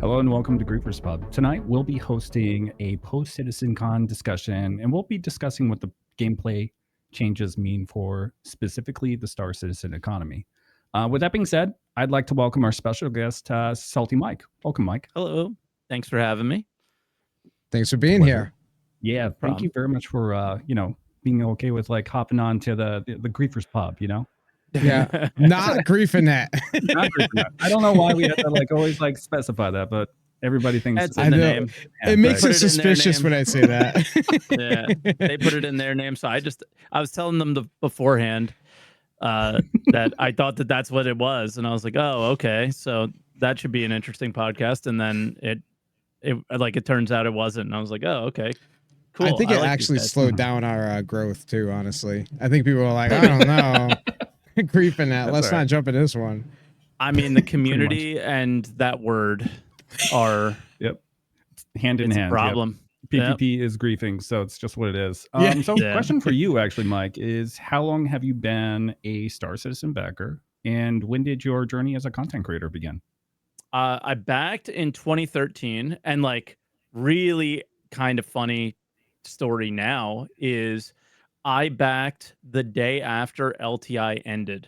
Hello and welcome to Griefers Pub. Tonight we'll be hosting a post-CitizenCon discussion, and we'll be discussing what the gameplay changes mean for specifically the Star Citizen economy. With that being said, I'd like to welcome our special guest, Salty Mike. Welcome, Mike. Hello. Thanks for having me. Thanks for being here. Yeah, thank you very much for being okay with like hopping on to the Griefers Pub. Yeah, not griefing that. Not griefing that. I don't know why we have to like always like specify that, but everybody thinks That's in the name. It makes it suspicious when I say that. Yeah, they put it in their name. So I was telling them beforehand that I thought that that's what it was, and I was like, oh, okay, so that should be an interesting podcast. And then it turns out it wasn't, and I was like, oh, okay, cool. I think it actually slowed down our growth too. Honestly, I think people were like, I don't know, griefing that. Let's not jump in this one. I mean, the community and that word are hand in hand. Problem. PvP is griefing, so it's just what it is. Question for you, actually, Mike, is how long have you been a Star Citizen backer, and when did your journey as a content creator begin? I backed in 2013, and like really kind of funny story now is I backed the day after LTI ended.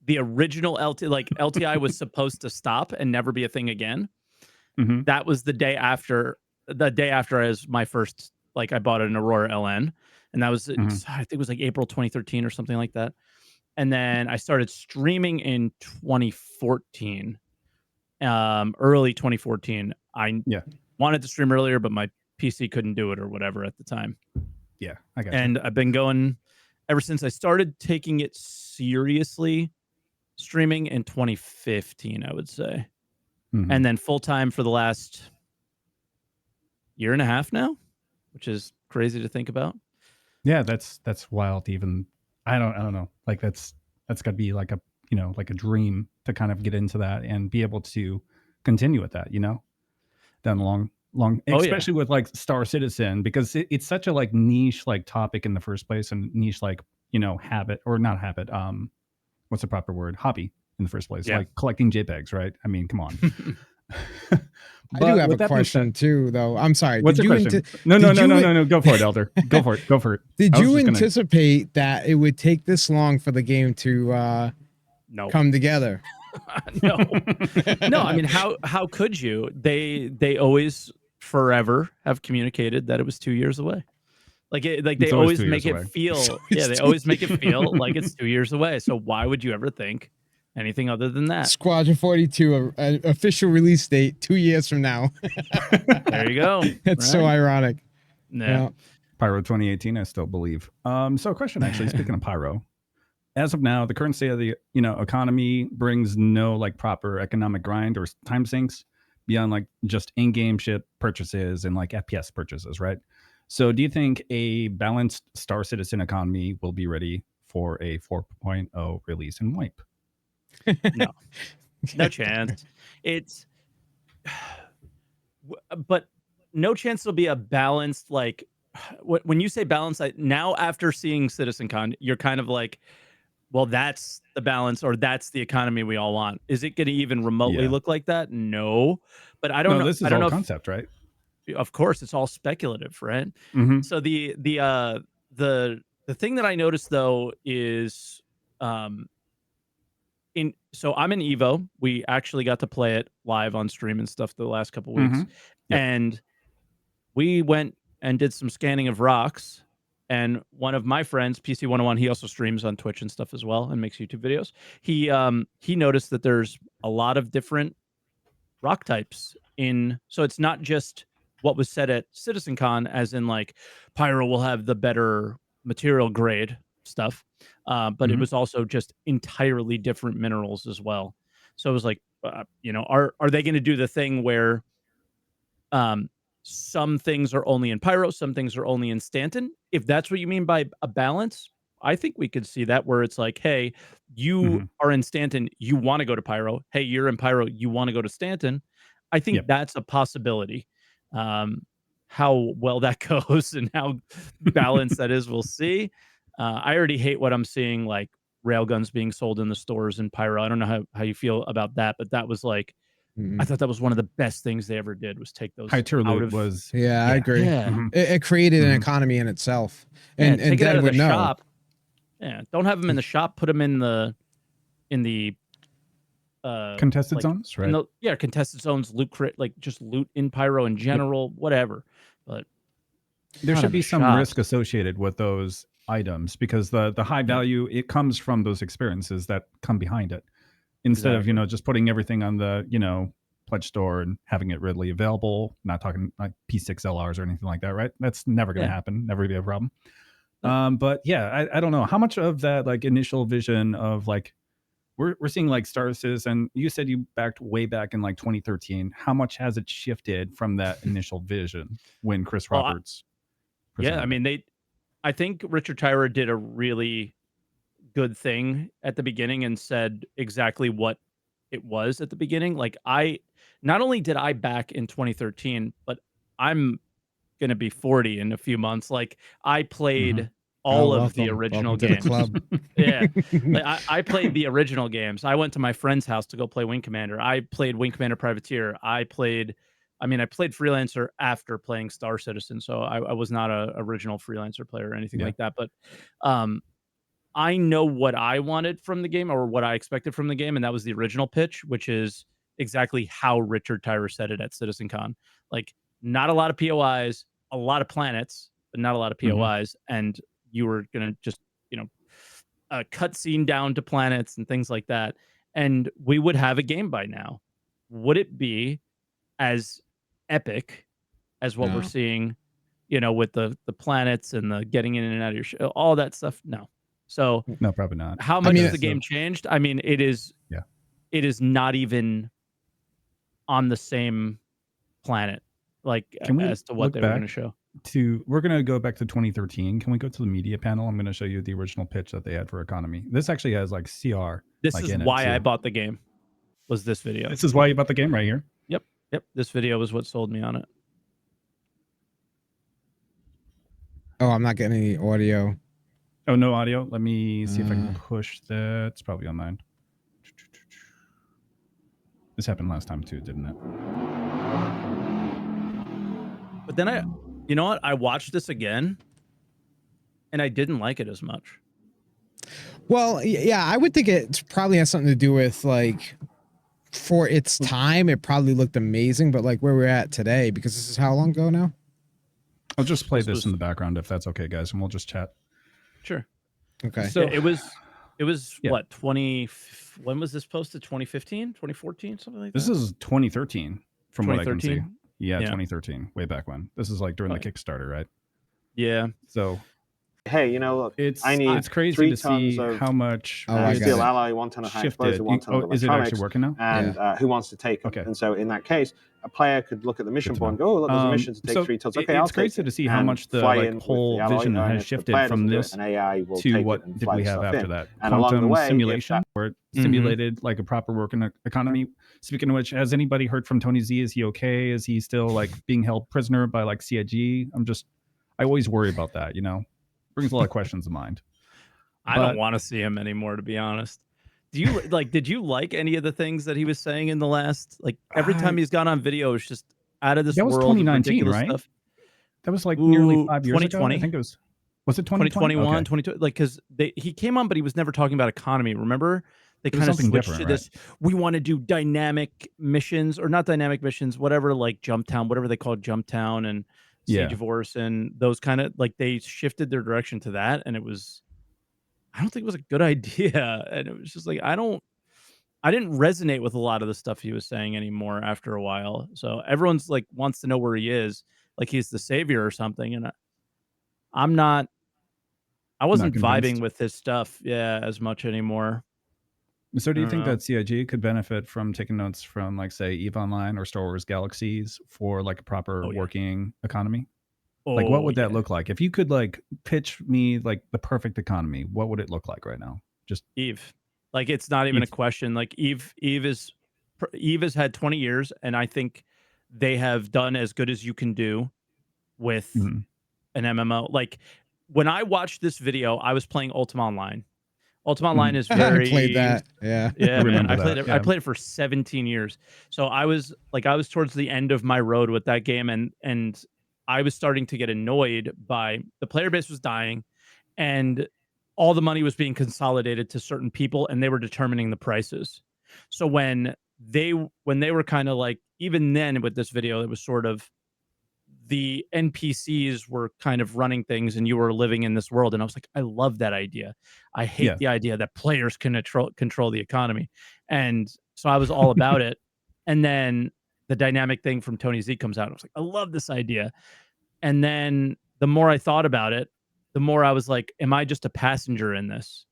The original LTI was supposed to stop and never be a thing again. Mm-hmm. That was the day after as my first, like, I bought an Aurora LN, and that was, I think it was like April 2013 or something like that. And then I started streaming in 2014, early 2014. I wanted to stream earlier, but my PC couldn't do it or whatever at the time. Yeah, I got you. And I've been going ever since I started taking it seriously, streaming in 2015, I would say. And then full time for the last year and a half now, which is crazy to think about. Yeah, that's wild. Even I don't know. Like that's got to be like a like a dream to kind of get into that and be able to continue with that. Down long, especially with like Star Citizen, because it's such a like niche like topic in the first place, and niche like habit or not habit. What's the proper word? Hobby in the first place, like collecting JPEGs, right? I mean, come on. I do have a question too, though. I'm sorry. What's the question? No. Go for it, Elder. Go for it. Did you anticipate that it would take this long for the game to come together? No. I mean, how could you? They always forever have communicated that it was 2 years away. They always make it feel. They always make it feel like it's 2 years away. So why would you ever think anything other than that? Squadron 42, official release date 2 years from now. There you go. It's so ironic. Yeah. Pyro 2018, I still believe. So a question, actually, speaking of Pyro, as of now, the current state of the economy brings no like proper economic grind or time sinks beyond like just in-game shit purchases and like FPS purchases, right? So do you think a balanced Star Citizen economy will be ready for a 4.0 release and wipe? No chance. But no chance there'll be a balanced, like, when you say balance, now after seeing CitizenCon, you're kind of like, well, that's the balance, or that's the economy we all want. Is it going to even remotely look like that? No, but I don't know. This is all concept, right? Of course, it's all speculative, right? So the thing that I noticed though is, so I'm in Evo. We actually got to play it live on stream and stuff the last couple weeks, and we went and did some scanning of rocks. And one of my friends, PC 101, he also streams on Twitch and stuff as well and makes YouTube videos. He noticed that there's a lot of different rock types so it's not just what was said at CitizenCon, as in like Pyro will have the better material grade stuff, but it was also just entirely different minerals as well. So it was like, are they going to do the thing where some things are only in Pyro, some things are only in Stanton? If that's what you mean by a balance, I think we could see that, where it's like, hey, you are in Stanton, you want to go to Pyro. Hey, you're in Pyro, you want to go to Stanton. I think that's a possibility. How well that goes and how balanced that is, we'll see. I already hate what I'm seeing, like railguns being sold in the stores in Pyro. I don't know how you feel about that, but that was like Mm-hmm. I thought that was one of the best things they ever did, was take those High tier out loot of. was Yeah, I agree. Yeah. Mhm. It created an Mhm. economy in itself, Yeah, and take it out Dead of the would know. shop. Yeah, don't have them in the shop. Put them in the Contested like zones, in right? the contested zones, loot crit, like just loot in pyro in general, whatever. But There not should in be the some risk shops. associated with those items, because the high value, it comes from those experiences that come behind it, instead of Exactly. just putting everything on the pledge store and having it readily available. Not talking like P6 LRs or anything like that, right? That's never going to Yeah. happen, never be a problem. Nope. But yeah, I don't know how much of that like initial vision of like we're seeing like Star Citizen. You said you backed way back in like 2013. How much has it shifted from that initial vision when Chris Well, Roberts yeah, I presented it? mean, I think Richard Tyler did a really good thing at the beginning and said exactly what it was at the beginning. Like, not only did I back in 2013, but I'm gonna be 40 in a few months. Like, I Mhm. played Oh, all of the welcome original to the games. club. Yeah. Like, I played the original games. I went to my friend's house to go play Wing Commander. I played Wing Commander Privateer. I played Freelancer after playing Star Citizen, so I was not a original Freelancer player or anything Yeah. like that, but, um, I know what I wanted from the game, or what I expected from the game, and that was the original pitch, which is exactly how Richard Tyler said it at CitizenCon. Like, not a lot of POIs, a lot of planets, but not a lot of Mhm. POIs, and you were gonna just, a cutscene down to planets and things like that, and we would have a game by now. Would it be as epic as what we're No. seeing, with the planets and the getting in and out of your all that stuff? No. So No, probably not. how I much mean, has the game changed? I mean, Yeah. it is not even on the same planet, like, Can we as to what look they were gonna back show. we're going to go back to 2013. Can we go to the media panel? I'm going to show you the original pitch that they had for economy. This actually has like CR This like is in it why I too. bought the game, was this video. This is why you bought the game right here. Yep, yep, this video was what sold me on it. oh, I'm not getting any audio. Oh, no audio. Let me see if I can push that. It's probably on mine. This happened last time too, didn't it? But then you know what? I watched this again, and I didn't like it as much. Well, yeah, I would think it probably has something to do with like, for its time, it probably looked amazing, but like where we're at today, because this is how long ago now? I'll just play This this was in the background if that's okay, guys, and we'll just chat. Okay. So Yeah, it was yeah. what, when was this posted? 2015, 2014, something like that? This is 2013 from what I can see. 2013? Yeah, Yeah. 2013, way back when. This is like during the Kickstarter, right? Yeah. So hey, look, I need it's crazy 3 to see tons of how much steel alloy, 1 ton of high shifted. explosive, 1 ton of Is it actually electronics, working now? and who wants to take them? Okay. And so in that case, a player could look at the mission to board and know. go, oh, look, there's a mission to take So 3 tons. Okay, I'll it's take crazy it. to see how And much the fly like in with whole the alloy, vision and has if the shifted player from doesn't do it, this an AI will to take what it and did fly we the have stuff after in. that? And along the Quantum way, if simulation, where it simulated like a proper working economy. Speaking of which, has anybody heard from Tony Z? Is he okay? Is he still like being held prisoner by like CIG? I always worry about that, brings a lot of questions to mind. I don't want to see him anymore, to be honest. Do you did you like any of the things that he was saying in the last, like, every time he's gone on video, it's just out of this that was world of 2019, ridiculous right? stuff. That was like nearly 5 years ago. 2020? I think it was it 2020? 2021, Okay. 22, like, because he came on, but he was never talking about economy. Remember, they It was kind of something switched different, to this. We want to do dynamic missions, or not dynamic missions, whatever, like Jumptown, whatever they called Jumptown and Siege of Orison, those kind of, like, they shifted their direction to that, and I don't think it was a good idea. And it was just like, I didn't resonate with a lot of the stuff he was saying anymore after a while. So everyone's like wants to know where he is, like he's the savior or something, and I Not wasn't convinced. vibing with his stuff, as much anymore. So do you think know. that CIG could benefit from taking notes from like say EVE Online or Star Wars Galaxies for like a proper working economy? Like what would that look like? If you could like pitch me like the perfect economy, what would it look like right now? Just EVE. Like, it's not even a question. Like, EVE has had 20 years, and I think they have done as good as you can do with an MMO. Like, when I watched this video, I was playing Ultima Online. Ultima Online is I very played that. Yeah. yeah, I man. remember I played that. it. I played it for 17 years. So I was towards the end of my road with that game, and I was starting to get annoyed by the player base was dying, and all the money was being consolidated to certain people, and they were determining the prices. So when they were kind of like, even then with this video, it was sort of the NPCs were kind of running things and you were living in this world. And I was like, I love that idea. I hate Yeah. the idea that players can control the economy. And so I was all about it. And then the dynamic thing from Tony Z comes out. I was like, I love this idea. And then the more I thought about it, the more I was like, am I just a passenger in this?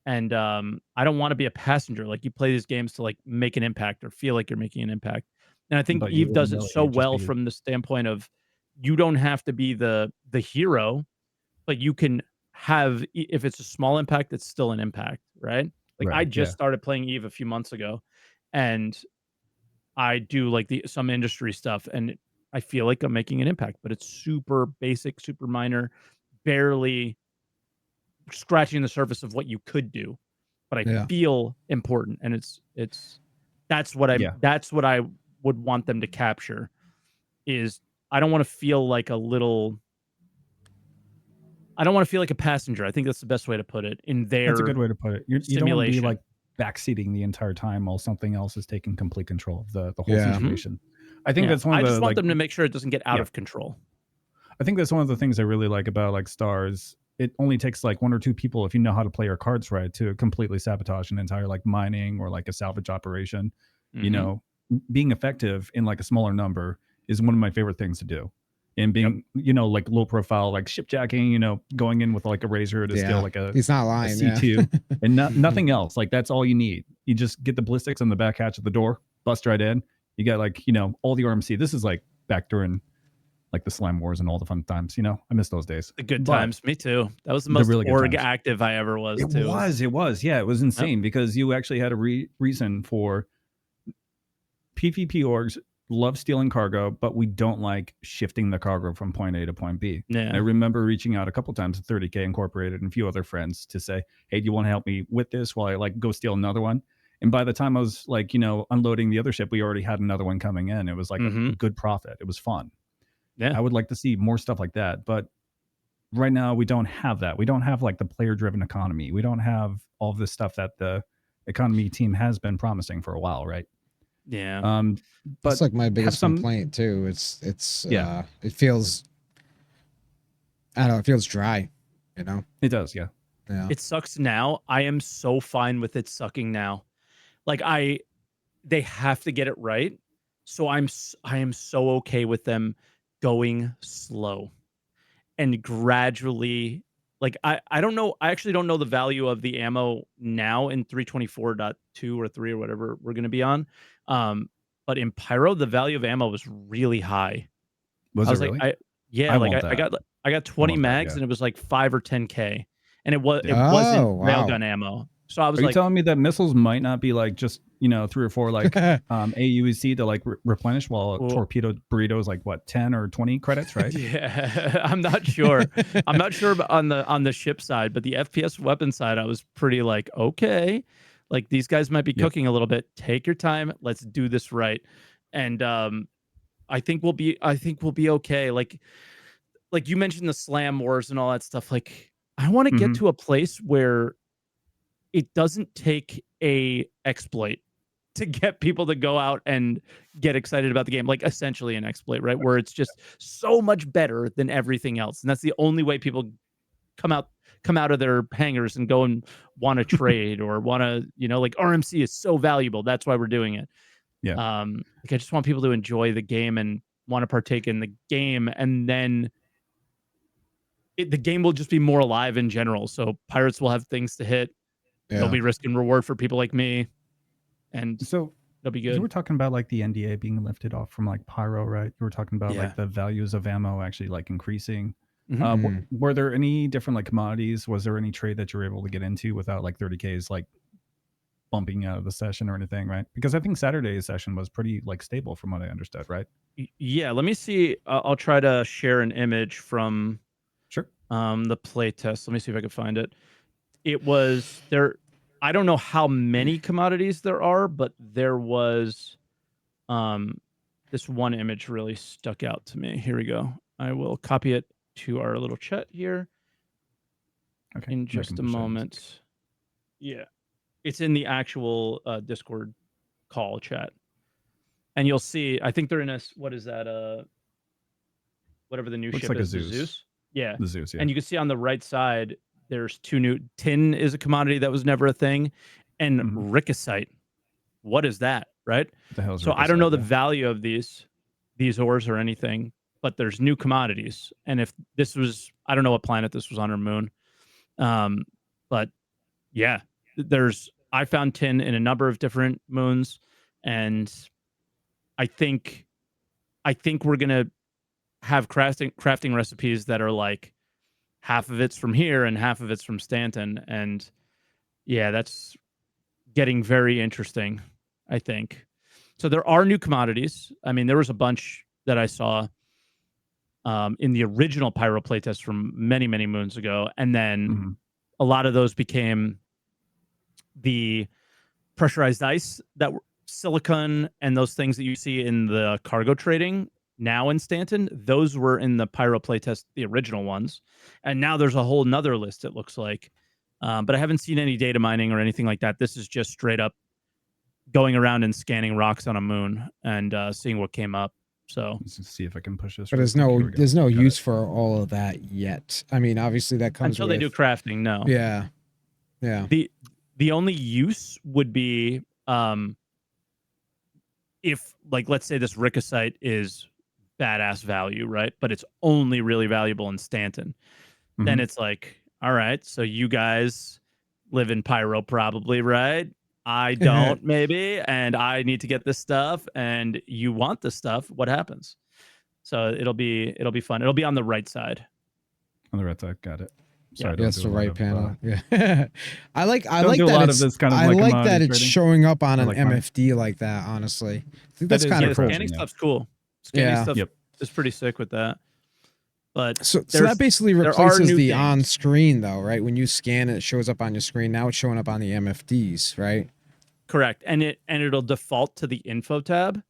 And I don't want to be a passenger. Like, you play these games to like make an impact or feel like you're making an impact. And I think But you Eve wouldn't does it really so just well be from the standpoint of you don't have to be the hero, but you can have if it's a small impact, it's still an impact, right? Like, I right. just Yeah. started playing Eve a few months ago, and I do like the some industry stuff, and I feel like I'm making an impact, but it's super basic, super minor, barely scratching the surface of what you could do, but I Yeah. feel important, and it's Yeah. that's what I would want them to capture is I don't want to feel like a little I don't want to feel like a passenger. I think that's the best way to put it in That's a their good way to put it. You don't want to be simulation. like backseating the entire time while something else is taking complete control of the whole Yeah. situation. I think Yeah, that's one I of just the want like them to make sure it doesn't get out yeah. of control. I think that's one of the things I really like about like Stars. It only takes like one or two people if you know how to play your cards right to completely sabotage an entire like mining or like a salvage operation. You Mhm. know, being effective in like a smaller number is one of my favorite things to do. And Yep. being, like low profile, like shipjacking, going in with like a razor to steal Yeah. like a He's not lying. Yeah. C2 and nothing else. Like that's all you need. You just get the ballistics on the back hatch of the door, bust right in. You got like, all the RMC. This is like back during like the slime wars and all the fun times. I miss those days. The good But times, me too. That was the the most really good org times. active I ever was It too. was. Yeah, it was Yep. insane because you actually had a reason for PvP orgs love stealing cargo, but we don't like shifting the cargo from point A to point B. And I Yeah. remember reaching out a couple times to 30K Incorporated and a few other friends to say, hey, do you want to help me with this while I like go steal another one? And by the time I was like, unloading the other ship, we already had another one coming in. It was like a Mhm. good profit. It was fun. Yeah. I would like to see more stuff like that. But right now we don't have that. We don't have like the player driven economy. We don't have all this stuff that the economy team has been promising for a while, right? Yeah. But That's like my have biggest some complaint too. It's yeah, it feels, I don't know, it feels dry, you know? it does, yeah. Yeah. It sucks now. I am so fine with it sucking now. Like they have to get it right. So I am so okay with them going slow and gradually like I don't know. I actually don't know the value of the ammo now in 324.2 or 3 or whatever we're going to be on. Um but in Pyro the value of ammo was really high. Was I it was like really? I yeah, I like want that. I got I 20 want that, mags yeah. and it was like 5 or 10K. And it wasn't Oh, wow. railgun ammo. So I was Are you like, telling me that missiles might not be like just, 3 or 4 like AUEC to like replenish while a well, torpedo burrito is like what, 10 or 20 credits, right? yeah, I'm not sure. I'm not sure on the ship side, but the FPS weapon side, I was pretty like, okay, like these guys might be Yep. cooking a little bit. Take your time. Let's do this right. And I think we'll be okay. Like you mentioned the slam wars and all that stuff. Like I want to get Mhm. to a place where it doesn't take a exploit to get people to go out and get excited about the game, like essentially an exploit, right? Where it's just so much better than everything else. And that's the only way people come out come out of their hangars and go and want to trade or want to, like RMC is so valuable. That's why we're doing it. Yeah. Like I just want people to enjoy the game and want to partake in the game, and then the game will just be more alive in general. So pirates will have things to hit. There'll Yeah. be risk and reward for people like me, and So it'll be you good. were talking about like the NDA being lifted off from like Pyro, right? You were talking about Yeah. like the values of ammo actually like increasing. Mhm. Were there any different like commodities? Was there any trade that you were able to get into without like 30Ks like bumping out of the session or anything, right? Because I think Saturday's session was pretty like stable from what I understood, right? Yeah, let me see. I'll try to share an image from Sure. the play test. Let me see if I can find it. it was there. I don't know how many commodities there are, but there was this one image really stuck out to me. Here we go. I will copy it to our little chat here Okay. in just a moment. Yeah. It's in the actual Discord call chat. And you'll see, I think they're in a, what is that? Whatever the new Looks ship like a is, the Zeus. Zeus. Yeah. The Zeus, yeah. And you can see on the right side, there's two new, tin is a commodity that was never a thing. And ricocite. What is that? Right? What the hell is So I don't ricocite? know the value of these ores or anything, but there's new commodities. And if this was, I don't know what planet this was on or moon. But yeah, I found tin in a number of different moons, and I think we're gonna have crafting recipes that are like half of it's from here and half of it's from Stanton, and yeah, that's getting very interesting, I think. So there are new commodities. I mean, there was a bunch that I saw in the original Pyro playtest from many, many moons ago, and then a lot of those became the pressurized ice that were silicon and those things that you see in the cargo trading now in Stanton. Those were in the Pyro playtest, the original ones, and now there's a whole nother list. It looks like, but I haven't seen any data mining or anything like that. This is just straight up going around and scanning rocks on a moon and seeing what came up. So let's see if I can push this. But there's no use for all of that yet. I mean, obviously that comes until they do crafting. No. Yeah. Yeah. The only use would be if, like, let's say this ricocite is badass value, right? But it's only really valuable in Stanton. Then it's like, all right, so you guys live in Pyro probably, right? I don't, maybe, and I need to get this stuff, and you want this stuff. What happens? So it'll be fun. It'll be on the right side. On the right side, got it. Sorry, yeah, that's the right panel. Yeah, I like that. It's kind of I like that it's trading. showing up on an like MFD like that. Honestly, I think that's kind of cool. Scanning stuff's cool. Scanning stuff is pretty sick with that. But so that basically replaces the things on screen though, right? When you scan it, it shows up on your screen. Now it's showing up on the MFDs, right? Correct, and it'll default to the info tab.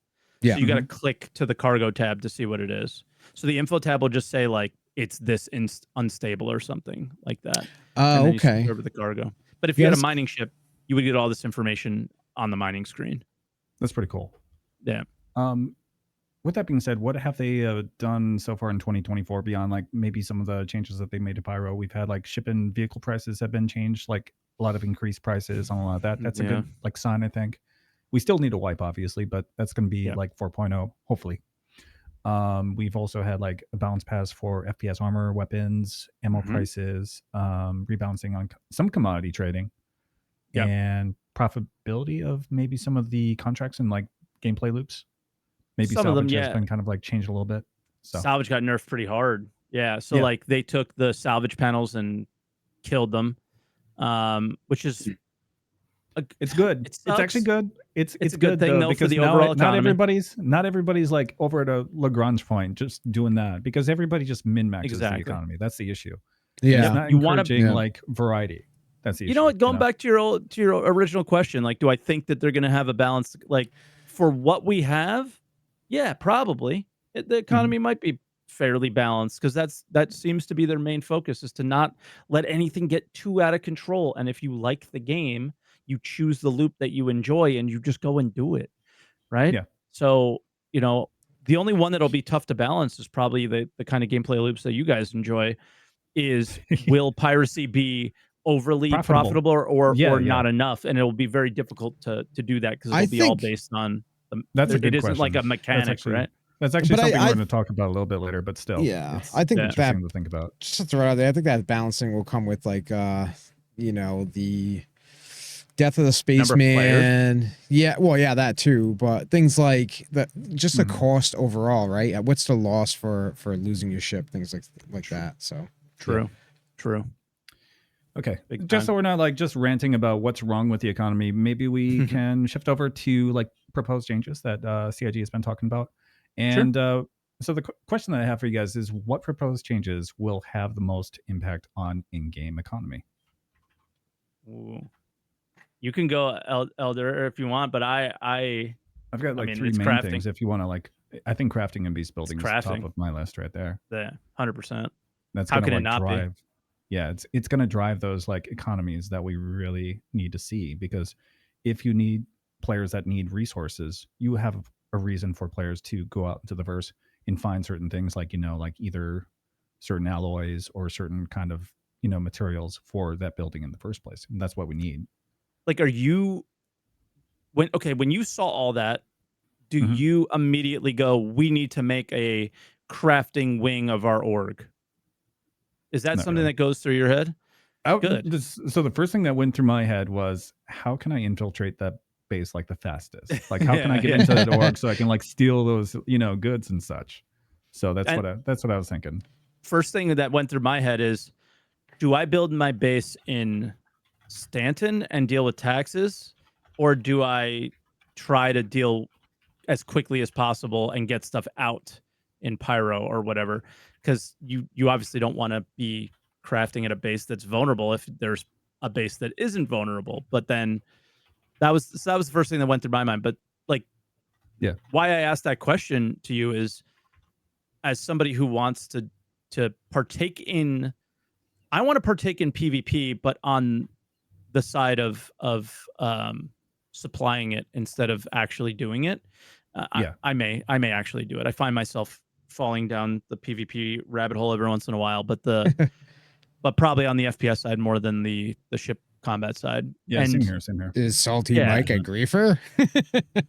Yeah, so you got to click to the cargo tab to see what it is. So the info tab will just say like it's this unstable or something like that. Oh, okay. Over the cargo. But if you had a mining ship, you would get all this information on the mining screen. That's pretty cool. Yeah. With that being said, what have they done so far in 2024 beyond like maybe some of the changes that they made to Pyro? We've had like ship and vehicle prices have been changed, like a lot of increased prices on a lot of that. That's a good like sign, I think. We still need a wipe, obviously, but that's going to be like 4.0, hopefully. We've also had like a balance pass for FPS armor, weapons, ammo prices, rebalancing on some commodity trading, and profitability of maybe some of the contracts and like gameplay loops. Maybe some salvage of them, has been kind of like changed a little bit. So. Salvage got nerfed pretty hard. Yeah. So like they took the salvage panels and killed them, which is it's good. It's actually good. It's a good thing though, because for the overall economy. Not everybody's like over at a Lagrange point just doing that because everybody just min maxes the economy. That's the issue. Yeah, it's not encouraging like variety. That's the issue. You know what? Going back to your original question, like, do I think that they're going to have a balance? Like, for what we have, yeah, probably the economy might be fairly balanced because that seems to be their main focus, is to not let anything get too out of control. And if you like the game, you choose the loop that you enjoy and you just go and do it, right? Yeah. So, you know, the only one that'll be tough to balance is probably the kind of gameplay loops that you guys enjoy. Is will piracy be overly profitable or not enough? And it will be very difficult to do that because it'll be all based on that's a good it isn't question. like a mechanic, right? That's actually something we're going to talk about a little bit later, but still, I think that to think about. Just to throw it out there, I think that balancing will come with like you know, the death of the spaceman. Yeah, well, yeah, that too. But things like just the cost overall, right? What's the loss for losing your ship? Things like that. So true. Okay, just so we're not like just ranting about what's wrong with the economy, maybe we can shift over to like proposed changes that CIG has been talking about. And so the question that I have for you guys is, what proposed changes will have the most impact on in-game economy? Ooh. You can go Elder if you want, but I've got I like mean, 3 it's main crafting. things if you wanna, like I think crafting and beast It's building is top crafting. of my list right there. Yeah, 100%. That's How gonna, can it like, not be? drive yeah, it's gonna drive those, like, economies that we really need to see, because if you need players that need resources, you have a reason for players to go out into the verse and find certain things like, like either certain alloys or certain kind of, materials for that building in the first place, and that's what we need. Like, are you when you saw all that, do Mhm. you immediately go, "We need to make a crafting wing of our org"? Is that Not something really. that goes through your head? Good. So the first thing that went through my head was, how can I infiltrate that base like the fastest? Like, how can I Yeah, get yeah. into that org so I can like steal those, goods and such? So And that's what I was thinking. first thing that went through my head is, do I build my base in Stanton and deal with taxes, or do I try to deal as quickly as possible and get stuff out in Pyro or whatever? Because you obviously don't want to be crafting at a base that's vulnerable if there's a base that isn't vulnerable. But then that was the first thing that went through my mind. But like, Yeah. why I asked that question to you is, as somebody who wants to partake in, I want to partake in PvP, but on the side of supplying it instead of actually doing it. Yeah. I may actually do it. I find myself falling down the PvP rabbit hole every once in a while, but probably on the FPS side more than the ship combat side. Yeah. Same And here. Same here. Is Salty yeah, Mike a griefer? Oh,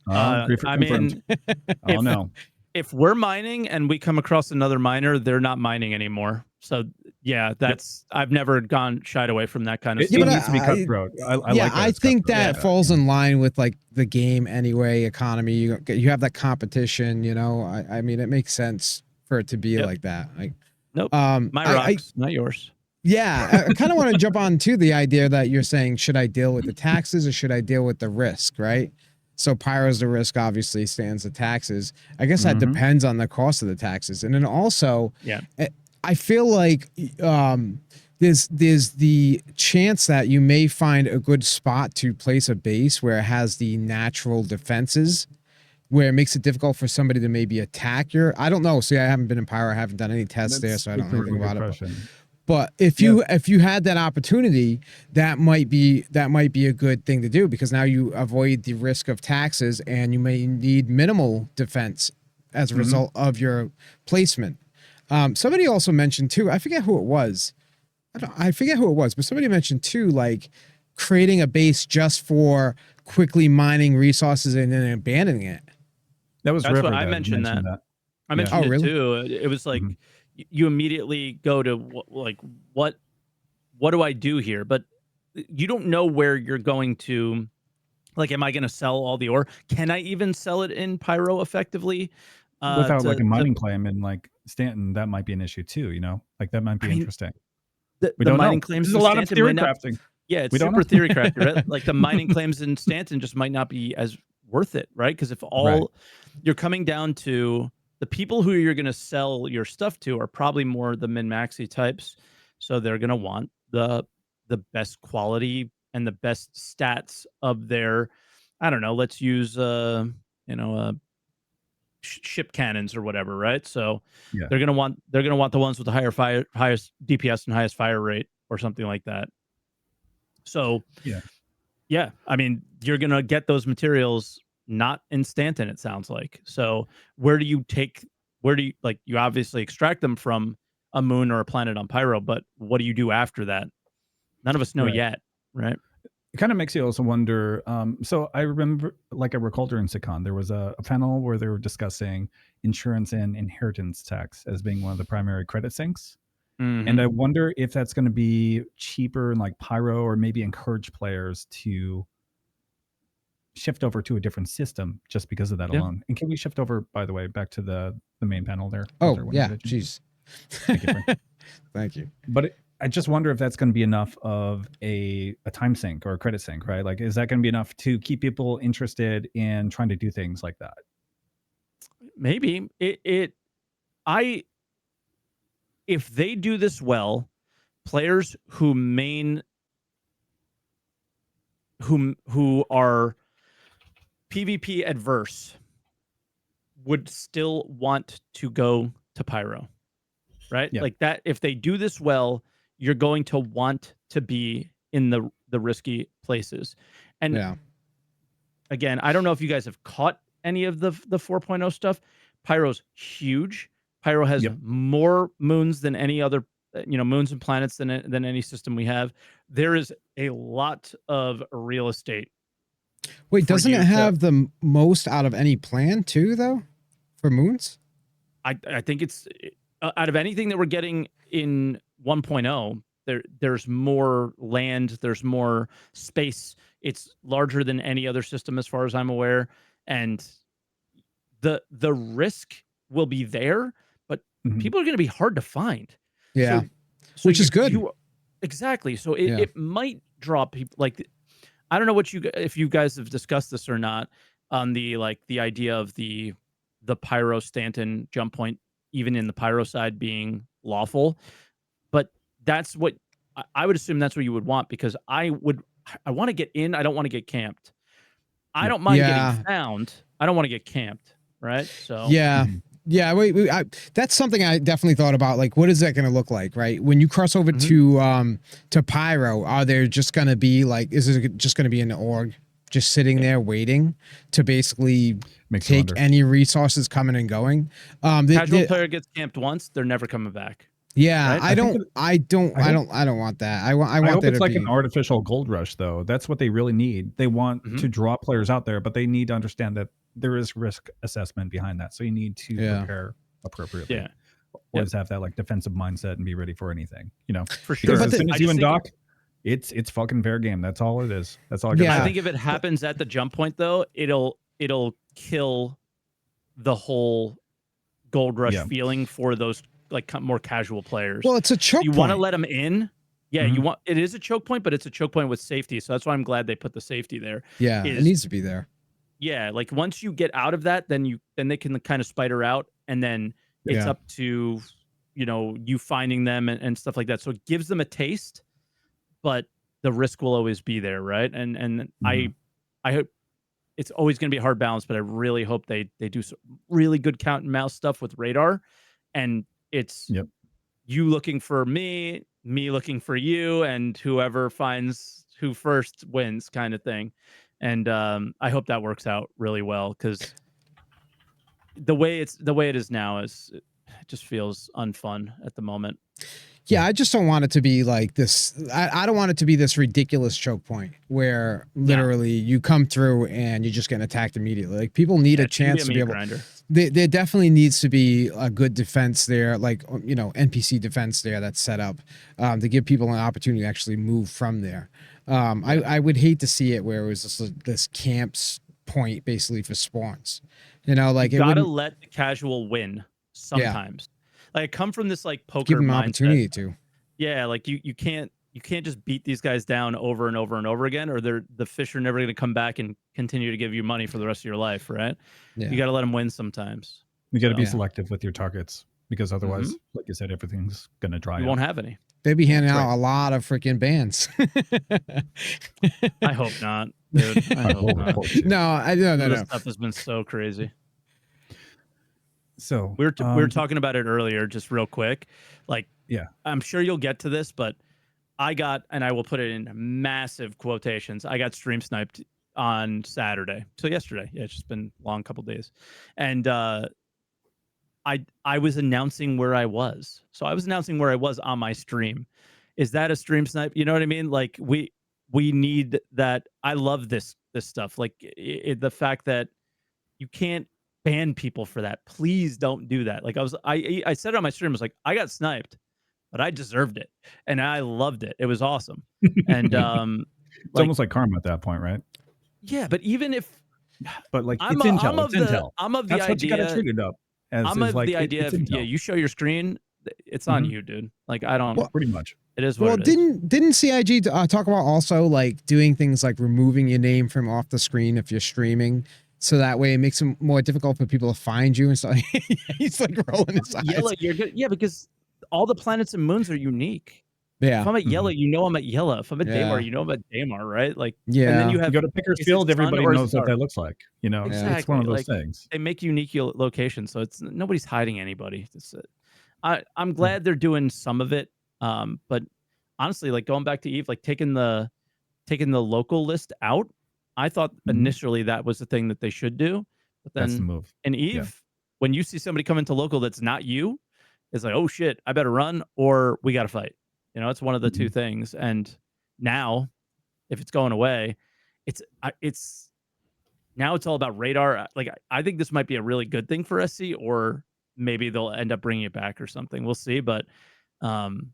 Griefer I confirmed. mean, Oh if no. if we're mining and we come across another miner, they're not mining anymore. So yeah, Yep. I've never gone shied away from that kind of It, Yeah, it but stuff. needs to be cutthroat. I yeah, like that I it's think cutthroat that like Yeah. that. falls in line with like the game anyway, economy. You have that competition. I mean, it makes sense for it to be Yep. like that. Like, Nope. My I rocks, not yours. yeah, I kind of want to jump on to the idea that you're saying, should I deal with the taxes or should I deal with the risk, right? So Pyro's the risk, obviously stands the taxes. I guess that Mhm. depends on the cost of the taxes. And then also, Yeah. I feel like there's the chance that you may find a good spot to place a base where it has the natural defenses, where it makes it difficult for somebody to maybe attack your. I don't know. See, I haven't been in Pyro. I haven't done any tests there, so I don't That's know a anything really good about it. question. But Yeah. if you had that opportunity, that might be a good thing to do, because now you avoid the risk of taxes and you may need minimal defense as a Mhm. result of your placement. Somebody also mentioned too, I forget who it was. I forget who it was, but somebody mentioned too, like creating a base just for quickly mining resources and then abandoning it. That was That's what River I that mentioned mentioned that. that. I Yeah. Oh, mentioned it really? too. It was like Mhm. you immediately go to like what do I do here? But you don't know where you're going to. Like, am I going to sell all the ore? Can I even sell it in Pyro effectively? Without like a To mining claim in like Stanton, that might be an issue too, Like that might I be mean, interesting. We the don't mining know. This claims is a in lot of Stanton might theory not. crafting. Yeah, it's We don't super know. theory crafted, right? Like the mining claims in Stanton just might not be as worth it, right? Because if Right. all you're coming down to the people who you're going to sell your stuff to are probably more the min maxi types, so they're going to want the best quality and the best stats of their. I don't know. Let's use you know ship cannons or whatever, right? So Yeah. they're gonna want the ones with the highest DPS and highest fire rate or something like that. So Yeah. yeah, I mean, you're gonna get those materials not in Stanton, it sounds like. So where do you take? Where do you like? You obviously extract them from a moon or a planet on Pyro, but what do you do after that? None of us know Right. yet, right? It kind of makes you also wonder. So I remember, like I recall during SICON, there was a panel where they were discussing insurance and inheritance tax as being one of the primary credit sinks. And Mm-hmm. I wonder if that's going to be cheaper in like Pyro, or maybe encourage players to shift over to a different system just because of that Yeah. alone. And can we shift over, by the way, back to the main panel there, Oh, Elder, when you yeah. get a chance? Jeez. Thank you, friend. Thank you. But I just wonder if that's going to be enough of a time sink or a credit sink, right? Like, is that going to be enough to keep people interested in trying to do things like that? Maybe I if they do this well, players who main who are PvP adverse would still want to go to Pyro, right? Yeah. Like that, if they do this well, you're going to want to be in the risky places. And Yeah. again, I don't know if you guys have caught any of the 4.0 stuff. Pyro's huge. Pyro has more moons than any other, moons and planets than any system we have. There is a lot of real estate. Wait, doesn't it have the most out of any plan too, though, for moons? I think it's out of anything that we're getting in 1.0. There's more land. There's more space. It's larger than any other system as far as I'm aware, and the risk will be there, but people are going to be hard to find. Yeah, so which is good. Exactly. So it might draw people. Like, I don't know if you guys have discussed this or not on the idea of the Pyro Stanton jump point, even in the Pyro side being lawful, but that's what I would assume that's what you would want, because I want to get in. I don't want to get camped. I don't mind getting found. I don't want to get camped. Right. So yeah. Yeah, that's something I definitely thought about. Like, what is that going to look like, right? When you cross over to Pyro, are there just going to be like, is it just going to be an org just sitting there waiting to basically take any resources coming and going? Casual player gets camped once, they're never coming back. Yeah, right? I don't want that. I hope it's like an artificial gold rush, though. That's what they really need. They want to draw players out there, but they need to understand that there is risk assessment behind that. So you need to prepare appropriately. Yeah. Always have that like defensive mindset and be ready for anything, For sure. Because as soon as you undock, it's fucking fair game. That's all it is. That's all I I think if it happens at the jump point, though, it'll kill the whole gold rush feeling for those like more casual players. Well, it's a choke point. You want to let them in. Yeah, it is a choke point, but it's a choke point with safety. So that's why I'm glad they put the safety there. Yeah, it needs to be there. Yeah, like once you get out of that, then they can kind of spider out, and then it's up to you finding them and stuff like that. So it gives them a taste, but the risk will always be there, right? And I hope it's always going to be a hard balance, but I really hope they do some really good count and mouse stuff with radar, and it's you looking for me looking for you, and whoever finds who first wins, kind of thing. And I hope that works out really well, because the way it is now it just feels unfun at the moment. Yeah, I just don't want it to be like this. I don't want it to be this ridiculous choke point where literally you come through and you're just getting attacked immediately. Like, people need a chance to be able. There definitely needs to be a good defense there, like NPC defense there that's set up to give people an opportunity to actually move from there. I would hate to see it where it was this camps point basically for spawns. Like, you gotta let the casual win sometimes. Like, come from this like poker give them an mindset. Opportunity to. Yeah, like you can't just beat these guys down over and over and over again, or the fish are never going to come back and continue to give you money for the rest of your life, right? Yeah. You got to let them win sometimes. You got to be selective with your targets, because otherwise, like you said, everything's going to dry up. You won't have any. They'd be handing out a lot of freaking bans. I hope not, dude. I hope not. No. This stuff has been so crazy. So we were talking about it earlier, just real quick. Like, I'm sure you'll get to this, but I got, and I will put it in massive quotations, I got stream sniped on Saturday. So yesterday. Yeah, it's just been a long couple days. And I was announcing where I was. So I was announcing where I was on my stream. Is that a stream snipe? You know what I mean? Like, we need that. I love this stuff. Like, the fact that you can't ban people for that. Please don't do that. Like, I said it on my stream, I was like, I got sniped, but I deserved it, and I loved it. It was awesome. And it's almost like karma at that point, right? Yeah, but even if, but like, it's intel. It's intel. I'm of the That's idea. what you got to treat it up as. I'm of like, the idea of you show your screen, it's on you, dude. Like, I don't. Well, pretty much. It is what it is. Didn't CIG talk about also like doing things like removing your name from off the screen if you're streaming? So that way it makes it more difficult for people to find you and stuff. He's like rolling his eyes. Yeah, like, you're good. Yeah, because all the planets and moons are unique. Yeah. If I'm at yellow, you know I'm at yellow. If I'm at Yeah. Daymar, you know I'm at Daymar, right? Like, and then Yeah. you You have go to is it Pickersfield, sun everybody or is it knows what dark? that looks like. You know, it's one Exactly. of those Like things. they make unique locations, so it's nobody's hiding anybody. I'm Yeah. glad they're doing some of it. But honestly, like going back to Eve, like taking the local list out, I thought Mhm. initially that was the thing that they should do. But That's the then move. in Yeah. Eve, when you see somebody come into local that's not you, it's like, oh shit, I better run or we got to fight. You know, it's one of the two Mhm. things. And now, if it's going away, it's now it's all about radar. Like I think this might be a really good thing for SC, or maybe they'll end up bringing it back or something. We'll see, but um,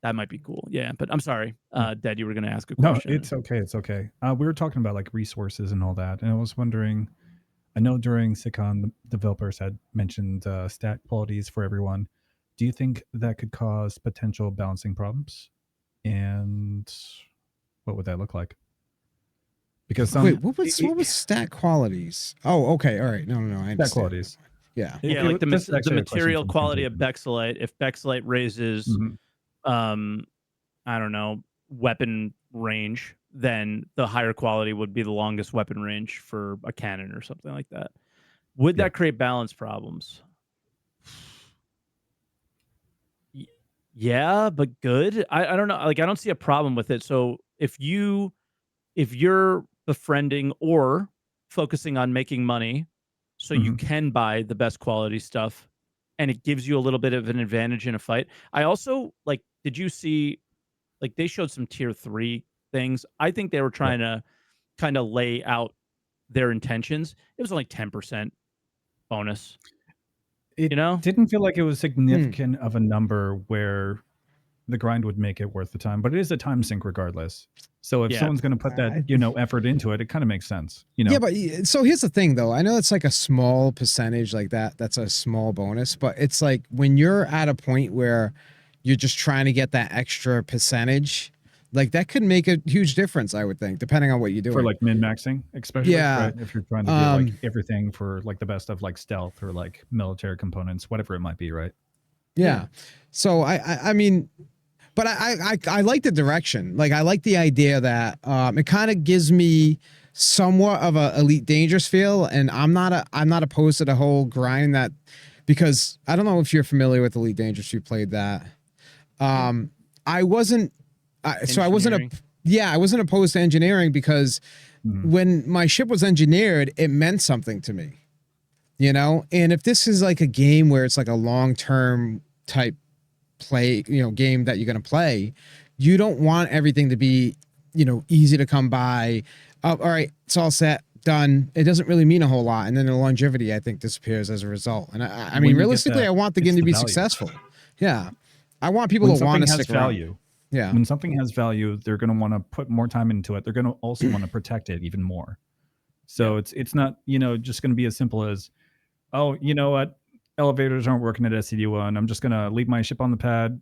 that might be cool. Yeah, but I'm sorry, Yeah. Dad, you were going to ask a No, question. it's okay. It's okay. We were talking about like resources and all that, and I was wondering. I know during SICON, the developers had mentioned stat qualities for everyone. Do you think that could cause potential balancing problems? And what would that look like? Because Wait, some what was stat qualities? Oh, okay. All right. No, I stat understand. qualities. Yeah. Yeah, like This is the actually a question material from Kent quality of Aiken. Bexelite. If Bexelite raises, Mhm. um, I don't know, weapon range, then the higher quality would be the longest weapon range for a cannon or something like that. Would Yeah. that create balance problems? Yeah, but good. I don't know. Like I don't see a problem with it. So if you're befriending or focusing on making money so you Mhm. can buy the best quality stuff and it gives you a little bit of an advantage in a fight. I also like did you see like they showed some tier 3 things. I think they were Yeah. trying to kind of lay out their intentions. It was only 10% bonus, It you know? didn't feel like it was Hmm. significant of a number where the grind would make it worth the time, but it is a time sink regardless. So if Yeah. someone's going to put that, I- effort into it, it kind of makes sense, you Yeah, know? but so here's the thing though. I know it's like a small percentage like that. That's a small bonus, but it's like when you're at a point where you're just trying to get that extra percentage, like that could make a huge difference, I would think, depending on what you're For doing. like min-maxing, especially, Yeah. right? If you're trying to get like everything for like the best of like stealth or like military components, whatever it might be, right? Yeah. So I mean, but I like the direction. Like I like the idea that it kind of gives me somewhat of a Elite Dangerous feel, and I'm not opposed to the whole grind that, because I don't know if you're familiar with Elite Dangerous. You played that. I wasn't. So I wasn't a. Engineering. Yeah, I wasn't opposed to engineering because Mhm. when my ship was engineered, it meant something to me. You know, and if this is like a game where it's like a long-term type play, game that you're going to play, you don't want everything to be, easy to come by. All right, it's all set, done. It doesn't really mean a whole lot. And then the longevity, I think, disappears as a result. And I mean, When you get realistically, that, I want the it's game to the be value. successful. Yeah. I want people When to want something to has stick around. value, Yeah. when something has value, they're going to want to put more time into it. They're going to also want to protect it even more. So it's not, just going to be as simple as, oh, you know what? Elevators aren't working at SCD1. I'm just going to leave my ship on the pad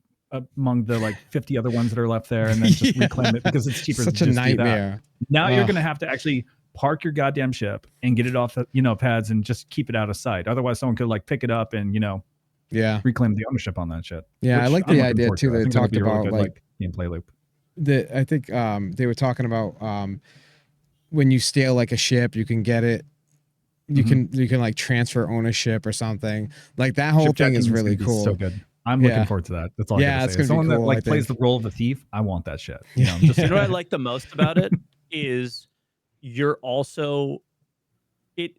among the like 50 other ones that are left there and then just reclaim it because it's cheaper Such to a just do that. nightmare. Now you're going to have to actually park your goddamn ship and get it off the, pads and just keep it out of sight. Otherwise someone could like pick it up and, Yeah. reclaim the ownership on that shit. Yeah. I Which like I'm the looking idea forward too. to. I They think that'll talked be a really about good like gameplay loop. I think they were talking about when you steal like a ship, you can get it. You can like transfer ownership or something. Like that whole thing is Shipjacking really gonna be cool. so good. I'm looking forward to that. That's all I Yeah, gotta it's say. gonna As be someone that cool, I like plays the think. role of a thief, I want that shit. I'm just You know what I saying. like the most about it is you're also it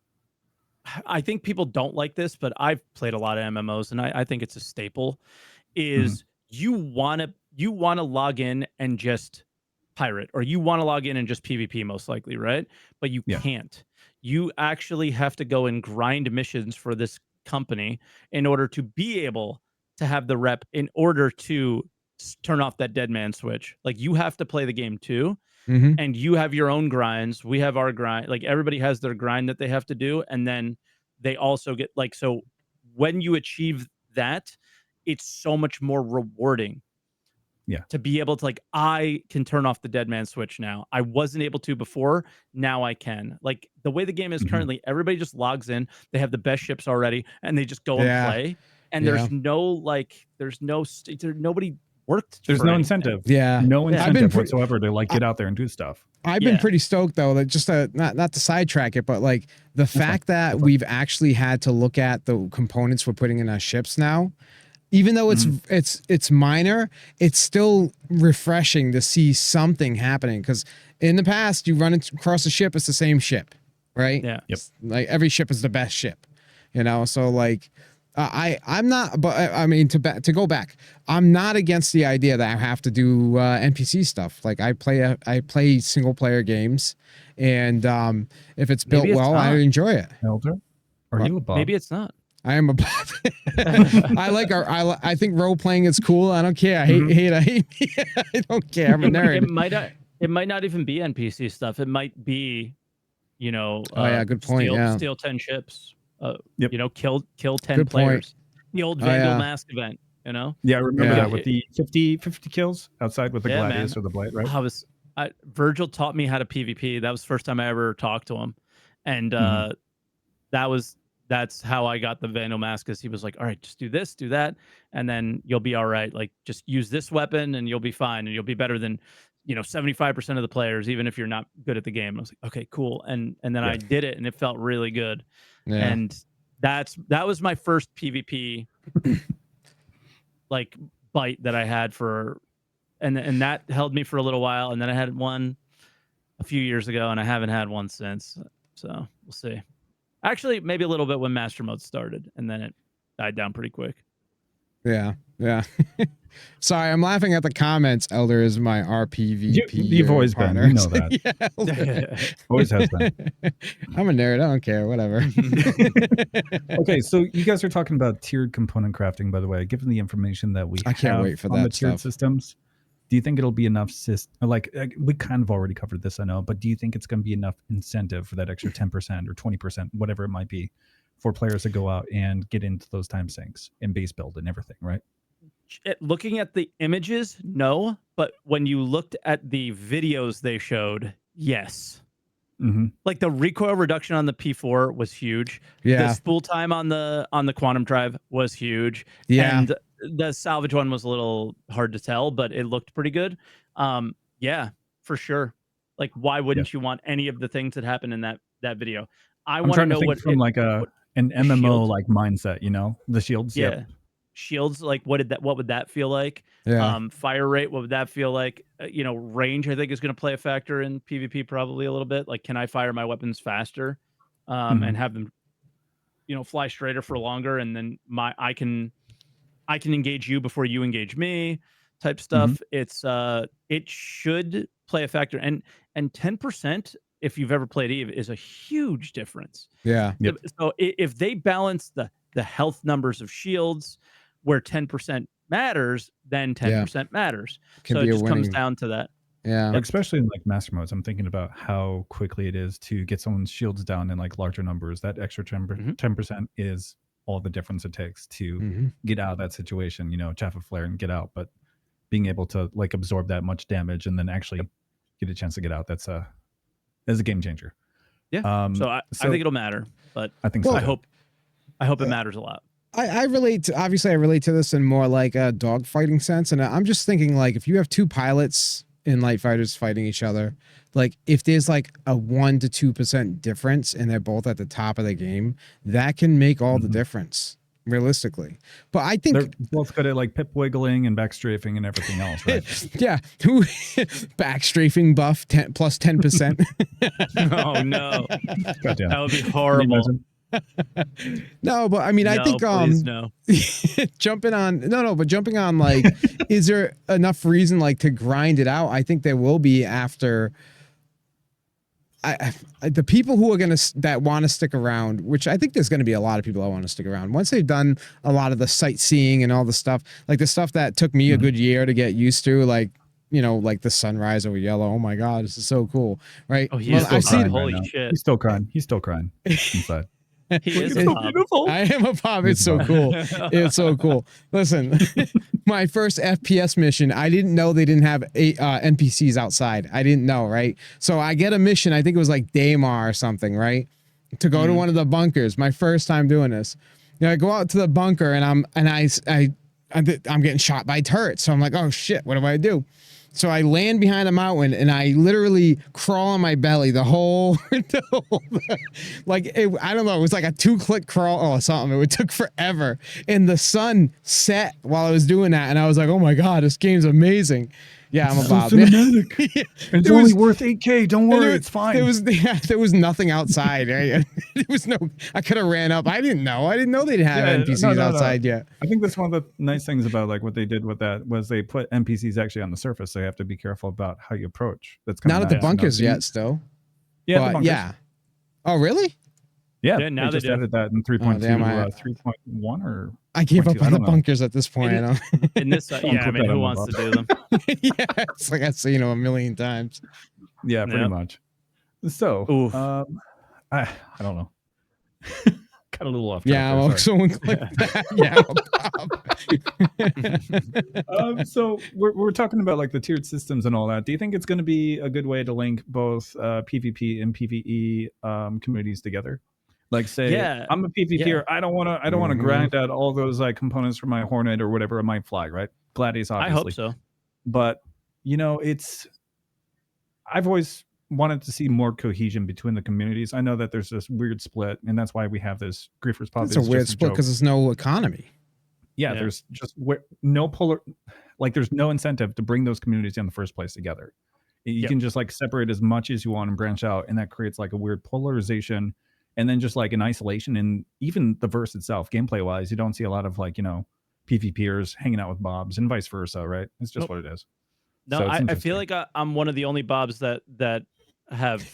I think people don't like this, but I've played a lot of MMOs and I think it's a staple Mhm. is you wanna log in and just pirate, or you wanna log in and just PvP most likely, right? But you Yeah. can't. You actually have to go and grind missions for this company in order to be able to have the rep in order to turn off that dead man switch. Like you have to play the game too, Mm-hmm. and you have your own grinds. We have our grind. Like everybody has their grind that they have to do, and then they also get like so when you achieve that, it's so much more rewarding Yeah. to be able to like I can turn off the dead man switch now. I wasn't able to before, now I can. Like the way the game is Mhm. currently, everybody just logs in, they have the best ships already and they just go and Yeah. play. And Yeah. there's no like there's no nobody worked. There's for no anything. incentive. Yeah. No I've been incentive pre- whatsoever to like get out there and do stuff. I've been Yeah. pretty stoked though, that just not to sidetrack it, but like the fact that That's fine. we've actually had to look at the components we're putting in our ships now, even though it's minor, it's still refreshing to see something happening. Because in the past, you run across a ship, it's the same ship, right? Yeah. Yep. Like every ship is the best ship, you know. So like, I'm not, but I mean to go back, I'm not against the idea that I have to do NPC stuff. Like I play single player games, and if it's built Maybe it's well, I not. enjoy it. Elder, are you a Bob? Maybe it's not. I am a I think role playing is cool. I don't care. I hate me. I don't care. I'm a nerd. It might not even be NPC stuff. It might be, you know, Oh, yeah, good point, yeah. steal 10 ships. Yep. You know, kill 10 Good point. players. The old Vandal yeah. Mask event. You know. Yeah, I remember Yeah. that with the 50 kills outside with the Yeah, Gladius man. or the Blight, right? Virgil taught me how to PvP. That was the first time I ever talked to him, and that's how I got the Vandal Mask. Because he was like, "All right, just do this, do that, and then you'll be all right. Like, just use this weapon, and you'll be fine, and you'll be better than, 75% of the players, even if you're not good at the game." I was like, "Okay, cool," and then I did it, and it felt really good. Yeah. And that was my first PvP like bite that I had for, and that held me for a little while, and then I had one a few years ago, and I haven't had one since. So we'll see. Actually, maybe a little bit when Master Mode started, and then it died down pretty quick. Yeah. Sorry, I'm laughing at the comments. Elder is my RPVP. You've always been. partner. You know that. Yeah, Elder. Always has been. I'm a nerd. I don't care. Whatever. Okay, so you guys are talking about tiered component crafting, by the way. Given the information that we I can't have wait for on the that tiered stuff. systems, do you think it'll be enough? Like we kind of already covered this, I know, but do you think it's going to be enough incentive for that extra 10% or 20%, whatever it might be, for players to go out and get into those time sinks and base build and everything, right? Looking at the images, no, but when you looked at the videos they showed, yes. Mm-hmm. Like the recoil reduction on the P4 was huge. Yeah. The spool time on the quantum drive was huge. Yeah. And the salvage one was a little hard to tell, but it looked pretty good. Yeah, for sure. Like, why wouldn't you want any of the things that happened in that video? I'm want to trying to know think what from like an MMO shield. like mindset, the shields. Yeah. Yep. Shields, like what would that feel like? Yeah. Fire rate, what would that feel like? Range, I think, is going to play a factor in PvP probably a little bit. Like, can I fire my weapons faster, and have them, fly straighter for longer, and then I can engage you before you engage me, type stuff. It's it should play a factor, and 10%, if you've ever played Eve, is a huge difference. Yeah. Yep. So if they balance the health numbers of shields, where 10% matters, then 10% matters. Can so be it a just comes winning- down to that. Yeah. Especially in like master modes, I'm thinking about how quickly it is to get someone's shields down in like larger numbers. That extra 10% is all the difference it takes to get out of that situation, chaff a flare and get out. But being able to like absorb that much damage and then actually get a chance to get out, that's a game changer. Yeah. So I think it'll matter, but I think Well, so. I hope it matters a lot. I relate to this in more like a dogfighting sense. And I'm just thinking, like, if you have two pilots in light fighters fighting each other, like if there's like a 1 to 2% difference and they're both at the top of the game, that can make all the difference realistically. But I think they're both good at like pip wiggling and back strafing and everything else, right? yeah, back strafing buff plus 10%. Oh no. Goddamn. That would be Can you horrible. imagine? No, but I mean, I think please, no. jumping on like, is there enough reason like to grind it out? I think there will be after. The people who are that want to stick around, which I think there's going to be a lot of people that want to stick around once they've done a lot of the sightseeing and all the stuff, like the stuff that took me a good year to get used to, like like the sunrise over yellow. Oh my God, this is so cool, right? Oh, he's I've seen. holy shit. He's still crying. He's still crying inside. He is It's a pub. I am a pop. It's so cool. It's so cool. Listen, my first FPS mission, I didn't know they didn't have NPCs outside. I didn't know, right? So I get a mission. I think it was like Daymar or something, right? To go to one of the bunkers. My first time doing this. I go out to the bunker and I I'm getting shot by turrets. So I'm like, oh shit, what do I do? So I land behind a mountain and I literally crawl on my belly the whole, like, I don't know, it was like a 2-click crawl or something. It took forever. And the sun set while I was doing that. And I was like, oh my God, this game's amazing. Yeah, I'm a Bob. Cinematic. Yeah. It's only worth 8K. Don't worry, it's fine. There was nothing outside. Right? There was no. I could have ran up. I didn't know. I didn't know they didn't have NPCs outside yet. I think that's one of the nice things about like what they did with that was they put NPCs actually on the surface. So you have to be careful about how you approach. That's kind not of at the bunkers yet. Still. Yeah. But, The bunkers. yeah. Oh really? Yeah. Now they just added that in 3.2, 3.1 or. I gave up on the bunkers at this point. In this, yeah, I mean, who wants to do them? Yeah, it's like I've seen them a million times. Yeah, pretty much. So, I don't know. Got a little off track. Yeah, well, someone clicked that. Yeah. So we're talking about like the tiered systems and all that. Do you think it's going to be a good way to link both PvP and PvE communities together? Like, say, I'm a PvPer. I don't want to grind out all those like components for my Hornet or whatever it might fly. Right, Gladius, obviously. I hope so. But I've always wanted to see more cohesion between the communities. I know that there's this weird split, and that's why we have this Griefers Pub. It's a weird split because there's no economy. Yeah, there's just no there's no incentive to bring those communities in the first place together. You can just like separate as much as you want and branch out, and that creates like a weird polarization, and then just like an isolation. And even the verse itself, gameplay wise, you don't see a lot of like PvPers hanging out with Bobs and vice versa, right? It's just what it is. No, so I feel like I'm one of the only Bobs that have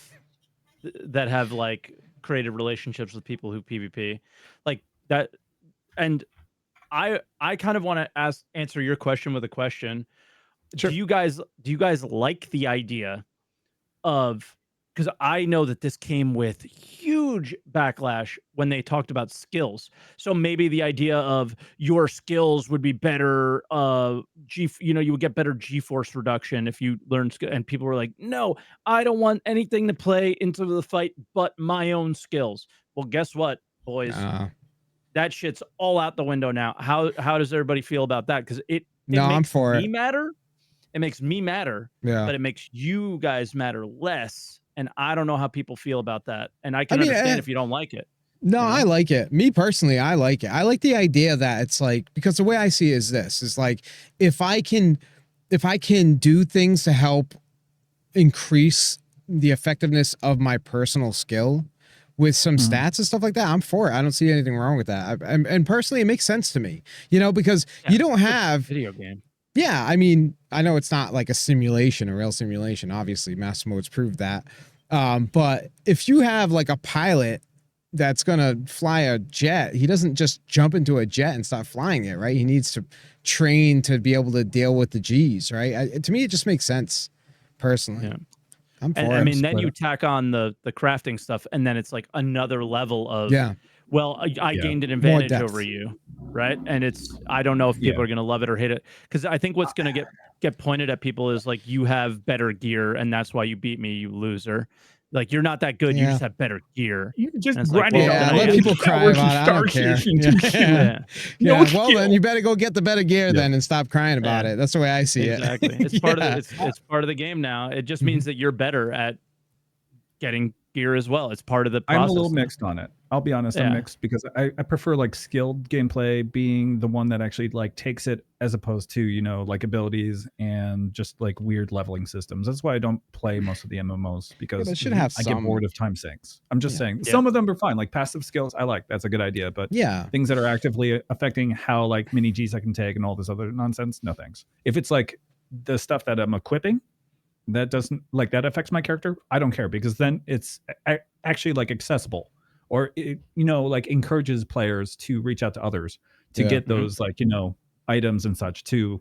like created relationships with people who PvP like that. And I kind of want to answer your question with a question. Sure. Do you guys like the idea of, because I know that this came with huge backlash when they talked about skills. So maybe the idea of your skills would be better, you would get better G-force reduction if you learn skill. And people were like, no, I don't want anything to play into the fight but my own skills. Well, guess what, boys? That shit's all out the window now. How does everybody feel about that? Because it I'm makes for me it. matter. It makes me matter, but it makes you guys matter less. And I don't know how people feel about that. And I can understand if you don't like it. No, I like it. Me personally, I like it. I like the idea that it's like, because the way I see it is like, if I can do things to help increase the effectiveness of my personal skill with some stats and stuff like that, I'm for it. I don't see anything wrong with that. And personally, it makes sense to me, because you don't have video game. Yeah, I mean, I know it's not like a simulation, a real simulation. Obviously, Master Mode's proved that. But if you have like a pilot that's gonna fly a jet, he doesn't just jump into a jet and start flying it, right? He needs to train to be able to deal with the G's, right? To me, it just makes sense, personally. Yeah. I'm for it. I mean, then you tack on the crafting stuff, and then it's like another level of well, I gained an advantage over you, right? And I don't know if people are going to love it or hate it, because I think what's going to get pointed at people is like, you have better gear, and that's why you beat me, you loser. Like, you're not that good. You just have better gear. You just let people cry about it. I don't care. Well, then you better go get the better gear then and stop crying about it. That's the way I see it. Exactly. It's part of it's part of the game now. It just means that you're better at getting gear as well. It's part of the process. I'm a little mixed on it. I'll be honest, I'm mixed because I prefer like skilled gameplay being the one that actually like takes it, as opposed to, like abilities and just like weird leveling systems. That's why I don't play most of the MMOs, because it should have I get bored of time sinks. I'm just saying some of them are fine. Like passive skills, I like. That's a good idea. But things that are actively affecting how like many Gs I can take and all this other nonsense, no thanks. If it's like the stuff that I'm equipping that doesn't like that affects my character, I don't care, because then it's actually like accessible, or it, like encourages players to reach out to others to get those like items and such to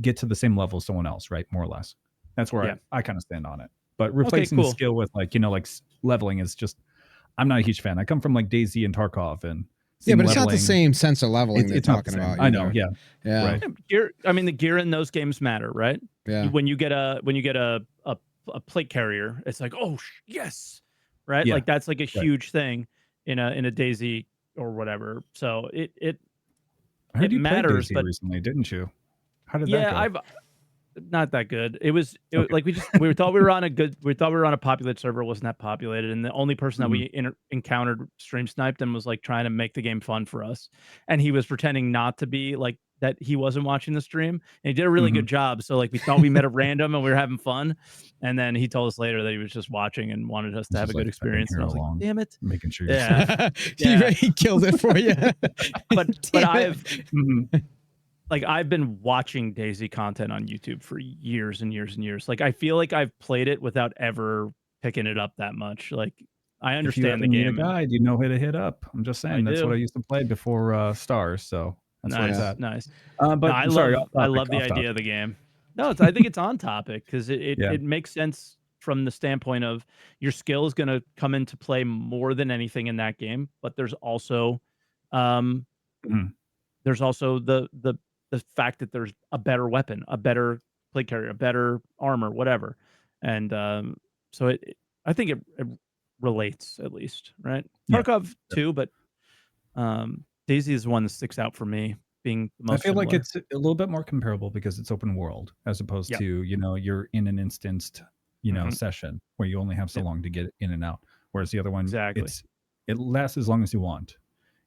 get to the same level as someone else, right? More or less. That's where I kind of stand on it. But replacing skill with like like leveling is just, I'm not a huge fan. I come from like DayZ and Tarkov, and but it's not the same sense of leveling they're talking about. I know, right. Gear, I mean, the gear in those games matter, right? Yeah. When you get a plate carrier, it's like, oh yes, right? Like that's like a huge thing in a DayZ or whatever. So I heard it you played matters, Daisy but recently, didn't you? How did that yeah, go? I've not that good. Okay. Like we thought we were on a good we thought we were on a populated server. It wasn't that populated, and the only person that Mhm. we encountered stream sniped and was like trying to make the game fun for us. And he was pretending not to be like that. He wasn't watching the stream, and he did a really Mhm. good job. So like we thought we met at random and we were having fun, and then he told us later that he was just watching and wanted us to It's have a just good like, I've been experience. And here I all was like, along, damn it, making sure you're yeah, safe. yeah. He killed it for you. But Damn it. I've Mhm. like I've been watching Daisy content on YouTube for years and years and years. Like I feel like I've played it without ever picking it up that much. Like I If you understand ever the need a game and guide, you know who to hit up. I'm just I saying that's what I do. used to play before Stars, so that's where it's Nice, at. nice. No, But sorry, off I topic, love the off idea topic. of the game. No, I think it's on topic because Yeah. it makes sense from the standpoint of your skill is going to come into play more than anything in that game. But um, Mhm. there's also the fact that there's a better weapon, a better plate carrier, a better armor, whatever. And so I think it relates at least, right? Yeah. Tarkov too, but Daisy is the one that sticks out for me being the I most feel like similar. it's a little bit more comparable because it's open world as opposed Yep. to, you're in an instanced, Mhm. session where you only have so Yep. long to get in and out. Whereas the other one, Exactly. it lasts as long as you want.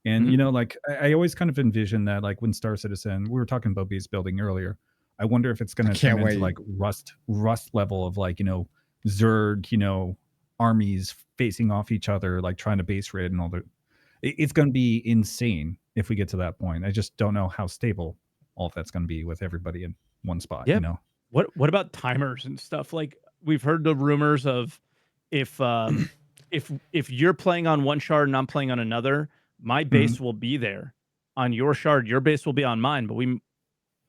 And Mhm. like I always kind of envision that, like when Star Citizen, we were talking about base building earlier. I wonder if it's I going to turn can't into wait. like Rust level of like Zerg, armies facing off each other, like trying to base raid and all the. It's going to be insane if we get to that point. I just don't know how stable all of that's going to be with everybody in one spot. Yeah. What about timers and stuff? Like we've heard the rumors of if if you're playing on one shard and I'm playing on another, my Mhm. base will be there on your shard, your base will be on mine, but we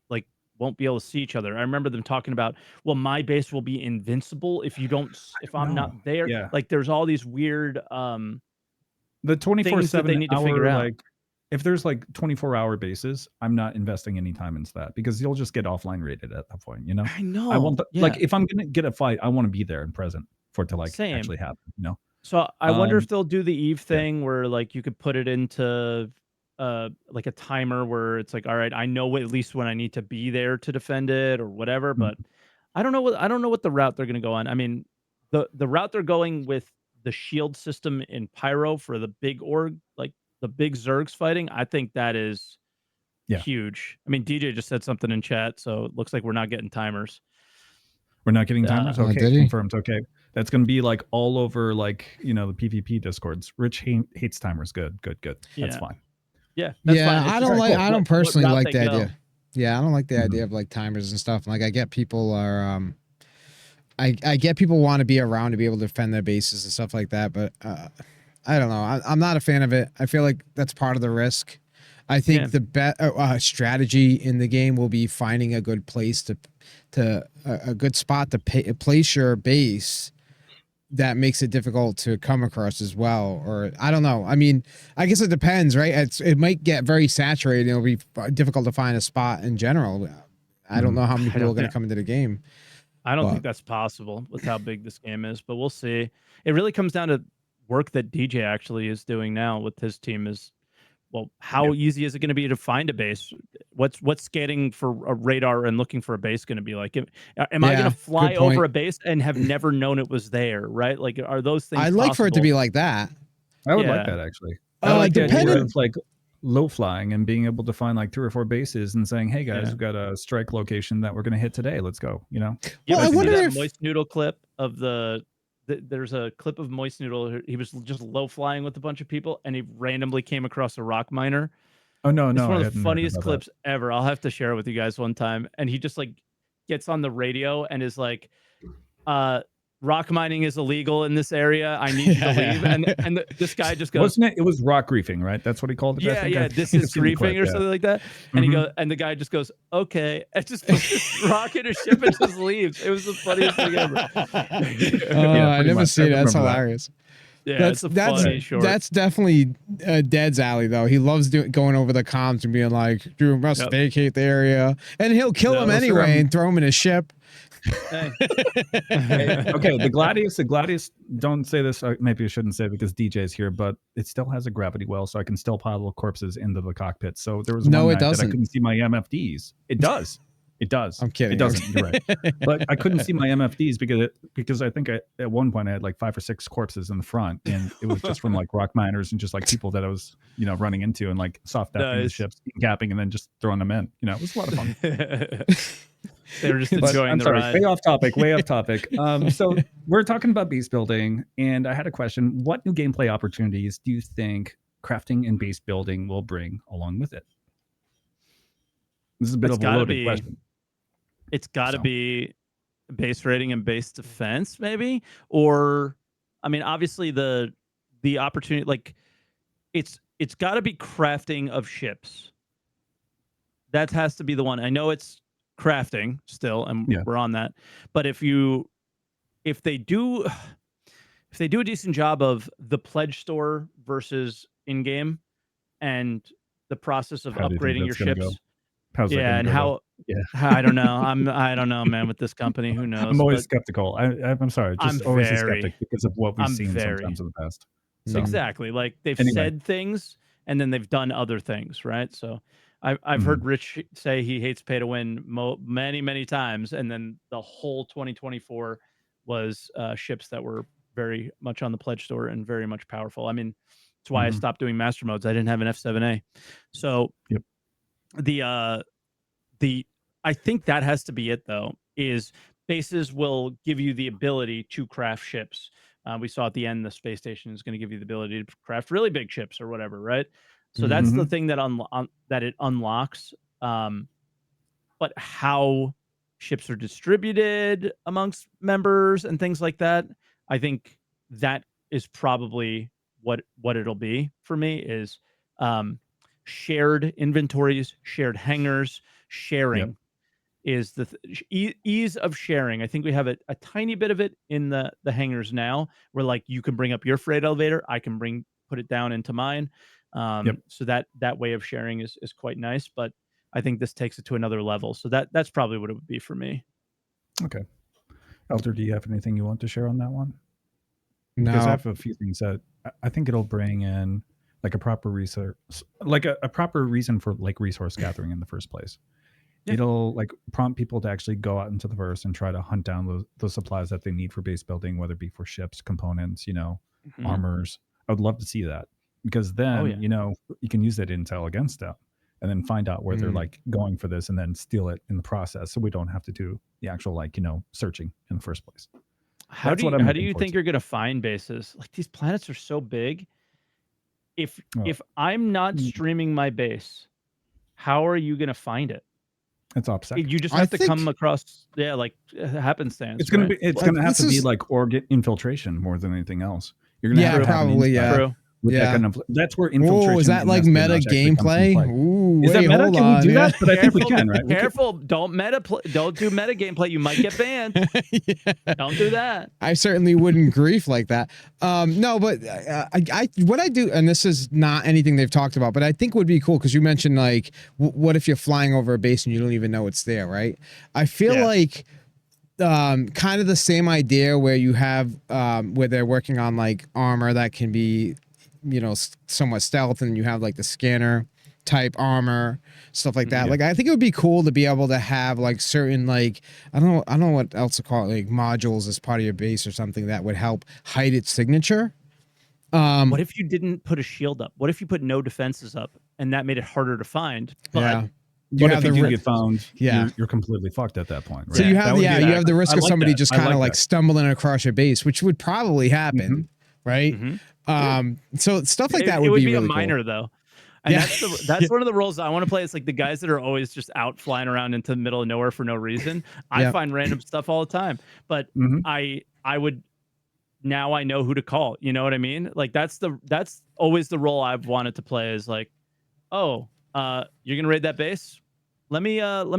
like won't be able to see each other. I remember them talking about, well, my base will be invincible if you don't if I'm No. not there. Yeah. Like there's all these weird The things that they 24/7 need to figure hour, out. like if there's like 24-hour bases, I'm not investing any time into that because you'll just get offline rated at that point, I I want know. like Yeah. if I'm gonna get a fight, I want to be there and present for it to like Same. actually happen. So I wonder if Um they'll do the Eve yeah. thing where like you could put it into like a timer where it's like, all right, I know at least when I need to be there to defend it or whatever, but Mhm. I don't know what the route they're gonna go on. I mean, the route they're going with the shield system in Pyro for the big org, like the big Zergs fighting, I think that is Yeah. huge. I mean, DJ just said something in chat, so it looks like we're not getting timers. We're not getting timers. Okay, Did he? confirmed. Okay, that's gonna be like all over like the PvP discords. Rich hates timers. Good. That's Yeah. fine. Yeah, that's Yeah, fine. It's I just don't like. cool. I don't what personally route like they the go. idea. Yeah, I don't like the Mhm. idea of like timers and stuff. Like I get people are I get people want to be around to be able to defend their bases and stuff like that, but I don't know. I'm not a fan of it. I feel like that's part of the risk. I think Yeah. the strategy in the game will be finding a good place to a good spot to place your base that makes it difficult to come across as well. Or I don't know. I mean, I guess it depends, right? It might get very saturated. It'll be difficult to find a spot in general. I don't Mhm. know how many I people are don't going to think come into the game. I don't think But that's possible with how big this game is, but we'll see. It really comes down to work that DJ actually is doing now with his team is well, how Yep. easy is it going to be to find a base? What's scanning for a radar and looking for a base going to be like? Am I going to yeah, fly good over point. a base and have never known it was there? Right? Like, are those things I'd like for it to possible? be like that. I would like Yeah, that actually. I like the idea Depending. of like low flying and being able to find like 3 or 4 bases and saying, "Hey guys, yeah. we've got a strike location that we're going to hit today. Let's go." You Well, ever I That'd be see wonder nice. that if. Moist Noodle clip of there's a clip of Moist Noodle. He was just low flying with a bunch of people, and he randomly came across a rock miner. Oh no, It's no, one I of the hadn't heard funniest about that. clips ever. I'll have to share it with you guys one time. And he just like gets on the radio and is like, rock mining is illegal in this area. I need you to leave. And this guy just goes, Wasn't it? It was rock griefing, right? That's what he called it. I yeah, think. yeah, I this think is I've seen the clip. griefing or Yeah. something like that. Mhm. And the guy just goes, okay, and just puts this rock in his ship and just leaves. It was the funniest thing ever. Yeah, I pretty never much. see I it. That's remember that. hilarious. Yeah, it's a funny short. That's definitely Dead's alley though. He loves going over the comms and being like, "You must Yep. vacate the area," and he'll kill him No, anyway and throw him in his ship. Hey. Okay, the Gladius. Don't say this. Maybe I shouldn't say it because DJ's here, but it still has a gravity well, so I can still pile corpses into the cockpit. So there was No, one it night that I doesn't. couldn't see my MFDs. It does. It does. I'm kidding. It doesn't. You're right. But I couldn't see my MFDs because I think at one point I had like 5 or 6 corpses in the front, and it was just from like rock miners and just like people that I was running into and like soft tapping the Nice. ships, capping, and then just throwing them in. It was a lot of fun. They were just But enjoying I'm the sorry, ride. way off topic. Way off topic. So we're talking about base building, and I had a question: what new gameplay opportunities do you think crafting and base building will bring along with it? This is a bit It's of a gotta loaded be- question. It's got to So. be base rating and base defense, maybe. Or, I mean, obviously the opportunity, like it's got to be crafting of ships. That has to be the one. I know it's crafting still, and Yeah. we're on that. But if they do a decent job of the pledge store versus in game and the process of How do you think upgrading your that's gonna ships, go? How's that yeah, gonna and go, though? how I don't know. I don't know, man. With this company, who knows? I'm always But skeptical. I'm sorry, just I'm always a very- skeptic because of what we've I'm seen very- sometimes in the past. So, exactly, like they've Anyway. said things and then they've done other things, right? So I've heard Rich say he hates pay to win many times, and then the whole 2024 was ships that were very much on the pledge store and very much powerful. I mean, that's why I stopped doing master modes. I didn't have an F7A, so Yep. the I think that has to be it, though. Is bases will give you the ability to craft ships. We saw at the end the space station is going to give you the ability to craft really big ships or whatever, right? So that's the thing that that it unlocks. But how ships are distributed amongst members and things like that, I think that is probably what it'll be for me is shared inventories, shared hangars, sharing is the ease of sharing. I think we have a tiny bit of it in the hangars now, where like you can bring up your freight elevator, I can put it down into mine. So that way of sharing is quite nice, but I think this takes it to another level. So that's probably what it would be for me. Okay. Elder, do you have anything you want to share on that one? Because I No. have a few things that I think it'll bring in like a proper research, like a proper reason for like resource gathering in the first place. Yeah. It'll like prompt people to actually go out into the verse and try to hunt down those supplies that they need for base building, whether it be for ships, components, armors. I would love to see that because then, you can use that intel against them and then find out where they're like going for this and then steal it in the process. So we don't have to do the actual searching in the first place. How do you think you're going to find bases? Like these planets are so big. If I'm not streaming my base, how are you going to find it? It's OPSEC. You just have to come across, like happenstance. It's gonna be. It's gonna have to be like organ infiltration more than anything else. You're gonna have to probably true. With that kind of, that's where infiltration. Oh, is that like meta gameplay? Ooh, is that meta? Can we do that? But I think we can, right? Careful! Don't do meta gameplay. You might get banned. Don't do that. I certainly wouldn't grief like that. No, but what I do, and this is not anything they've talked about, but I think would be cool because you mentioned like, what if you're flying over a base and you don't even know it's there, right? I feel like. Kind of the same idea where you have where they're working on like armor that can be somewhat stealth, and you have like the scanner type armor, stuff like that. Like I think it would be cool to be able to have like certain like I don't know what else to call it, like modules as part of your base or something that would help hide its signature. What if you didn't put a shield up? What if you put no defenses up and that made it harder to find? But But if you do get found, you're completely fucked at that point. Right? So you have you have the risk of somebody just kind of like stumbling across your base, which would probably happen, right? So stuff like that would be really a minor though. And that's one of the roles I want to play. It's like the guys that are always just out flying around into the middle of nowhere for no reason. I find random stuff all the time, but I would. Now I know who to call. You know what I mean? Like that's always the role I've wanted to play. Is like, oh. You're gonna raid that base? Let me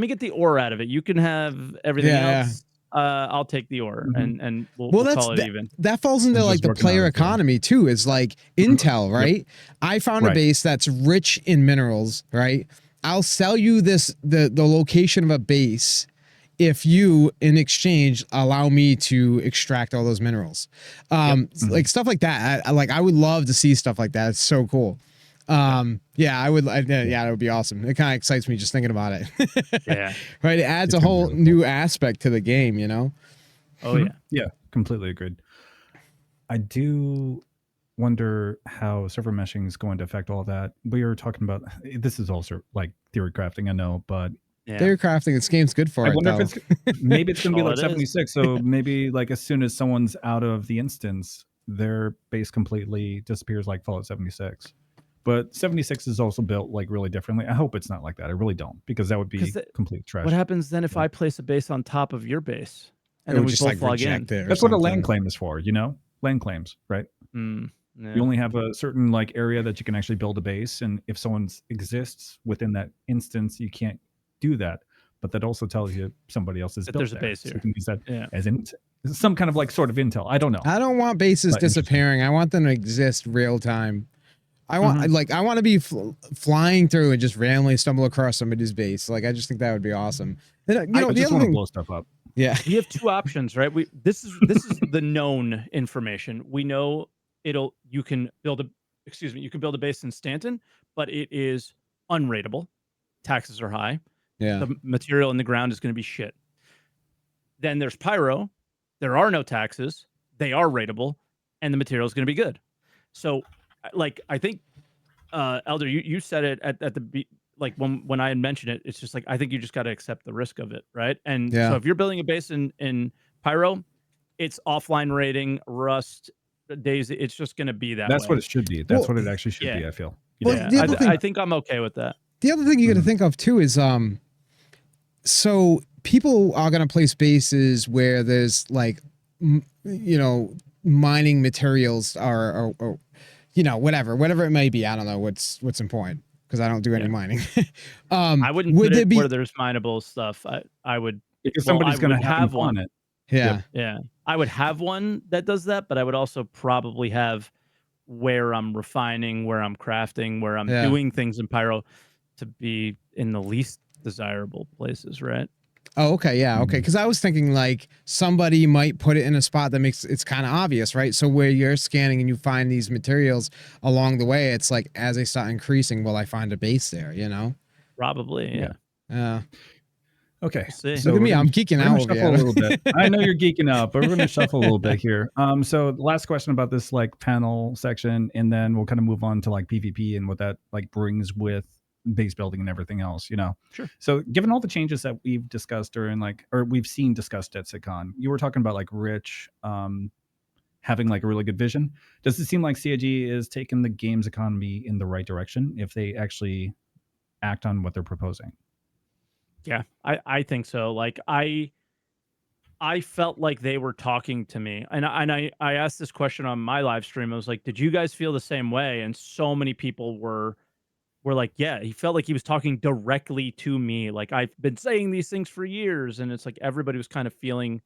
get the ore out of it. You can have everything else. I'll take the ore and we'll call it even. That falls into like the player economy too. Is like intel, right? I found a base that's rich in minerals, right? I'll sell you the location of a base if you in exchange allow me to extract all those minerals. Like stuff like that. I would love to see stuff like that. It's so cool. Yeah, I would. Yeah, that would be awesome. It kind of excites me just thinking about it. Yeah. Right. It adds It's a gonna be whole really cool. new aspect to the game, you know? Oh yeah. Yeah, completely agreed. I do wonder how server meshing is going to affect all that. We were talking about this is also like theory crafting, I know, but Yeah. Theory crafting, this game's good for I it, wonder though. if it's maybe it's going to be All like it is. 76. So maybe like as soon as someone's out of the instance, their base completely disappears like Fallout 76. But 76 is also built like really differently. I hope it's not like that. I really don't, because that would be complete trash. What happens then if Yeah. I place a base on top of your base and It then would we just both like log in? reject it or That's what a something. land claim is for, you know? Land claims, right? Yeah. You only have a certain like area that you can actually build a base, and if someone exists within that instance, you can't do that. But that also tells you somebody else is That built there's a there. base So here. you can use that Yeah. as some kind of like sort of intel. I don't know. I don't want bases But interesting. disappearing. I want them to exist real time. I want I want to be flying through and just randomly stumble across somebody's base. Like I just think that would be awesome. And, I just want to blow stuff up. Yeah. We have two options, right? This is the known information. We know you can build a base in Stanton, but it is unrateable. Taxes are high. Yeah. The material in the ground is going to be shit. Then there's Pyro. There are no taxes. They are rateable, and the material is going to be good. So, like, I think, Elder, you said it at the like when I had mentioned it. It's just like I think you just got to accept the risk of it, right? And so if you're building a base in Pyro, it's offline rating, Rust, Daisy. It's just going to be that. That's way. what it should be. That's what it actually should be. I feel. I think I'm okay with that. The other thing you got to think of too is so people are going to place bases where there's like mining materials or whatever it may be. I don't know what's important because I don't do any mining. I wouldn't would put there it be where there's mineable stuff. I would, because somebody's going to have one. on it. Yeah. Yeah. I would have one that does that, but I would also probably have where I'm refining, where I'm crafting, where I'm doing things in Pyro to be in the least desirable places, right? Oh, okay. Yeah. Okay. Because I was thinking like somebody might put it in a spot that makes it's kind of obvious, right? So where you're scanning and you find these materials along the way, it's like as they start increasing, will I find a base there? You know? Probably. Yeah. Yeah. Okay. So look at me. I'm geeking out over here. A little bit. I know you're geeking out, but we're going to shuffle a little bit here. So the last question about this like panel section, and then we'll kind of move on to like PvP and what that like brings with base building and everything else, you know? Sure. So given all the changes that we've discussed or we've seen discussed at SitCon, you were talking about like Rich having like a really good vision. Does it seem like CIG is taking the games economy in the right direction if they actually act on what they're proposing? Yeah, I think so. Like I felt like they were talking to me, and I asked this question on my live stream. I was like, "Did you guys feel the same way?" And so many people were like, "Yeah." He felt like he was talking directly to me. Like I've been saying these things for years, and it's like everybody was kind of feeling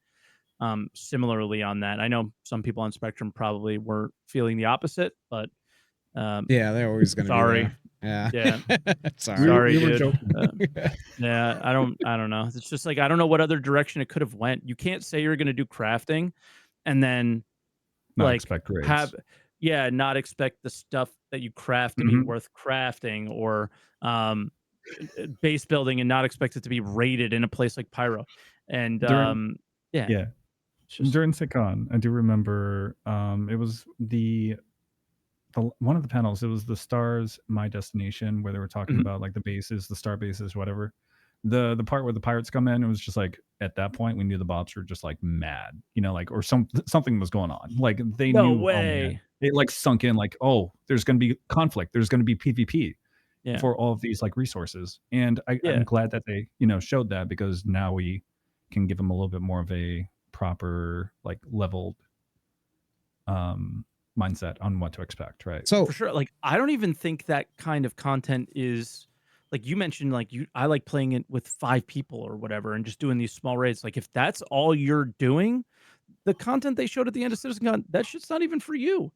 similarly on that. I know some people on Spectrum probably were feeling the opposite, but yeah, they're always going to be there. Yeah. Sorry, dude. Yeah, I don't know. It's just like I don't know what other direction it could have went. You can't say you're going to do crafting and then not expect grades. not expect the stuff that you craft to be worth crafting, or base building and not expect it to be rated in a place like Pyro. And during During SitCon, I do remember it was the one of the panels, it was the Stars My Destination, where they were talking about like the bases, the star bases, whatever. The part where the pirates come in, it was just like at that point we knew the Bobs were just like mad, you know, like or something was going on. Like they knew. Way. Oh, man. It like sunk in like, oh, there's gonna be conflict, there's gonna be PvP for all of these like resources. And I'm glad that they, you know, showed that, because now we can give them a little bit more of a proper like leveled mindset on what to expect, right? So for sure, like I don't even think that kind of content is like you mentioned. Like I like playing it with 5 people or whatever, and just doing these small raids. Like if that's all you're doing, the content they showed at the end of CitizenCon, that shit's not even for you.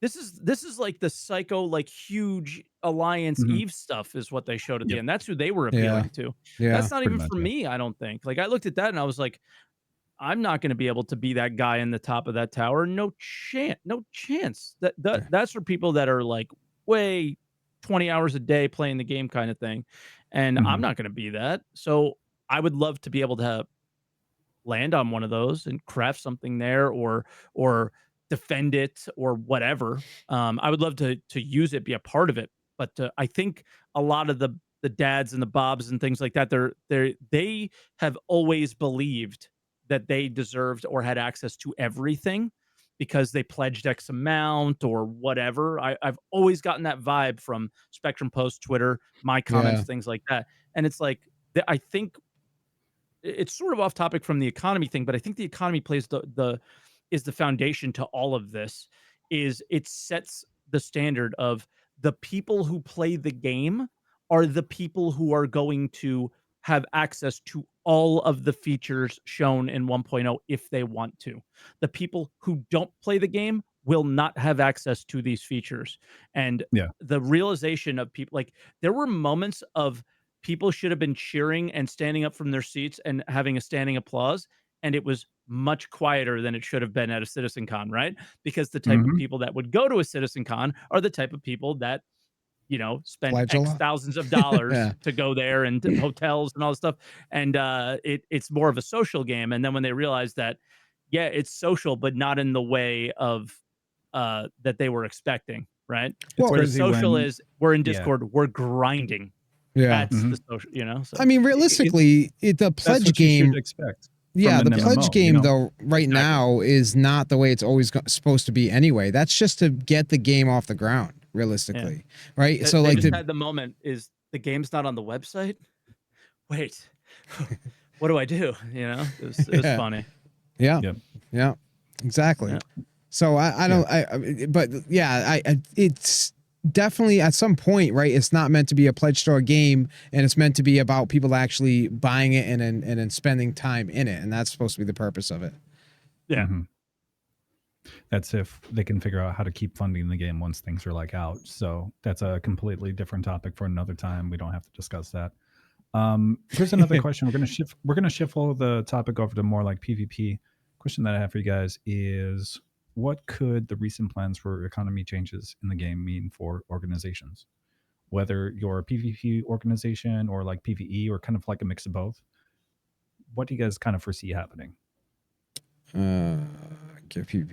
this is like the psycho, like huge Alliance Mhm. Eve stuff is what they showed at the Yep. end. That's who they were Yeah. appealing to. Yeah. That's not Pretty even much, for yeah. me, I don't think. Like I looked at that and I was like, I'm not going to be able to be that guy in the top of that tower. No chance. No chance. That's for people that are like way 20 hours a day playing the game kind of thing. And I'm Mhm. not going to be that. So I would love to be able to land on one of those and craft something there or defend it or whatever. I would love to use it, be a part of it. But I think a lot of the dads and the bobs and things like that, they have always believed that they deserved or had access to everything because they pledged X amount or whatever. I've always gotten that vibe from Spectrum Post, Twitter, my comments, Yeah. things like that. And it's like I think it's sort of off topic from the economy thing, but I think the economy plays the is the foundation to all of this. Is it sets the standard of the people who play the game are the people who are going to have access to all of the features shown in 1.0 if they want to. The people who don't play the game will not have access to these features. And Yeah. the realization of people like there were moments of people should have been cheering and standing up from their seats and having a standing applause. And it was much quieter than it should have been at a Citizen Con, right? Because the type of Mhm. people that would go to a Citizen Con are the type of people that, spend Pledge a X lot. thousands of dollars Yeah. to go there and hotels and all this stuff. And it's more of a social game. And then when they realize that, yeah, it's social, but not in the way of that they were expecting, right? It's Where the crazy social when is, we're in yeah. Discord, we're grinding. Yeah. That's the Mhm. social, I so mean, It's realistically, the that's pledge what you should game. expect from Yeah, an the pledge MMO, game though right exactly. now is not the way it's always supposed to be anyway. That's just to get the game off the ground, Yeah. realistically, right? So They like just the had the moment, is the game's not on the website? Wait, what do I do? It was yeah, funny. yeah, Yep. yeah, exactly. Yeah. So I Yeah. don't but yeah, it's definitely at some point, right? It's not meant to be a pledge store game, and it's meant to be about people actually buying it and then spending time in it, and that's supposed to be the purpose of it. Yeah. Mhm. That's if they can figure out how to keep funding the game once things are like out. So that's a completely different topic for another time. We don't have to discuss that. Here's another question. We're gonna shift all the topic over to more like PvP. Question that I have for you guys is, what could the recent plans for economy changes in the game mean for organizations? Whether you're a PvP organization or like PvE or kind of like a mix of both. What do you guys kind of foresee happening? Give you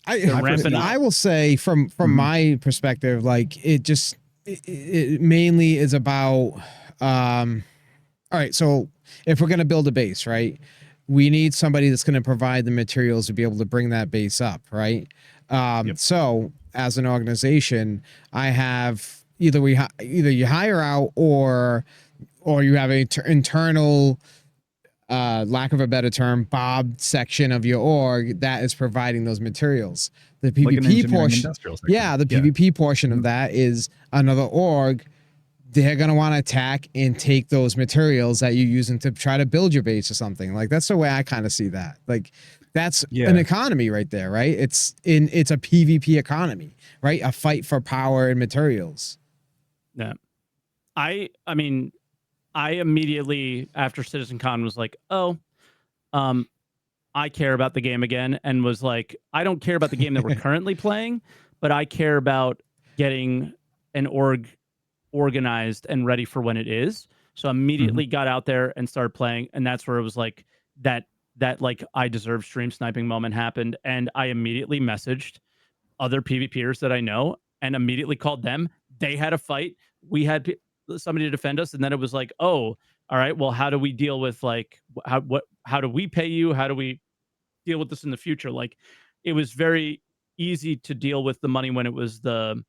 They're I ramping foresee up. I will say from Mhm. my perspective, like it mainly is about all right, so if we're gonna build a base, right, we need somebody that's gonna provide the materials to be able to bring that base up, right? Yep. So as an organization, I have either you hire out or you have an internal lack of a better term, Bob section of your org that is providing those materials. The Like an PvP engineering portion, industrial section. yeah, the Yeah. PvP portion of Mhm. that is another org. They're gonna want to attack and take those materials that you're using to try to build your base or something. Like that's the way I kind of see that. Like that's an Yeah. economy right there, right? It's a PvP economy, right? A fight for power and materials. Yeah. I mean, I immediately after CitizenCon was like, oh, um, I care about the game again, and was like, I don't care about the game that we're currently playing, but I care about getting an organized and ready for when it is. So I Mhm. immediately got out there and started playing, and that's where it was like that like I deserve stream sniping moment happened, and I immediately messaged other PvPers that I know and immediately called them. They had a fight. We had somebody to defend us, and then it was like, oh, all right, well, how do we deal with like how do we pay you? How do we deal with this in the future? Like, it was very easy to deal with the money when it was the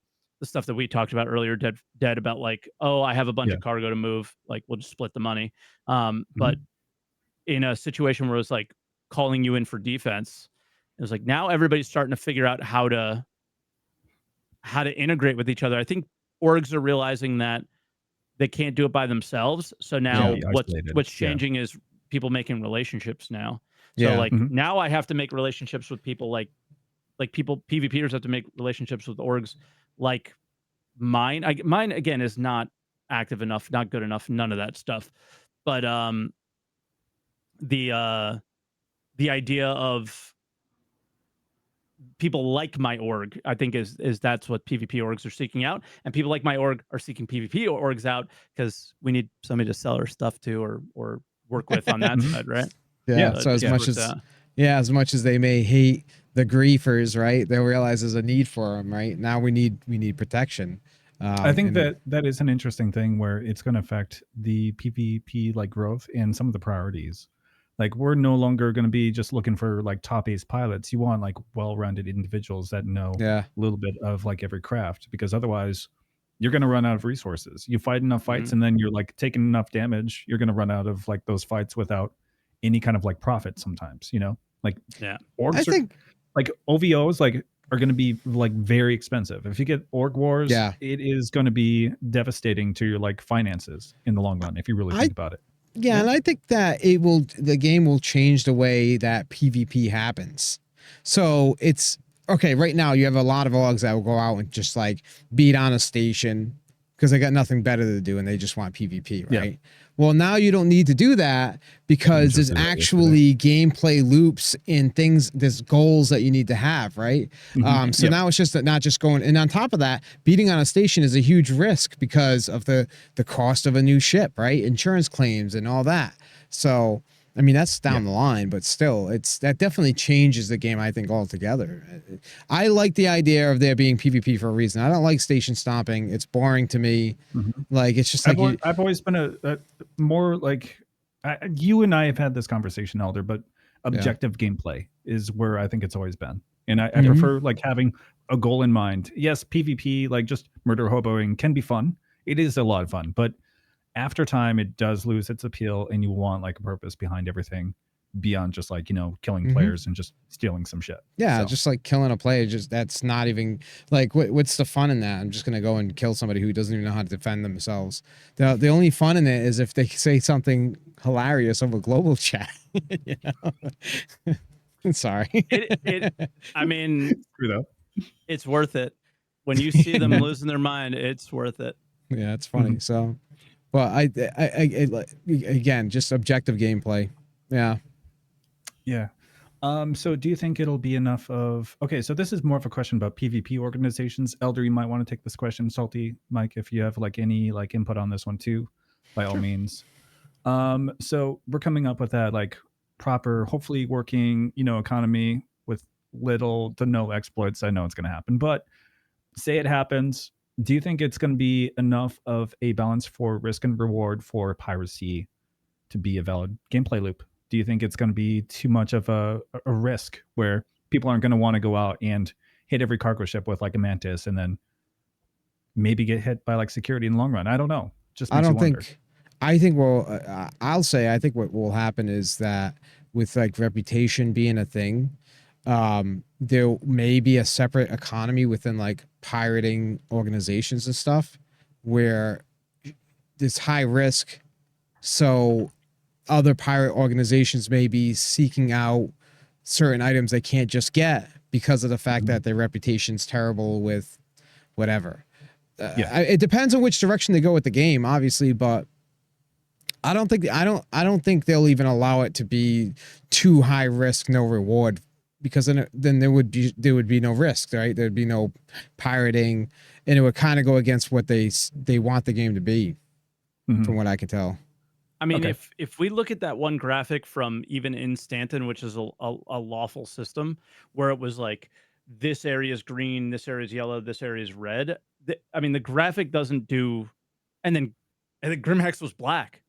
stuff that we talked about earlier, dead about like, oh, I have a bunch Yeah. of cargo to move, like we'll just split the money. But Mhm. in a situation where it was like calling you in for defense, it was like now everybody's starting to figure out how to integrate with each other. I think orgs are realizing that they can't do it by themselves. So They can Yeah. now be what's isolated. what's Yeah. changing is people making relationships now. So Yeah. like Mhm. now I have to make relationships with people like like people PvPers have to make relationships with orgs like mine. Mine again is not active enough, not good enough, none of that stuff. But the uh the idea of people like my org, I think is that's what PvP orgs are seeking out, and people like my org are seeking PvP orgs out because we need somebody to sell our stuff to or work with on that side, right? Yeah. Yeah, So as Vice much as versa. as much as they may hate the griefers, right? They'll realize there's a need for them, right? Now we need protection. I think And that is an interesting thing where it's going to affect the PvP like growth and some of the priorities. Like we're no longer going to be just looking for like top ace pilots. You want like well-rounded individuals that know yeah, a little bit of like every craft, because otherwise you're going to run out of resources. You fight enough fights Mhm. and then you're like taking enough damage, you're going to run out of like those fights without any kind of like profit sometimes, you know? Like Yeah. I orgs are think like OVOs like are going to be like very expensive. If you get Org Wars, yeah. it is going to be devastating to your like finances in the long run if you really I think about it. Yeah, Yeah. and I think that the game will change the way that PvP happens. So it's okay, right now you have a lot of orgs that will go out and just like beat on a station because they got nothing better to do and they just want PvP, Yeah. right? Well, now you don't need to do that because just there's did that actually gameplay loops and things, there's goals that you need to have, right? So Yep. now it's just that not just going, and on top of that, beating on a station is a huge risk because of the cost of a new ship, right? Insurance claims and all that. So I mean that's down the line, but still, that definitely changes the game, I think, altogether. I like the idea of there being PvP for a reason. I don't like station stomping. It's boring to me. Mhm. Like it's just like you. I've always been a more like you and I have had this conversation, Elder, but Yeah. objective gameplay is where I think it's always been. And I Mhm. prefer like having a goal in mind. Yes, PvP, like just murder hoboing can be fun. It is a lot of fun, but after time it does lose its appeal and you want like a purpose behind everything beyond just like, you know, killing Mhm. players and just stealing some shit. Yeah, So, just like killing a player, just that's not even like what's the fun in that? I'm just gonna go and kill somebody who doesn't even know how to defend themselves. The only fun in it is if they say something hilarious over global chat. You know? Sorry. I mean, screw that. it's worth it. When you see them losing their mind, it's worth it. Yeah, it's funny. Mhm. So, but again, just objective gameplay. Yeah. Yeah. So do you think it'll be enough of okay, so this is more of a question about PvP organizations. Elder, you might want to take this question. Salty, Mike, if you have like any like input on this one too, by all means. So we're coming up with that like proper, hopefully working, you know, economy with little to no exploits. I know it's gonna happen, but say it happens. Do you think it's gonna be enough of a balance for risk and reward for piracy to be a valid gameplay loop? Do you think it's going to be too much of a risk where people aren't going to want to go out and hit every cargo ship with like a mantis and then maybe get hit by like security in the long run? I don't know. Just I makes you don't wonder. think. I think well, I'll say I think what will happen is that with like reputation being a thing, there may be a separate economy within like pirating organizations and stuff where it's high risk. So other pirate organizations may be seeking out certain items they can't just get because of the fact that their reputation's terrible with whatever. Yeah. It depends on which direction they go with the game, obviously, but I don't think they'll even allow it to be too high risk, no reward, because then there would be no risk, right? There'd be no pirating, and it would kind of go against what they want the game to be, from what I can tell. I mean, Okay. if we look at that one graphic from even in Stanton, which is a lawful system, where it was like this area is green, this area is yellow, this area is red. I mean, the graphic doesn't do, and then Grimhex was black.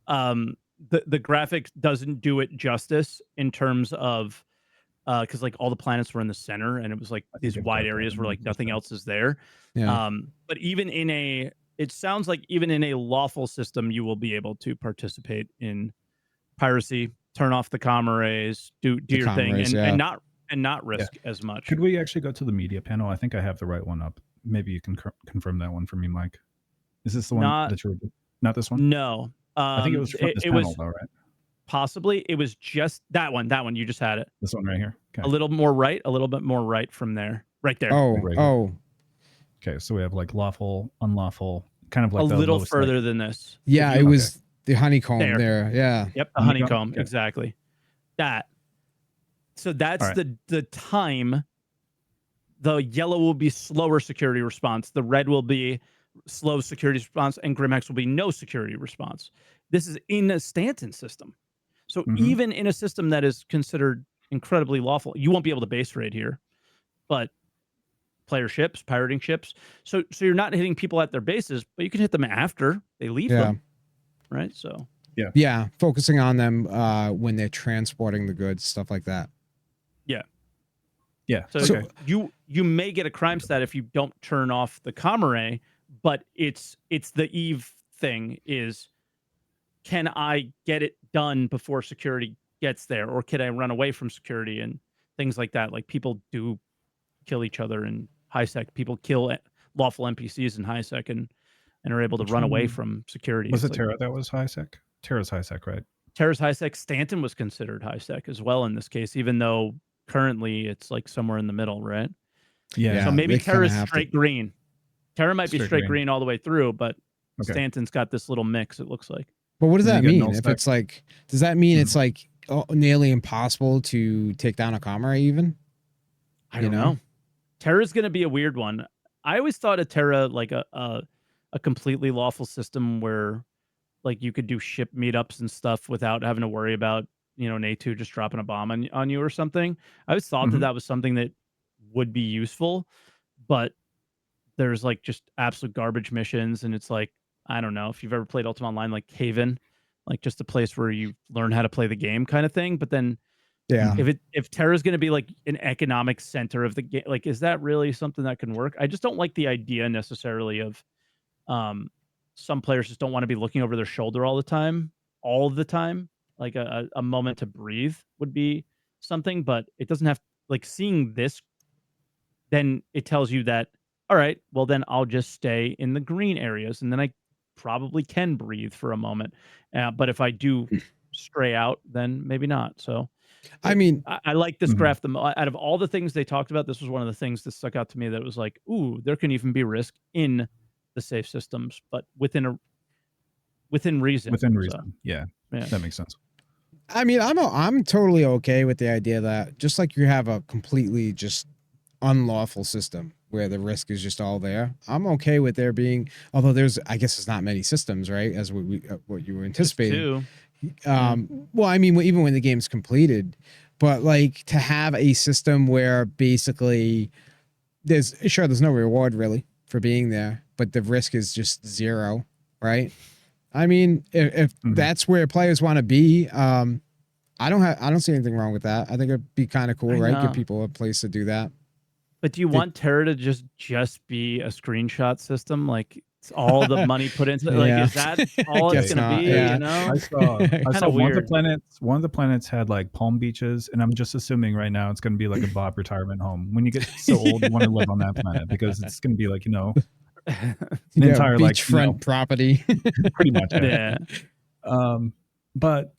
The graphic doesn't do it justice in terms of because like all the planets were in the center, and it was like I think these I've wide got that areas in where my like nothing else is there. Yeah. But even in a, it sounds like even in a lawful system, you will be able to participate in piracy, turn off the comm arrays, do The your thing, commerce, and yeah. not Yeah. risk as much. Could we actually go to the media panel? I think I have the right one up. Maybe you can confirm that one for me, Mike. Is this the one Not that you're not this one? no. I think it was from this It panel was though, right? possibly. It was just that one. That one, you just had it. This one right here. A Okay. little more right, a little bit more right from there. Right there. Oh, Right here. oh, Okay, so we have like lawful, unlowful, kind of like A the little lowest, further than this. yeah. If It you- was the honeycomb There. there. Yeah. Yep, the Honeycomb? honeycomb. Okay. Exactly. That. So that's All right. the time. The yellow will be slower security response. The red will be slow security response, and Grimhex will be no security response. This is in a Stanton system. So Mhm. even in a system that is considered incredibly lawful, you won't be able to base raid here. But player ships, pirating ships. So you're not hitting people at their bases, but you can hit them after they leave Yeah. them. Right? So Yeah. Focusing on them when they're transporting the goods, stuff like that. Yeah. So Okay. you may get a crime stat if you don't turn off the comm array, but it's the Eve thing is, can I get it done before security gets there, or can I run away from security and things like that? Like people do kill each other in high sec. People kill lawful NPCs in high sec and are able to Which run away one from security. Was It's it like, Terra that was high sec? Terra's high sec, right? Terra's high sec. Stanton was considered high sec as well in this case, even though currently it's like somewhere in the middle, right? Yeah. So maybe they kinda Terra's have to- straight green. Terra might be Straight straight green. green all the way through, but Okay. Stanton's got this little mix, it looks like. But what does And that you get mean? null If stack. it's like, does that mean Mhm. it's like nearly impossible to take down a comma even? I don't know. Terra's going to be a weird one. I always thought of Terra like a completely lawful system where like you could do ship meetups and stuff without having to worry about, an A2 just dropping a bomb on you or something. I always thought Mhm. that was something that would be useful, but there's like just absolute garbage missions, and it's like, I don't know if you've ever played Ultima Online, like Haven, like just a place where you learn how to play the game kind of thing. But then Yeah. if Terra's going to be like an economic center of the game, like is that really something that can work? I just don't like the idea necessarily of some players just don't want to be looking over their shoulder all the time. Like a moment to breathe would be something, but it doesn't have, like, seeing this, then it tells you that, all right, well then I'll just stay in the green areas and then I probably can breathe for a moment. But if I do stray out, then maybe not. So I mean, I like this Mhm. graph. Out of all the things they talked about, this was one of the things that stuck out to me, that was like, ooh, there can even be risk in the safe systems, but within reason. Within So, reason. Yeah. yeah. That makes sense. I mean, I'm totally okay with the idea that just like you have a completely just unlawful system where the risk is just all there. I'm okay with there being, although I guess there's not many systems, right? As what you were anticipating. Well, I mean, even when the game's completed, but like to have a system where basically there's no reward really for being there, but the risk is just zero, right? I mean, if Mhm. that's where players want to be, I don't see anything wrong with that. I think it'd be kind of cool, I right? know. Give people a place to do that. But do you want Terra to just be a screenshot system? Like it's all the money put into it? Like, Yeah. is that all it's Guess going to not, be? yeah. You know? I saw Kinda one of the weird. planets had like palm beaches, and I'm just assuming right now it's going to be like a Bob retirement home. When you get so old, you want to live on that planet because it's going to be like, an entire like, beachfront property. pretty much. Yeah. But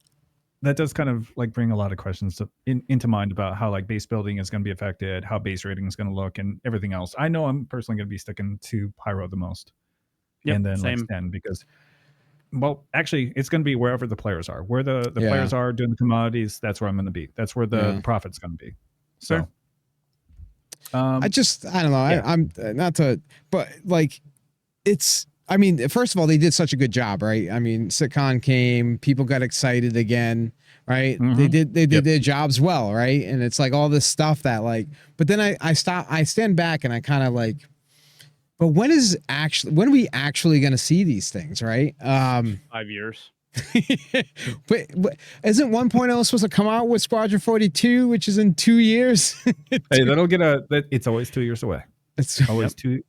that does kind of like bring a lot of questions into mind about how like base building is going to be affected, how base rating is going to look, and everything else. I know I'm personally going to be sticking to Pyro the most, Yep, and then like same. Sten, because, well, actually, it's going to be wherever the players are. Where the Yeah. players are doing the commodities, that's where I'm going to be. That's where the Yeah. profit's going to be. So, Sure. I don't know. Yeah. I'm not to, but like, I mean, first of all, they did such a good job, right? I mean, SitCon came, people got excited again, right? Mhm. They did Yep. their jobs well, right? And it's like all this stuff that like, but then I stand back and I kind of like, but when are we actually going to see these things, right? 5 years. but isn't 1.0 supposed to come out with Squadron 42, which is in 2 years? Hey, it's always 2 years away. It's Always two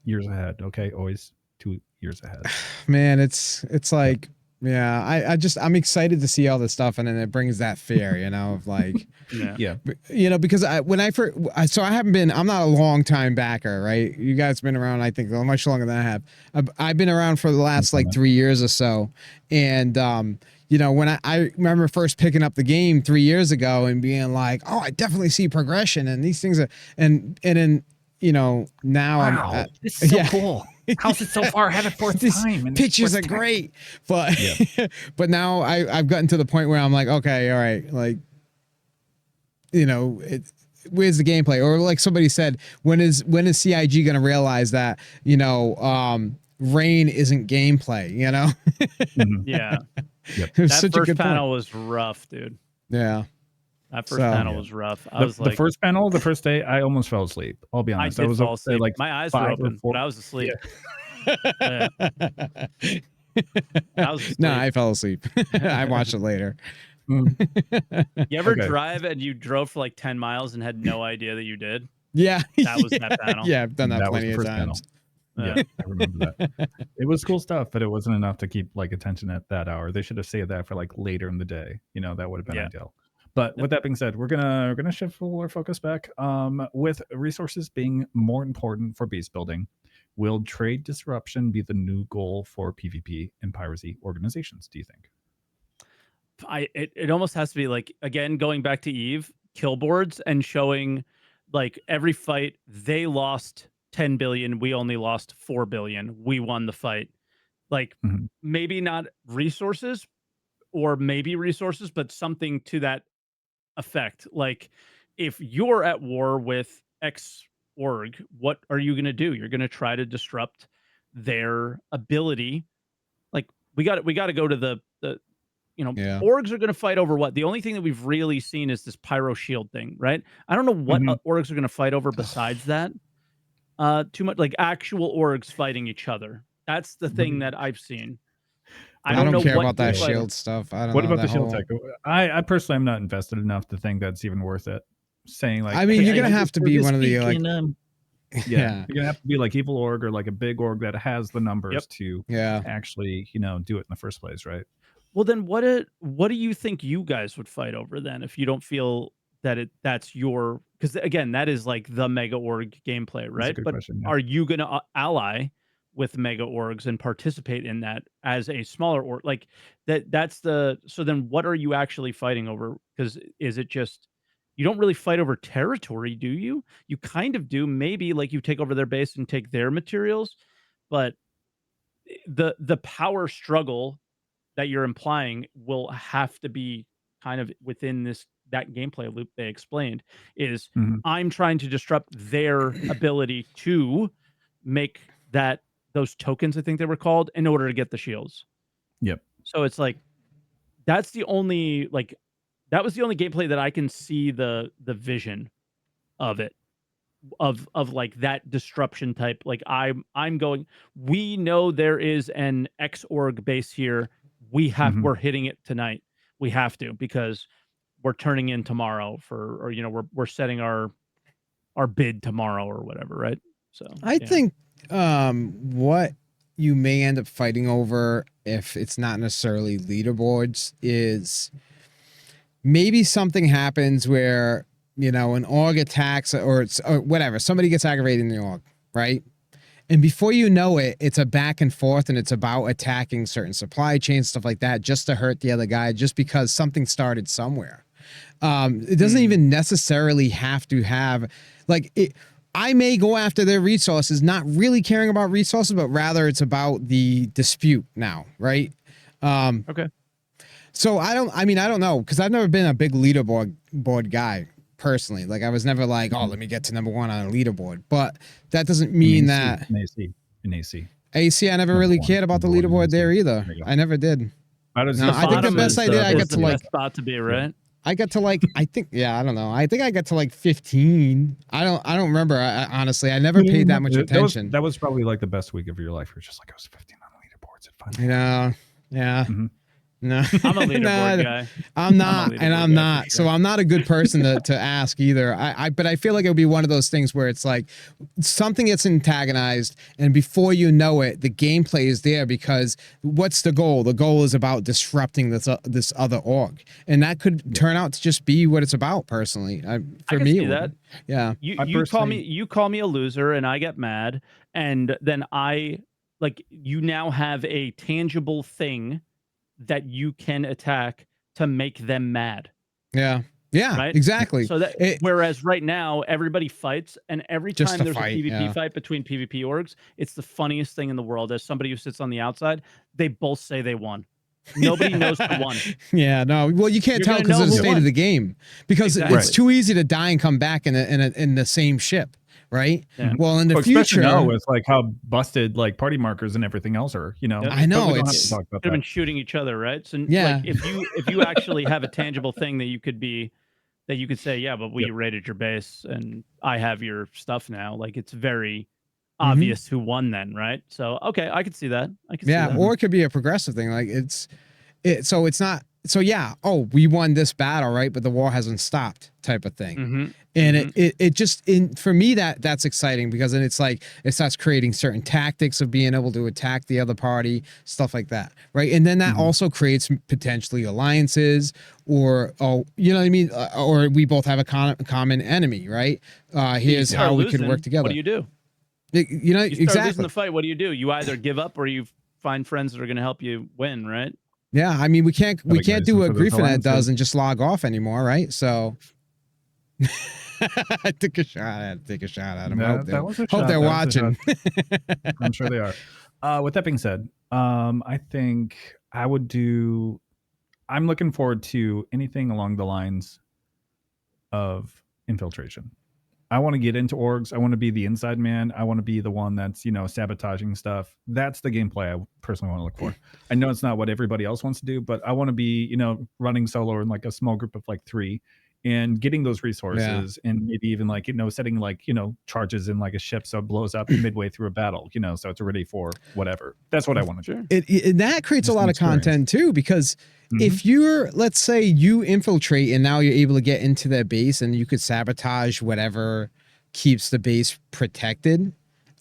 years ahead. Okay, always 2 years ahead. man, it's like, yeah, I'm excited to see all this stuff, and then it brings that fear, of like, Yeah. Yeah. because I'm not a long time backer, right? You guys been around, I think, much longer than I have. I've been around for the last like 3 years or so, and you know, when I remember first picking up the game 3 years ago and being like, oh, I definitely see progression and these things are, and then, you know, now I'm Wow, this is so cool. How's it so far ahead of fourth these time? And pictures what's are that? great, but Yeah. but now I've gotten to the point where I'm like, okay, all right, like, you know, where's the gameplay? Or like somebody said, when is CIG going to realize that, you know, rain isn't gameplay, you know? Mhm. Yeah. Yep. It was That such a first good panel point. was rough, dude. Yeah. That first So panel Yeah. was rough. I was The like, first panel, the first day, I almost fell asleep. I'll be I honest. I did was up fall at asleep. like My eyes were 5 or open, 4. but I was asleep. Yeah. Yeah, I was asleep. no, I fell asleep. I watched it later. Mm. You ever Okay. drive and you drove for like 10 miles and had no idea that you did? Yeah. That was that panel. Yeah, I've done that That was plenty the of first panel. times. Yeah, I remember that. It was cool stuff, but it wasn't enough to keep like attention at that hour. They should have saved that for like later in the day. You know, that would have been Yeah. ideal. But with that being said, we're gonna shift our focus back. With resources being more important for base building, will trade disruption be the new goal for PvP and piracy organizations? Do you think? It almost has to be like, again, going back to Eve, kill boards and showing like every fight they lost 10 billion, we only lost 4 billion. We won the fight. Like Mhm. maybe not resources or maybe resources, but something to that effect. Like if you're at war with X org, what are you going to do? You're going to try to disrupt their ability. Like we got to go to the you know, Yeah. orgs are going to fight over what? The only thing that we've really seen is this pyro shield thing, right? I don't know what Mhm. orgs are going to fight over besides that. Too much like actual orgs fighting each other. That's the thing that I've seen. I I don't don't know care what about you that fight. shield stuff. I don't What know about the that shield whole. tech? I personally am not invested enough to think that's even worth it. Saying like, I mean, hey, you're I gonna did have this to for be this one of the week, like, and yeah, you're gonna have to be like evil org or like a big org that has the numbers Yep. to yeah. actually, do it in the first place, right? Well, then what do you think you guys would fight over then if you don't feel that that's your, because again that is like the mega org gameplay, That's a right? good But question. Yeah. are you going to ally with mega orgs and participate in that as a smaller org? Like that's the, so then what are you actually fighting over? Because is it just, you don't really fight over territory, do you? You kind of do, maybe like you take over their base and take their materials, but the power struggle that you're implying will have to be kind of within that gameplay loop they explained is Mhm. I'm trying to disrupt their ability to make those tokens, I think they were called, in order to get the shields. Yep. So it's like that's the only like that was the only gameplay that I can see the vision of it, of like that disruption type. Like I'm going, we know there is an X org base here. Mhm. We're hitting it tonight. We have to, because we're turning in tomorrow for, or we're setting our bid tomorrow or whatever, right? So I yeah. think what you may end up fighting over, if it's not necessarily leaderboards, is maybe something happens where, you know, an org attacks or it's or whatever, somebody gets aggravated in the org, right? And before you know it, it's a back and forth and it's about attacking certain supply chains, stuff like that, just to hurt the other guy, just because something started somewhere. It doesn't even necessarily have to have like it. I may go after their resources, not really caring about resources, but rather it's about the dispute now, right? Okay. So I don't know, because I've never been a big leaderboard guy personally. Like I was never like, oh, let me get to number one on a leaderboard. But that doesn't mean that In AC. AC. I never Number really one. cared about the Number one in leaderboard AC. there either. There you go. I never did. How does No, this I think the bottom best I did, I is got to the like, best spot to be, right? I got to like, I think, yeah, I don't know. I think I got to like 15. I don't remember. Honestly, I never paid that much attention. That was probably like the best week of your life. You're just like, I was 15 on the leaderboards at fun. You know, yeah. Mhm. No, I'm a leaderboard guy. I'm not, leaderboard and I'm guy for not. sure. So I'm not a good person to ask either. But I feel like it would be one of those things where it's like something gets antagonized, and before you know it, the gameplay is there, because what's the goal? The goal is about disrupting this other org, and that could turn out to just be what it's about. Personally, I for can me, see it would. that. Yeah. You call me a loser and I get mad, and then I like, you now have a tangible thing that you can attack to make them mad. Yeah. Yeah, Right? exactly. So that whereas right now everybody fights, and every Just time to there's fight, a PvP yeah. fight between PvP orgs, it's the funniest thing in the world. As somebody who sits on the outside, they both say they won. Nobody knows who won. Yeah, no. Well, you can't You're tell gonna because know of the who state won. of the game. Because it's Exactly. too easy to die and come back in the same ship, right? Yeah. Well, in the especially future, now with like how busted like party markers and everything else are, you know. Yep. I know, But we don't have it's- to talk about Could have been that. shooting each other, right? So Yeah. like if you actually have a tangible thing that you could say, yeah, but we Yep. raided your base and I have your stuff now. Like it's very Mhm. obvious who won then, right? So okay, I could see that. I could see Yeah, that. or it could be a progressive thing. Like so it's not. So yeah, oh, we won this battle, right? But the war hasn't stopped, type of thing. Mm-hmm. And it just for me that's exciting because then it's like it starts creating certain tactics of being able to attack the other party, stuff like that, right? And then that also creates potentially alliances, or you know what I mean, or we both have a common enemy, right? Here's how we could work together. What do you do? You know, You start exactly. losing the fight. What do? You either give up or you find friends that are going to help you win, right? Yeah, I mean we can't do what Griefanet does alliances. and just log off anymore, right? So I took a shot at him. Yeah, that was a Hope shot. they're That was a watching. I'm sure they are. With that being said, I think I would do. I'm looking forward to anything along the lines of infiltration. I want to get into orgs. I want to be the inside man. I want to be the one that's, you know, sabotaging stuff. That's the gameplay I personally want to look for. I know it's not what everybody else wants to do, but I want to be, you know, running solo in like a small group of like 3 and getting those resources and maybe even like, you know, setting like, you know, charges in like a ship so it blows up midway through a battle, you know, so it's ready for whatever. That's what I want to do. That creates Just a lot an of content too, because if you're, let's say you infiltrate and now you're able to get into their base and you could sabotage whatever keeps the base protected,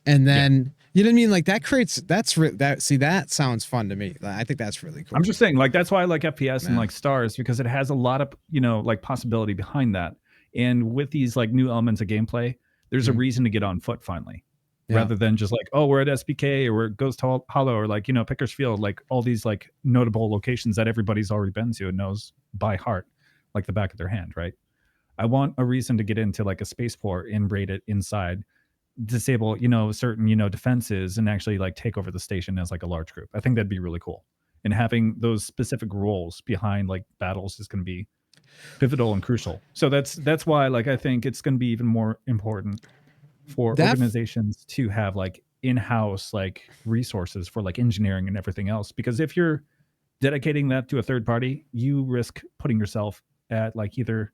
and then you know what I mean, like that creates that sounds fun to me. I think that's really cool. I'm just saying, like, that's why I like FPS and like Stars, because it has a lot of, you know, like possibility behind that. And with these like new elements of gameplay, there's a reason to get on foot finally. Rather than just like, oh, we're at SPK or we're at Ghost Hollow or like, you know, Pickers Field, like all these like notable locations that everybody's already been to and knows by heart, like the back of their hand, right? I want a reason to get into like a spaceport and raid it inside, disable, you know, certain, you know, defenses and actually like take over the station as like a large group. I think that'd be really cool. And having those specific roles behind like battles is going to be pivotal and crucial. So that's why like I think it's going to be even more important for organizations to have like in-house like resources for like engineering and everything else, because if you're dedicating that to a third party, you risk putting yourself at like either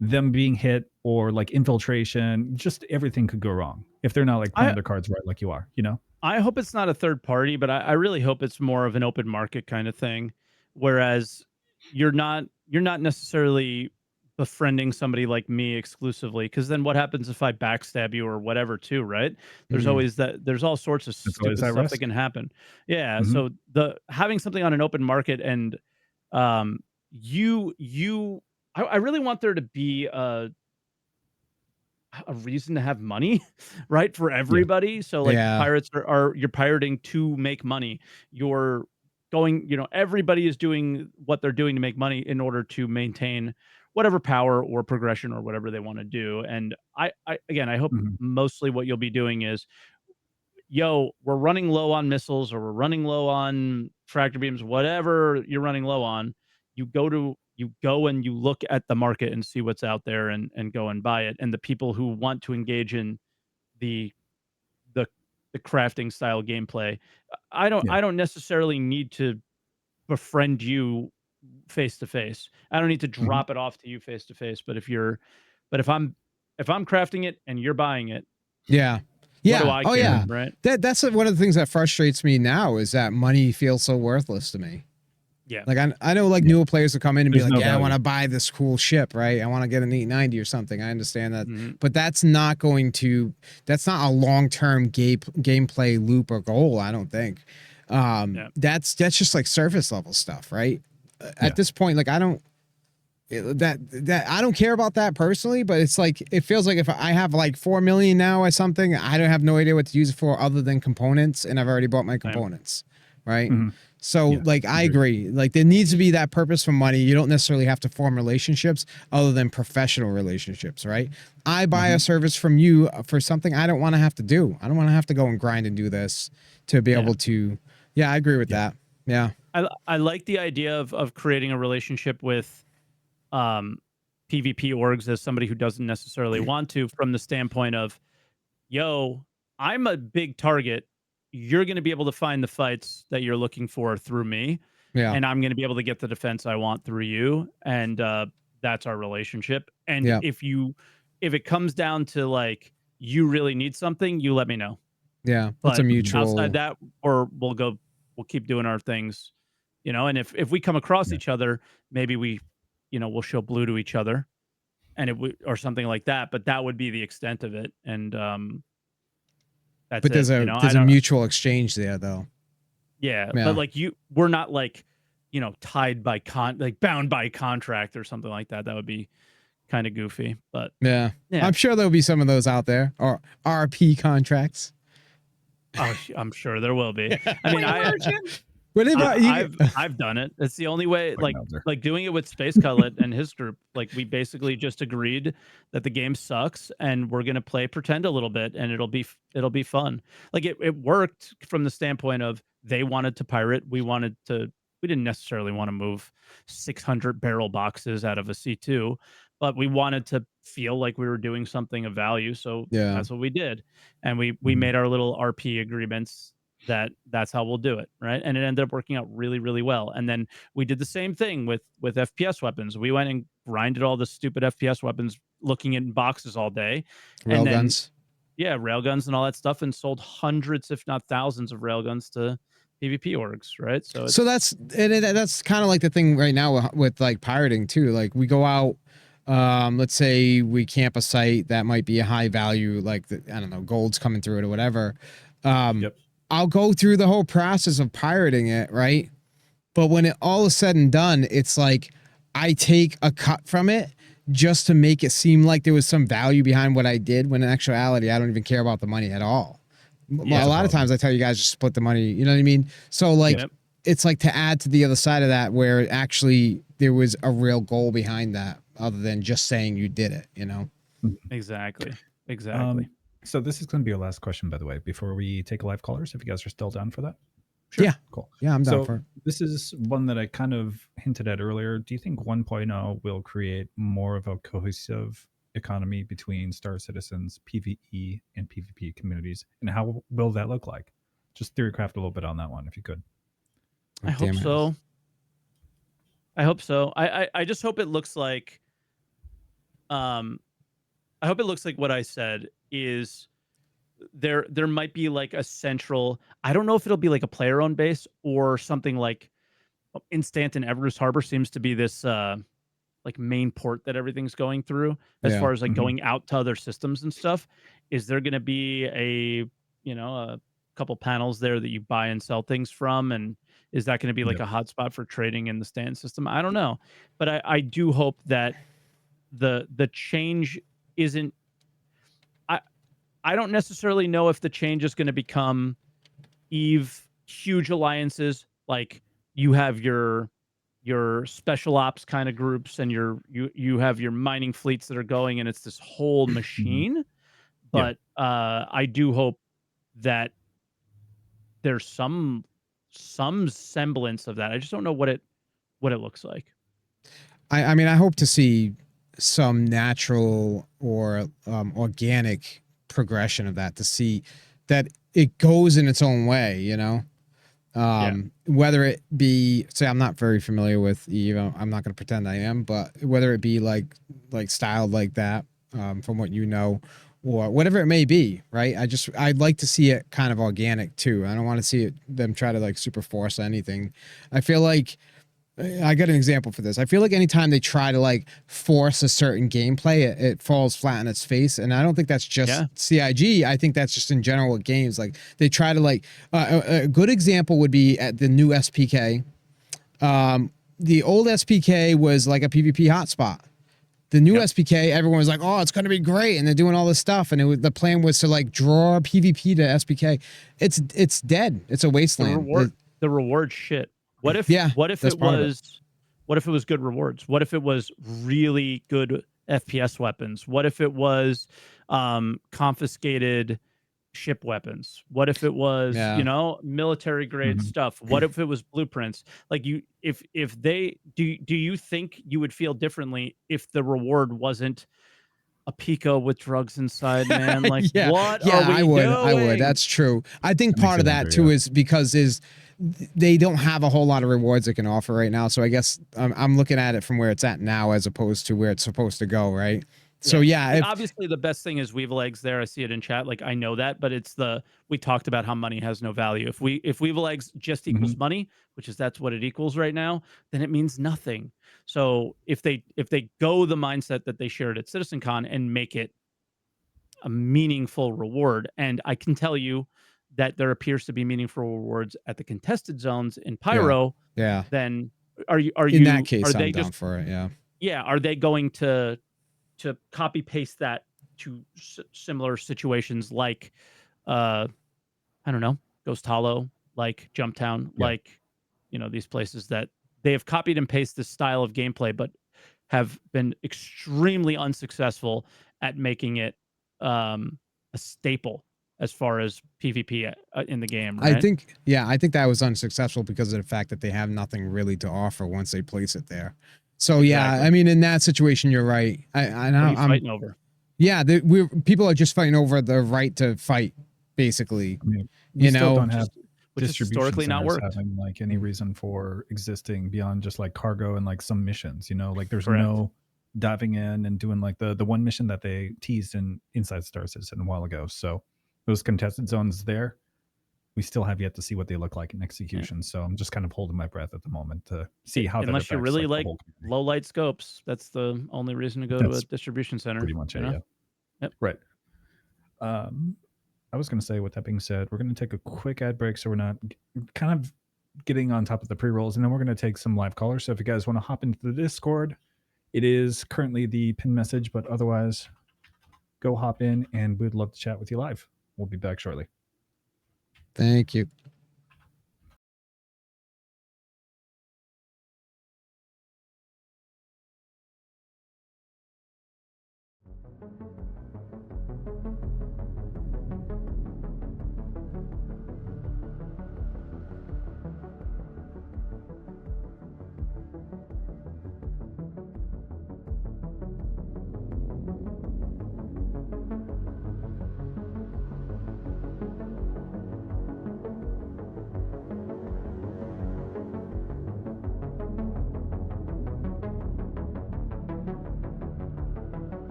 them being hit or like infiltration. Just everything could go wrong if they're not like playing their cards right like you are, you know. I hope it's not a third party, but I really hope it's more of an open market kind of thing, whereas you're not necessarily befriending somebody like me exclusively, because then what happens if I backstab you or whatever too, right? There's always there's all sorts of stupid stuff that can happen. Yeah. So the having something on an open market and I really want there to be a reason to have money, right? For everybody. So like pirates are you're pirating to make money. You're going, you know, everybody is doing what they're doing to make money in order to maintain whatever power or progression or whatever they want to do. And I again, I hope mostly what you'll be doing is, yo, we're running low on missiles or we're running low on tractor beams, whatever you're running low on, you go and you look at the market and see what's out there and go and buy it. And the people who want to engage in the the the crafting style gameplay, I don't necessarily need to befriend you face to face. I don't need to drop it off to you face to face. But if I'm crafting it and you're buying it, yeah. What do I care, right? That's one of the things that frustrates me now is that money feels so worthless to me. Yeah. Like I know like newer players will come in and be like, no I want to buy this cool ship, right? I want to get an 890 or something. I understand that. But that's not a long-term gameplay loop or goal, I don't think. That's just like surface level stuff, right? At this point, like I don't care about that personally, but it's like it feels like if I have like 4 million now or something, I don't have no idea what to use it for other than components, and I've already bought my components, right? So like I agree. Like there needs to be that purpose for money. You don't necessarily have to form relationships other than professional relationships, right? I buy a service from you for something I don't want to have to do. I don't want to have to go and grind and do this to be able to. Yeah, I agree with that. Yeah. I like the idea of creating a relationship with PvP orgs as somebody who doesn't necessarily want to, from the standpoint of, yo, I'm a big target. You're going to be able to find the fights that you're looking for through me. Yeah. And I'm going to be able to get the defense I want through you. And that's our relationship. And Yeah. if it comes down to like, you really need something, you let me know. Yeah. But That's a mutual. outside that, or we'll keep doing our things, you know. And if we come across each other, maybe we'll show blue to each other, and or something like that. But that would be the extent of it. And that's But there's it. a mutual exchange there, though. Yeah, but like we're not like tied by bound by contract or something like that. That would be kind of goofy. But yeah, I'm sure there'll be some of those out there, or RP contracts. Oh, I'm sure there will be. I mean, I've done it. It's the only way. Like doing it with Space Cutlet and his group. Like we basically just agreed that the game sucks and we're gonna play pretend a little bit, and it'll be fun. Like it worked from the standpoint of they wanted to pirate. We didn't necessarily want to move 600 barrel boxes out of a C2, but we wanted to feel like we were doing something of value. So that's what we did. And we made our little RP agreements that's how we'll do it. Right. And it ended up working out really, really well. And then we did the same thing with FPS weapons. We went and grinded all the stupid FPS weapons, looking in boxes all day. Railguns. Yeah, railguns and all that stuff, and sold hundreds, if not thousands, of railguns to PvP orgs, right? So that's kind of like the thing right now with like pirating too. Like we go out, let's say we camp a site that might be a high value, like I don't know, gold's coming through it or whatever. I'll go through the whole process of pirating it, right? But when it all is said and done, it's like I take a cut from it just to make it seem like there was some value behind what I did, when in actuality I don't even care about the money at all. A lot of times I tell you guys just split the money, you know what I mean? So like it's like to add to the other side of that, where actually there was a real goal behind that other than just saying you did it, you know? Exactly. So this is going to be our last question, by the way, before we take live callers, if you guys are still down for that. Sure. Yeah. Cool. Yeah, I'm down for it. This is one that I kind of hinted at earlier. Do you think 1.0 will create more of a cohesive economy between Star Citizen's PvE and PvP communities? And how will that look like? Just theorycraft a little bit on that one, if you could. I hope so. I just hope it looks like I hope it looks like what I said is there might be like a central, I don't know if it'll be like a player owned base or something like Instant and Everus Harbor seems to be this like main port that everything's going through as far as like going out to other systems and stuff. Is there going to be a couple panels there that you buy and sell things from? And is that going to be like a hotspot for trading in the stand system? I don't know. But I do hope that the change isn't, I don't necessarily know if the change is going to become EVE huge alliances, like you have your special ops kind of groups and you have your mining fleets that are going, and it's this whole machine. But I do hope that there's some semblance of that. I just don't know what it looks like. I mean, I hope to see some natural or organic progression of that, to see that it goes in its own way, you know. Whether it be, say, I'm not very familiar with EVE, I'm not going to pretend I am, but whether it be like styled like that, from what you know, or whatever it may be, right? I'd like to see it kind of organic too. I don't want to see them try to like super force anything. I feel like, I got an example for this. I feel like anytime they try to like force a certain gameplay, it falls flat on its face. And I don't think that's just CIG. I think that's just in general with games. Like they try to like, a good example would be at the new SPK. The old SPK was like a PvP hotspot. The new SPK, everyone was like, oh, it's going to be great. And they're doing all this stuff. And the plan was to like draw PvP to SPK. It's dead. It's a wasteland. The reward shit. What if Yeah, what if that's it part of it. was what if it was good rewards? What if it was really good FPS weapons? What if it was confiscated ship weapons? What if it was, Yeah. military grade Mhm. stuff? What if it was blueprints? Like if they do you think you would feel differently if the reward wasn't a Pico with drugs inside, man? Like Yeah, what are yeah, we I would. doing? That's true. I think That makes part you of wonder, that too yeah. is because they don't have a whole lot of rewards they can offer right now. So I guess I'm looking at it from where it's at now as opposed to where it's supposed to go, right? So yeah, Like, if obviously the best thing is Weevil eggs there. I see it in chat. Like I know that, but we talked about how money has no value. If Weevil eggs just equals Mhm. money, which is that's what it equals right now, then it means nothing. So if they go the mindset that they shared at CitizenCon and make it a meaningful reward, and I can tell you that there appears to be meaningful rewards at the contested zones in yeah, Pyro, yeah. then In that are case, I'm they down just for it. Yeah. are they going to copy paste that to similar situations like I don't know, Ghost Hollow, like Jumptown, Yeah. like these places that they have copied and pasted this style of gameplay, but have been extremely unsuccessful at making it a staple as far as PvP in the game, right? I think that was unsuccessful because of the fact that they have nothing really to offer once they place it there. So yeah, Exactly. I mean, in that situation, you're right. What are you fighting over? Yeah, people are just fighting over the right to fight, basically. I mean, we You still know, don't have Which has distribution historically not centers worked. having like any reason for existing beyond just like cargo and like some missions, like there's Correct. no diving in and doing like the one mission that they teased in Inside Star Citizen a while ago. So those contested zones there, we still have yet to see what they look like in execution. So I'm just kind of holding my breath at the moment to see how that Unless you affects really like the like whole community. low light scopes, that's the only reason to go to a That's distribution center. pretty much it, yeah. Yep. Right. I was going to say, with that being said, we're going to take a quick ad break so we're not kind of getting on top of the pre-rolls, and then we're going to take some live callers. So if you guys want to hop into the Discord, it is currently the pin message, but otherwise, go hop in, and we'd love to chat with you live. We'll be back shortly. thank you.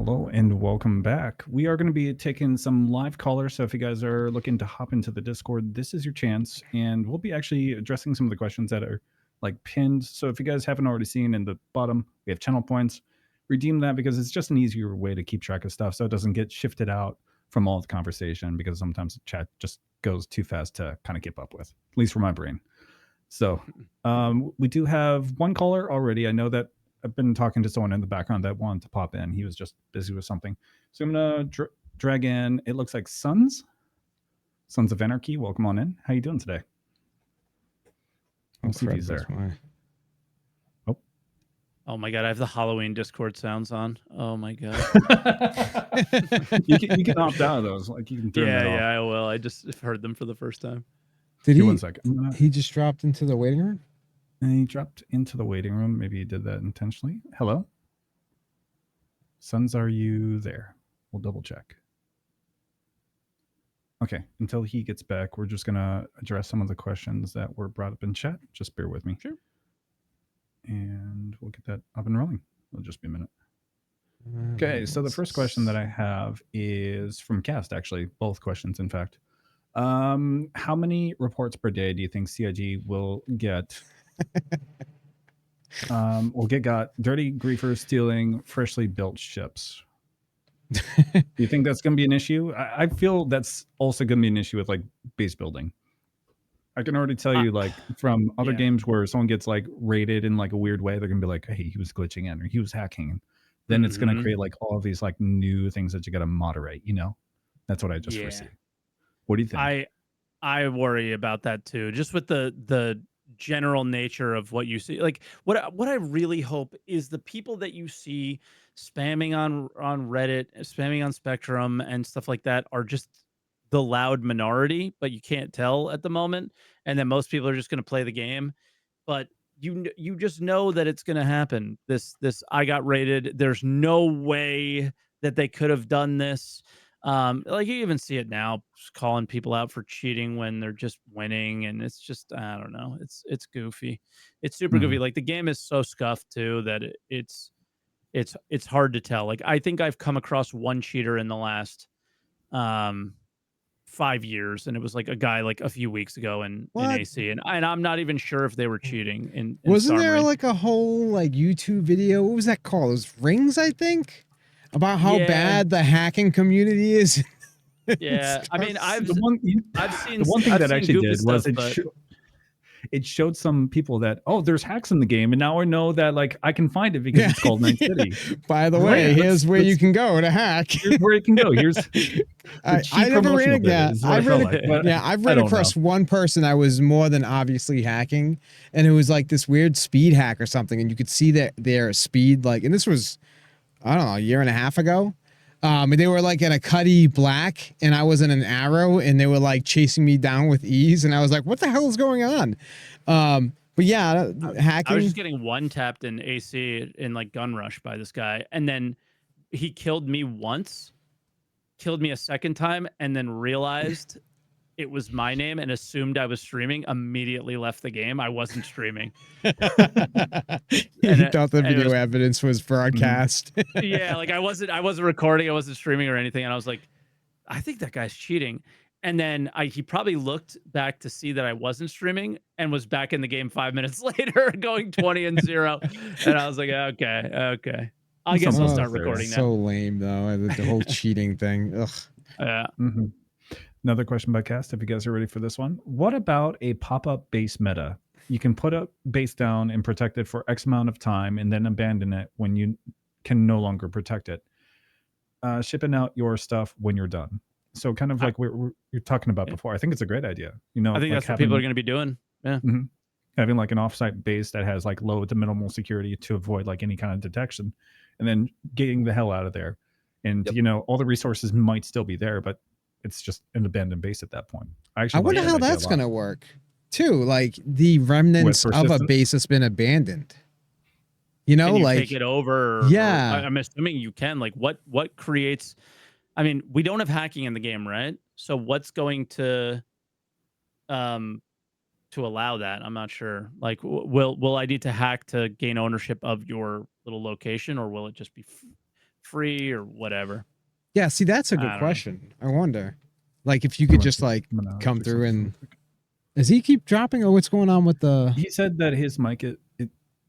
Hello and welcome back. We are going to be taking some live callers. So if you guys are looking to hop into the Discord, this is your chance. And we'll be actually addressing some of the questions that are like pinned. So if you guys haven't already seen in the bottom, we have channel points. Redeem that because it's just an easier way to keep track of stuff so it doesn't get shifted out from all the conversation because sometimes the chat just goes too fast to kind of keep up with, at least for my brain. So we do have one caller already. I know that I've been talking to someone in the background that wanted to pop in. He was just busy with something. So I'm going to drag in, it looks like Sons of Anarchy. Welcome on in. How you doing today? We'll see if he's there. Oh my God, I have the Halloween Discord sounds on. Oh my God. you can opt out of those. Like you can turn that off. Yeah, I will. I just heard them for the first time. Did he? 1 second. He just dropped into the waiting room? And he dropped into the waiting room. Maybe he did that intentionally. Hello? Sons, are you there? We'll double check. Okay, until he gets back, we're just going to address some of the questions that were brought up in chat. Just bear with me. Sure. And we'll get that up and rolling. It'll just be a minute. Okay, so the first question that I have is from Cast, actually. Both questions, in fact. How many reports per day do you think CIG will get? Got dirty griefers stealing freshly built ships. Do you think that's going to be an issue? I feel that's also going to be an issue with like base building. I can already tell you, like from other games where someone gets like raided in like a weird way, they're gonna be like, "Hey, he was glitching in or he was hacking." Then it's gonna create like all of these like new things that you got to moderate. You know, that's what I just foresee. What do you think? I worry about that too. Just with the general nature of what you see. Like what I really hope is the people that you see spamming on Reddit, spamming on Spectrum and stuff like that are just the loud minority, but you can't tell at the moment. And then most people are just going to play the game. But you just know that it's going to happen. This I got raided. There's no way that they could have done this. Like you even see it now, just calling people out for cheating when they're just winning, and it's just I don't know. It's goofy. It's super goofy. Like the game is so scuffed too that it's hard to tell. Like I think I've come across one cheater in the last 5 years, and it was like a guy like a few weeks ago in AC, and I'm not even sure if they were cheating in Wasn't there Starmary. like a whole like YouTube video? What was that called? It was Rings, I think, about how bad the hacking community is. Yeah, I mean, I've seen the one thing that actually did was it showed some people that there's hacks in the game, and now I know that like I can find it because it's called Night City. By the way, here's where you can go to hack. Here's where you can go. Here's I never ran that. I've ran across one person I was more than obviously hacking, and it was like this weird speed hack or something, and you could see that their speed like, and this was I don't know, a year and a half ago. And they were like at a Cuddy Black, and I was in an Arrow, and they were like chasing me down with ease, and I was like, "What the hell is going on?" But yeah, hacking. I was just getting one tapped in AC in like Gun Rush by this guy, and then he killed me once, killed me a second time, and then realized it was my name and assumed I was streaming. Immediately left the game. I wasn't streaming. He thought the video evidence was broadcast. Yeah, like I wasn't recording, I wasn't streaming or anything, and I was like, I think that guy's cheating. And then he probably looked back to see that I wasn't streaming and was back in the game 5 minutes later, going 20-0. And I was like, okay. I guess I'll start recording now. So lame though, the whole cheating thing. Ugh. Yeah. Another question by Cast, if you guys are ready for this one. What about a pop-up base meta? You can put a base down and protect it for X amount of time and then abandon it when you can no longer protect it. Shipping out your stuff when you're done. So kind of like you're talking about before. I think it's a great idea. You know, I think like that's what people are going to be doing. Yeah. Having like an offsite base that has like low to minimal security to avoid like any kind of detection, and then getting the hell out of there. And you know, all the resources might still be there, but it's just an abandoned base at that point. I wonder how that's going to work too. Like the remnants of a base that's been abandoned. You know, like take it over. Yeah. I'm assuming you can. Like what creates? I mean, we don't have hacking in the game, right? So what's going to allow that? I'm not sure. Like, will I need to hack to gain ownership of your little location, or will it just be free or whatever. Yeah, see, that's a I good don't know. question. I wonder, like, if you could just like come through and does he keep dropping or what's going on with the? He said that his mic it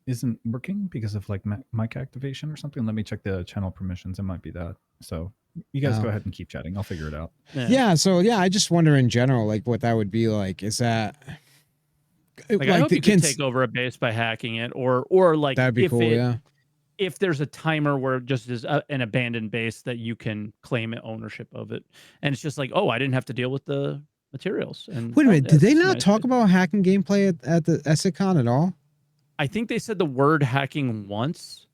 isn't working because of like mic activation or something. Let me check the channel permissions. It might be that. So you guys go ahead and keep chatting. I'll figure it out. Yeah. So yeah, I just wonder in general, like, what that would be like. Is that like I hope you can take over a base by hacking it, or like that'd be cool. Yeah. If there's a timer where it just is an abandoned base that you can claim ownership of it, and it's just like, oh, I didn't have to deal with the materials. And wait a minute, did they not nice talk about hacking gameplay at the ESICon at all? I think they said the word hacking once,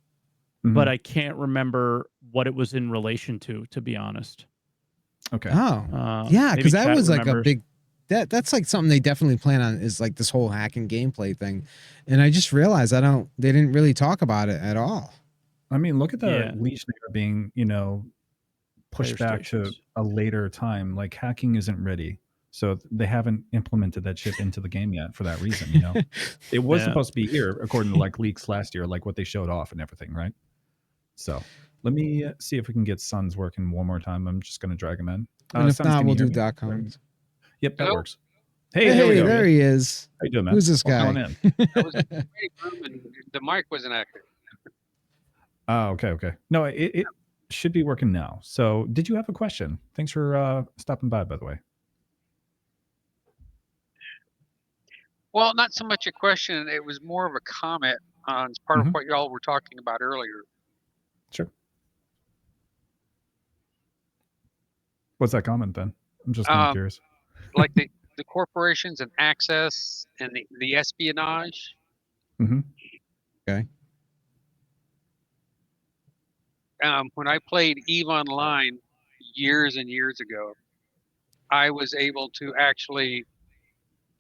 but I can't remember what it was in relation to be honest. Okay. Oh, yeah, because that was like a big. That's like something they definitely plan on is like this whole hacking gameplay thing, and I just realized they didn't really talk about it at all. I mean, look at the Legionnaire being, pushed back to a later time. Like hacking isn't ready, so they haven't implemented that shit into the game yet for that reason. It was supposed to be here according to like leaks last year, like what they showed off and everything, right? So let me see if we can get Suns working one more time. I'm just gonna drag him in. And if Suns, not, we'll do .coms. Yep, that works. Hey, there he is. How you doing, man? Who's this guy? That was a great room and the mic wasn't active. Oh, okay. No, it should be working now. So did you have a question? Thanks for stopping by the way. Well, not so much a question. It was more of a comment on part of what y'all were talking about earlier. Sure. What's that comment then? I'm just kind of curious. Like the corporations and access and the espionage. Okay. When I played EVE Online years and years ago, I was able to actually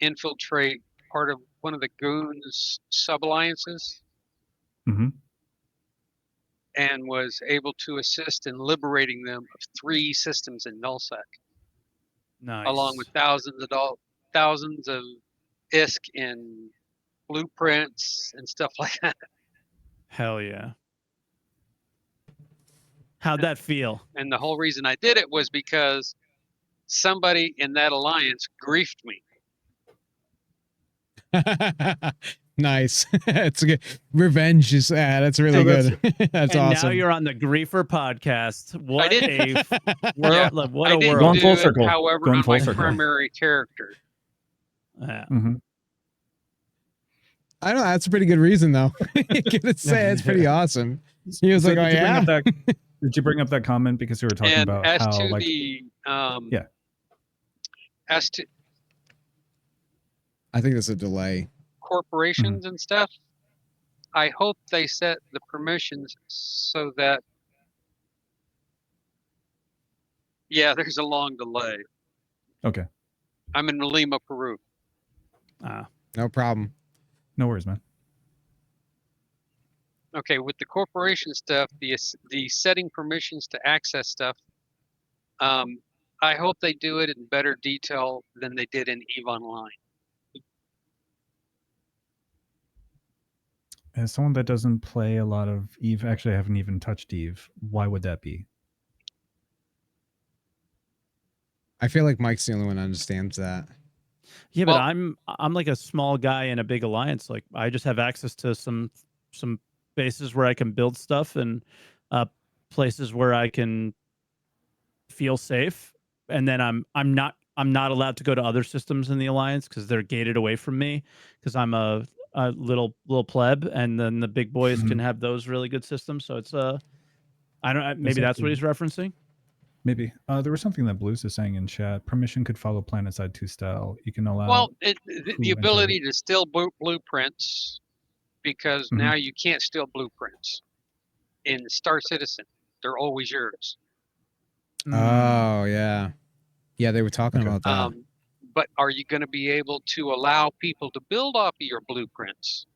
infiltrate part of one of the goons' sub-alliances and was able to assist in liberating them of 3 systems in nullsec. Nice. Along with thousands of ISK and blueprints and stuff like that. Hell yeah. How'd that feel? And the whole reason I did it was because somebody in that alliance griefed me. Nice. It's good. Revenge is that's really good. That's and awesome. Now you're on the Griefer podcast. What a world! Yeah, what I a didn't world! Going full do it, circle. however, Going on full my circle. primary character. Yeah. I don't know. That's a pretty good reason, though. You gotta say it's pretty awesome. He was like, "Oh yeah." Did you bring up that comment because we were talking And about as how to like as to I think there's a delay. corporations and stuff, I hope they set the permissions so that there's a long delay. Okay. I'm in Lima, Peru. No problem. No worries, man. Okay, with the corporation stuff, the setting permissions to access stuff, I hope they do it in better detail than they did in EVE Online. As someone that doesn't play a lot of EVE, actually I haven't even touched EVE. Why would that be? I feel like Mike's the only one who understands that. Yeah, but I'm like a small guy in a big alliance. Like I just have access to some bases where I can build stuff and places where I can feel safe. And then I'm not allowed to go to other systems in the alliance because they're gated away from me because I'm a little pleb, and then the big boys can have those really good systems. So it's I don't maybe that's what he's referencing. Maybe there was something that Blues is saying in chat. Permission could follow PlanetSide 2 style. You can allow the ability to steal blueprints, because now you can't steal blueprints in Star Citizen. They're always yours. Oh yeah, they were talking about that. But are you going to be able to allow people to build off of your blueprints?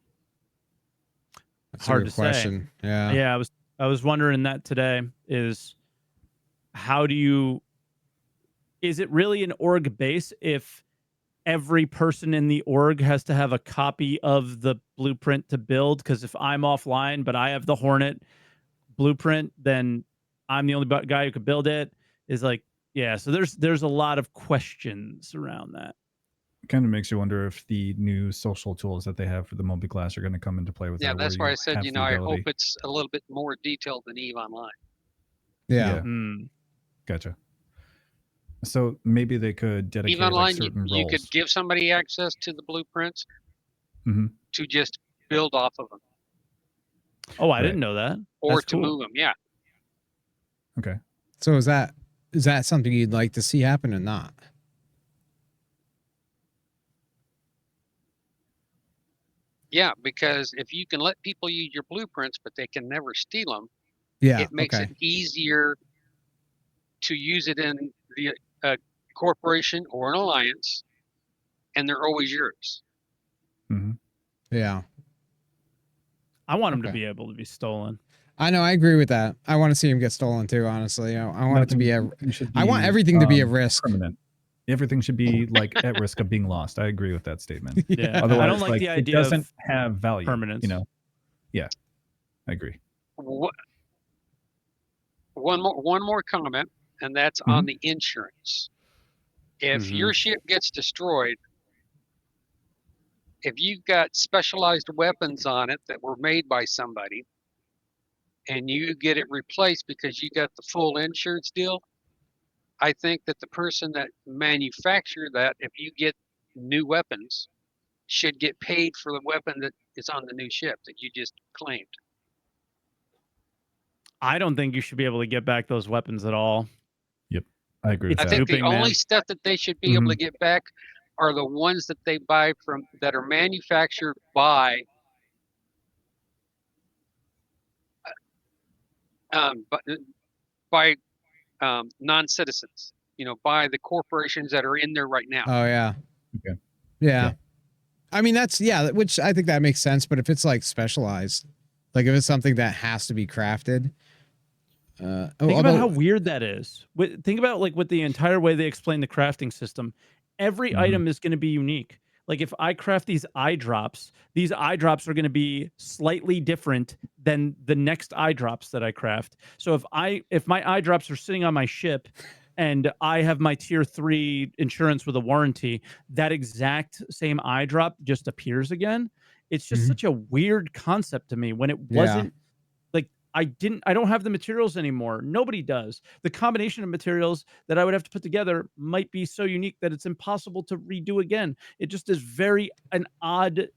That's hard a good to question. say. Yeah, I was wondering that today. Is it really an org base if every person in the org has to have a copy of the blueprint to build? Because if I'm offline but I have the Hornet blueprint, then I'm the only guy who could build it. Is like, yeah. So there's a lot of questions around that. Kind of makes you wonder if the new social tools that they have for the multi-class are going to come into play with Yeah, that, where that's why I you said, have you the know, I hope ability. it's a little bit more detailed than EVE Online. Yeah. Gotcha. So maybe they could EVE dedicate Online, like certain you could roles. give somebody access to the blueprints to just build off of them. Oh, I didn't know that. Or That's to cool. move them, yeah. Okay. So is that something you'd like to see happen or not? Yeah, because if you can let people use your blueprints, but they can never steal them, Yeah. it makes it easier to use it in the corporation or an alliance, and they're always yours. Yeah. I want them to be able to be stolen. I know. I agree with that. I want to see him get stolen too. Honestly, I want it to be I want everything to be a risk. Permanent. Everything should be like at risk of being lost. I agree with that statement. Yeah. Otherwise, I don't like the idea it doesn't of have value. permanence. You know. Yeah. I agree. One more comment, and that's on the insurance. If your ship gets destroyed, if you've got specialized weapons on it that were made by somebody, and you get it replaced because you got the full insurance deal, I think that the person that manufactured that, if you get new weapons, should get paid for the weapon that is on the new ship that you just claimed. I don't think you should be able to get back those weapons at all. Yep. I agree with I that. think the only stuff that they should be able to get back are the ones that they buy from that are manufactured by non-citizens, you know, by the corporations that are in there right now. Oh yeah. Okay. Yeah. I mean that's which I think that makes sense. But if it's like specialized, like if it's something that has to be crafted. Think about how weird that is. Think about like with the entire way they explain the crafting system. Every item is going to be unique. Like if I craft these eye drops are going to be slightly different than the next eye drops that I craft. So if my eye drops are sitting on my ship and I have my tier 3 insurance with a warranty, that exact same eye drop just appears again. It's just such a weird concept to me when it wasn't like I don't have the materials anymore. Nobody does. The combination of materials that I would have to put together might be so unique that it's impossible to redo again. It just is an odd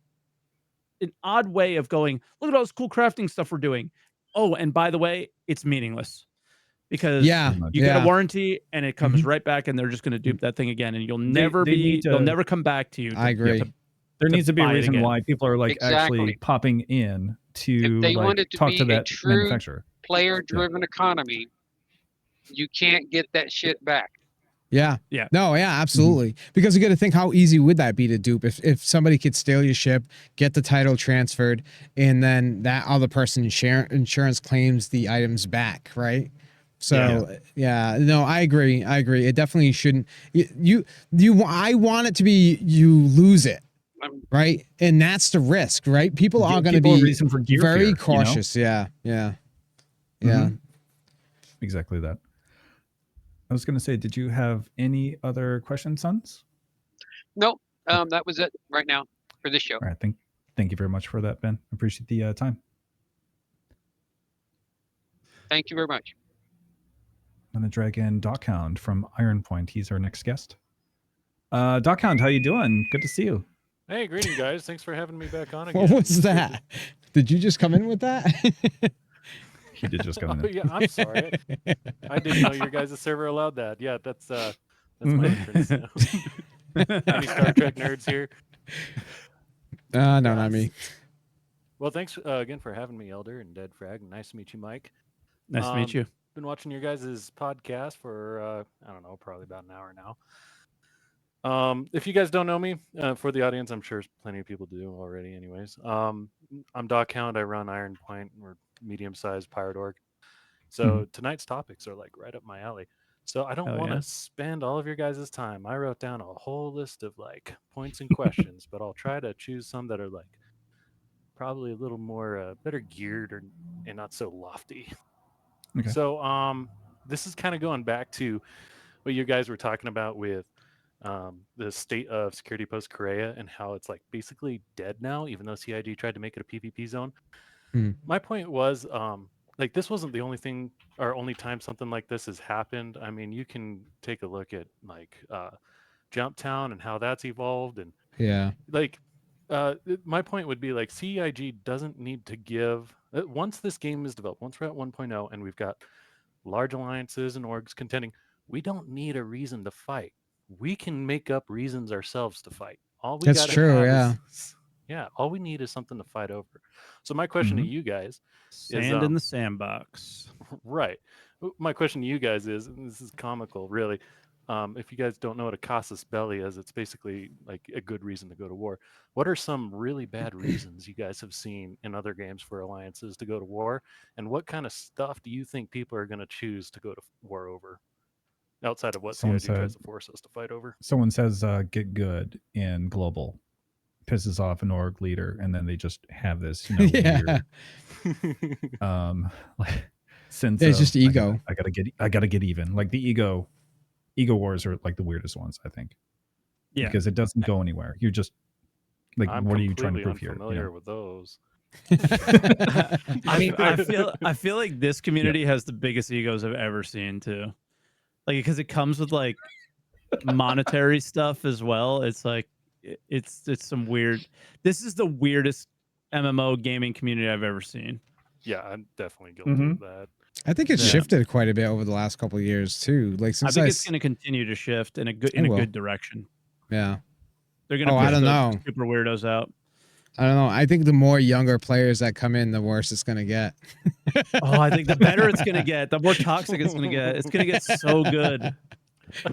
way of going, look at all this cool crafting stuff we're doing. Oh, and by the way, it's meaningless because you get a warranty and it comes right back and they're just going to dupe that thing again and they'll never come back to you. I agree. There needs to be a reason why people are like actually popping in to like talk to that manufacturer. Player-driven economy, you can't get that shit back. Yeah. No, yeah, absolutely. Because you got to think, how easy would that be to dupe if somebody could steal your ship, get the title transferred, and then that other person insurance claims the items back, right? So no, I agree. It definitely shouldn't. I want it to be you lose it. Right, and that's the risk, right? People are going to be very cautious. You know? Yeah. Exactly that. I was going to say, did you have any other questions, Sons? Nope. That was it right now for this show. All right. Thank you very much for that, Ben. Appreciate the time. Thank you very much. I'm going to drag in Dockhound from Iron Point. He's our next guest. Dockhound, how you doing? Good to see you. Hey, greeting, guys. Thanks for having me back on again. What was that? Did you just come in with that? He did just come in. Yeah, I'm sorry. I didn't know your guys' server allowed that. Yeah, that's my entrance now. Any Star Trek nerds here? No, not me. Well, thanks again for having me, Elder and Dead Frag. Nice to meet you, Mike. Nice to meet you. Been watching your guys' podcast for I don't know, probably about an hour now. If you guys don't know me, for the audience, I'm sure plenty of people do already anyways. I'm Dockhound. I run Iron Point. We're medium-sized pirate org. So tonight's topics are like right up my alley. So I don't want to spend all of your guys' time. I wrote down a whole list of like points and questions, but I'll try to choose some that are like probably a little more better geared and not so lofty. Okay. So this is kind of going back to what you guys were talking about with the state of security post Korea and how it's like basically dead now, even though CIG tried to make it a PvP zone. My point was, like, this wasn't the only thing or only time something like this has happened. I mean, you can take a look at like Jump Town and how that's evolved, and Yeah. like my point would be like CIG doesn't need to give once this game is developed, once we're at 1.0 and we've got large alliances and orgs contending, we don't need a reason to fight. We can make up reasons ourselves to fight. All we That's got to true. have Yeah. is all we need is something to fight over. So my question to you guys is Sand in the sandbox. right. My question to you guys is, and this is comical, really. If you guys don't know what a casus belli is, it's basically like a good reason to go to war. What are some really bad reasons you guys have seen in other games for alliances to go to war? And what kind of stuff do you think people are going to choose to go to war over outside of what Someone CIG tries said, to force us to fight over? someone says, get good in global, pisses off an org leader, and then they just have this, Yeah. weird, like sense It's of just ego. I gotta get even. Like the ego wars are like the weirdest ones, I think. Yeah. Because it doesn't go anywhere. You're just like, I'm what are you trying to completely prove here? unfamiliar with those. I mean, I feel like this community has the biggest egos I've ever seen too. Like, because it comes with like monetary stuff as well. It's like it's some weird. This is the weirdest MMO gaming community I've ever seen. Yeah, I'm definitely guilty of that. I think it's Yeah. shifted quite a bit over the last couple of years too. Like I since think it's going to continue to shift in a good direction. Yeah. They're going to I push don't the know. super weirdos out. I don't know. I think the more younger players that come in, the worse it's going to get. Oh, I think the better it's going to get, the more toxic it's going to get. It's going to get so good.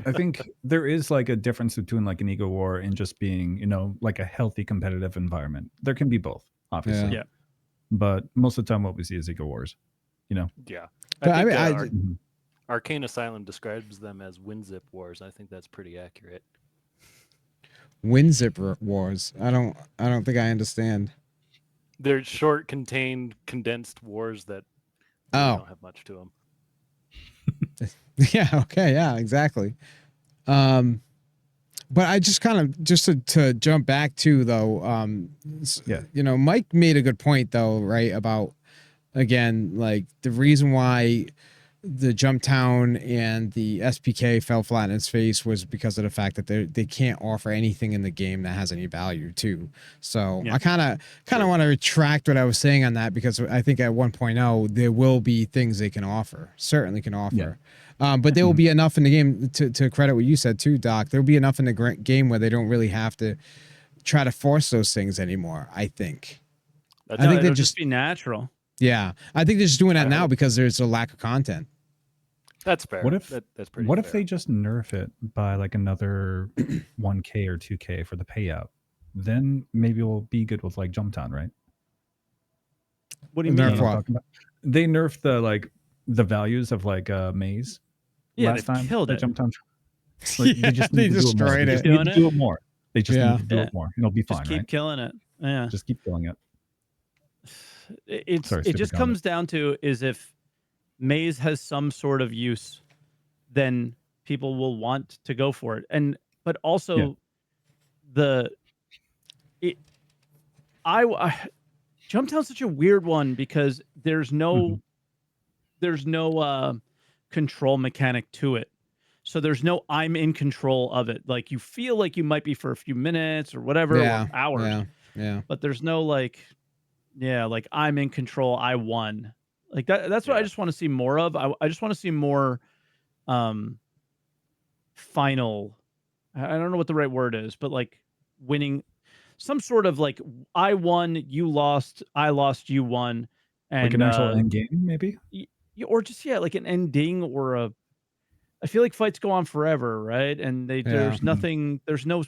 I think there is like a difference between like an ego war and just being, like a healthy competitive environment. There can be both, obviously. Yeah. But most of the time, what we see is ego wars. Yeah. But I think I mean, Arcane Asylum describes them as WinZip wars. I think that's pretty accurate. WinZip wars. I don't think I understand. They're short, contained, condensed wars that really don't have much to them. Yeah. Okay. Yeah. Exactly. But I just kind of to jump back to though. Mike made a good point though, right? About again, like the reason why the Jump Town and the SPK fell flat in its face was because of the fact that they can't offer anything in the game that has any value too. So I kind of want to retract what I was saying on that, because I think at 1.0 there will be things they can offer, certainly can offer. But there will be enough in the game to credit what you said too, Doc. There will be enough in the game where they don't really have to try to force those things anymore. I think. I think they'll just be natural. Yeah, I think they're just doing that now because there's a lack of content. That's fair. What if that's pretty What fair. if they just nerf it by like another 1K or 2K for the payout? Then maybe we'll be good with like Jump Town, right? What do you mean? Nerf what? They nerfed the values of like Maze. Yeah, last they time killed at it. Jump Town. Like, they destroyed it. They need to do it more. They just need to do Yeah. it more. And it'll be fine, Just keep right? killing it. Yeah. Just keep killing it. It stupid just comment. comes down to is if Maze has some sort of use, then people will want to go for it. But also Jump Town's such a weird one because there's no control mechanic to it. So there's no I'm in control of it. Like you feel like you might be for a few minutes or whatever, or hours. Yeah. But there's no like I'm in control, I won. Like that's what I just want to see more of. I just want to see more final, I don't know what the right word is, but like winning, some sort of like I won, you lost, I lost, you won, and Like an actual end game, maybe? or just like an ending, or I feel like fights go on forever, right? And there's nothing, there's no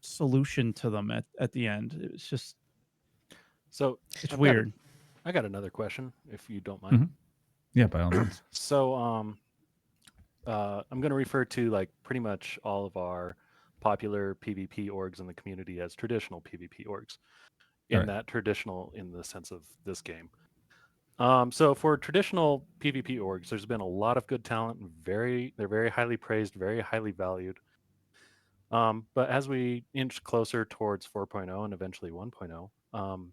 solution to them at the end. It's just it's weird. I got another question, if you don't mind. Yeah, by all means. So I'm going to refer to like pretty much all of our popular PvP orgs in the community as traditional PvP orgs. That traditional in the sense of this game. So for traditional PvP orgs, there's been a lot of good talent. They're very highly praised, very highly valued. But as we inch closer towards 4.0 and eventually 1.0,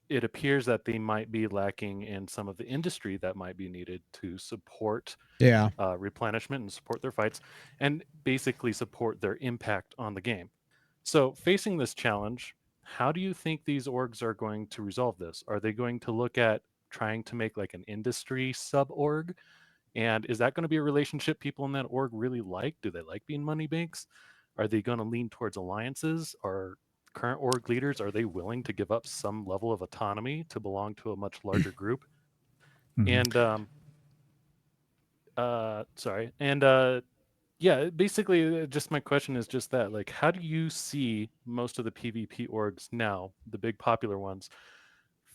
it appears that they might be lacking in some of the industry that might be needed to support Yeah. replenishment and support their fights, and basically support their impact on the game. So, facing this challenge, how do you think these orgs are going to resolve this? Are they going to look at trying to make like an industry sub org? And is that going to be a relationship people in that org really like? Do they like being money banks? Are they going to lean towards alliances? Are current org leaders, are they willing to give up some level of autonomy to belong to a much larger group? And sorry. And yeah, basically just my question is just that, like, how do you see most of the PvP orgs now, the big popular ones,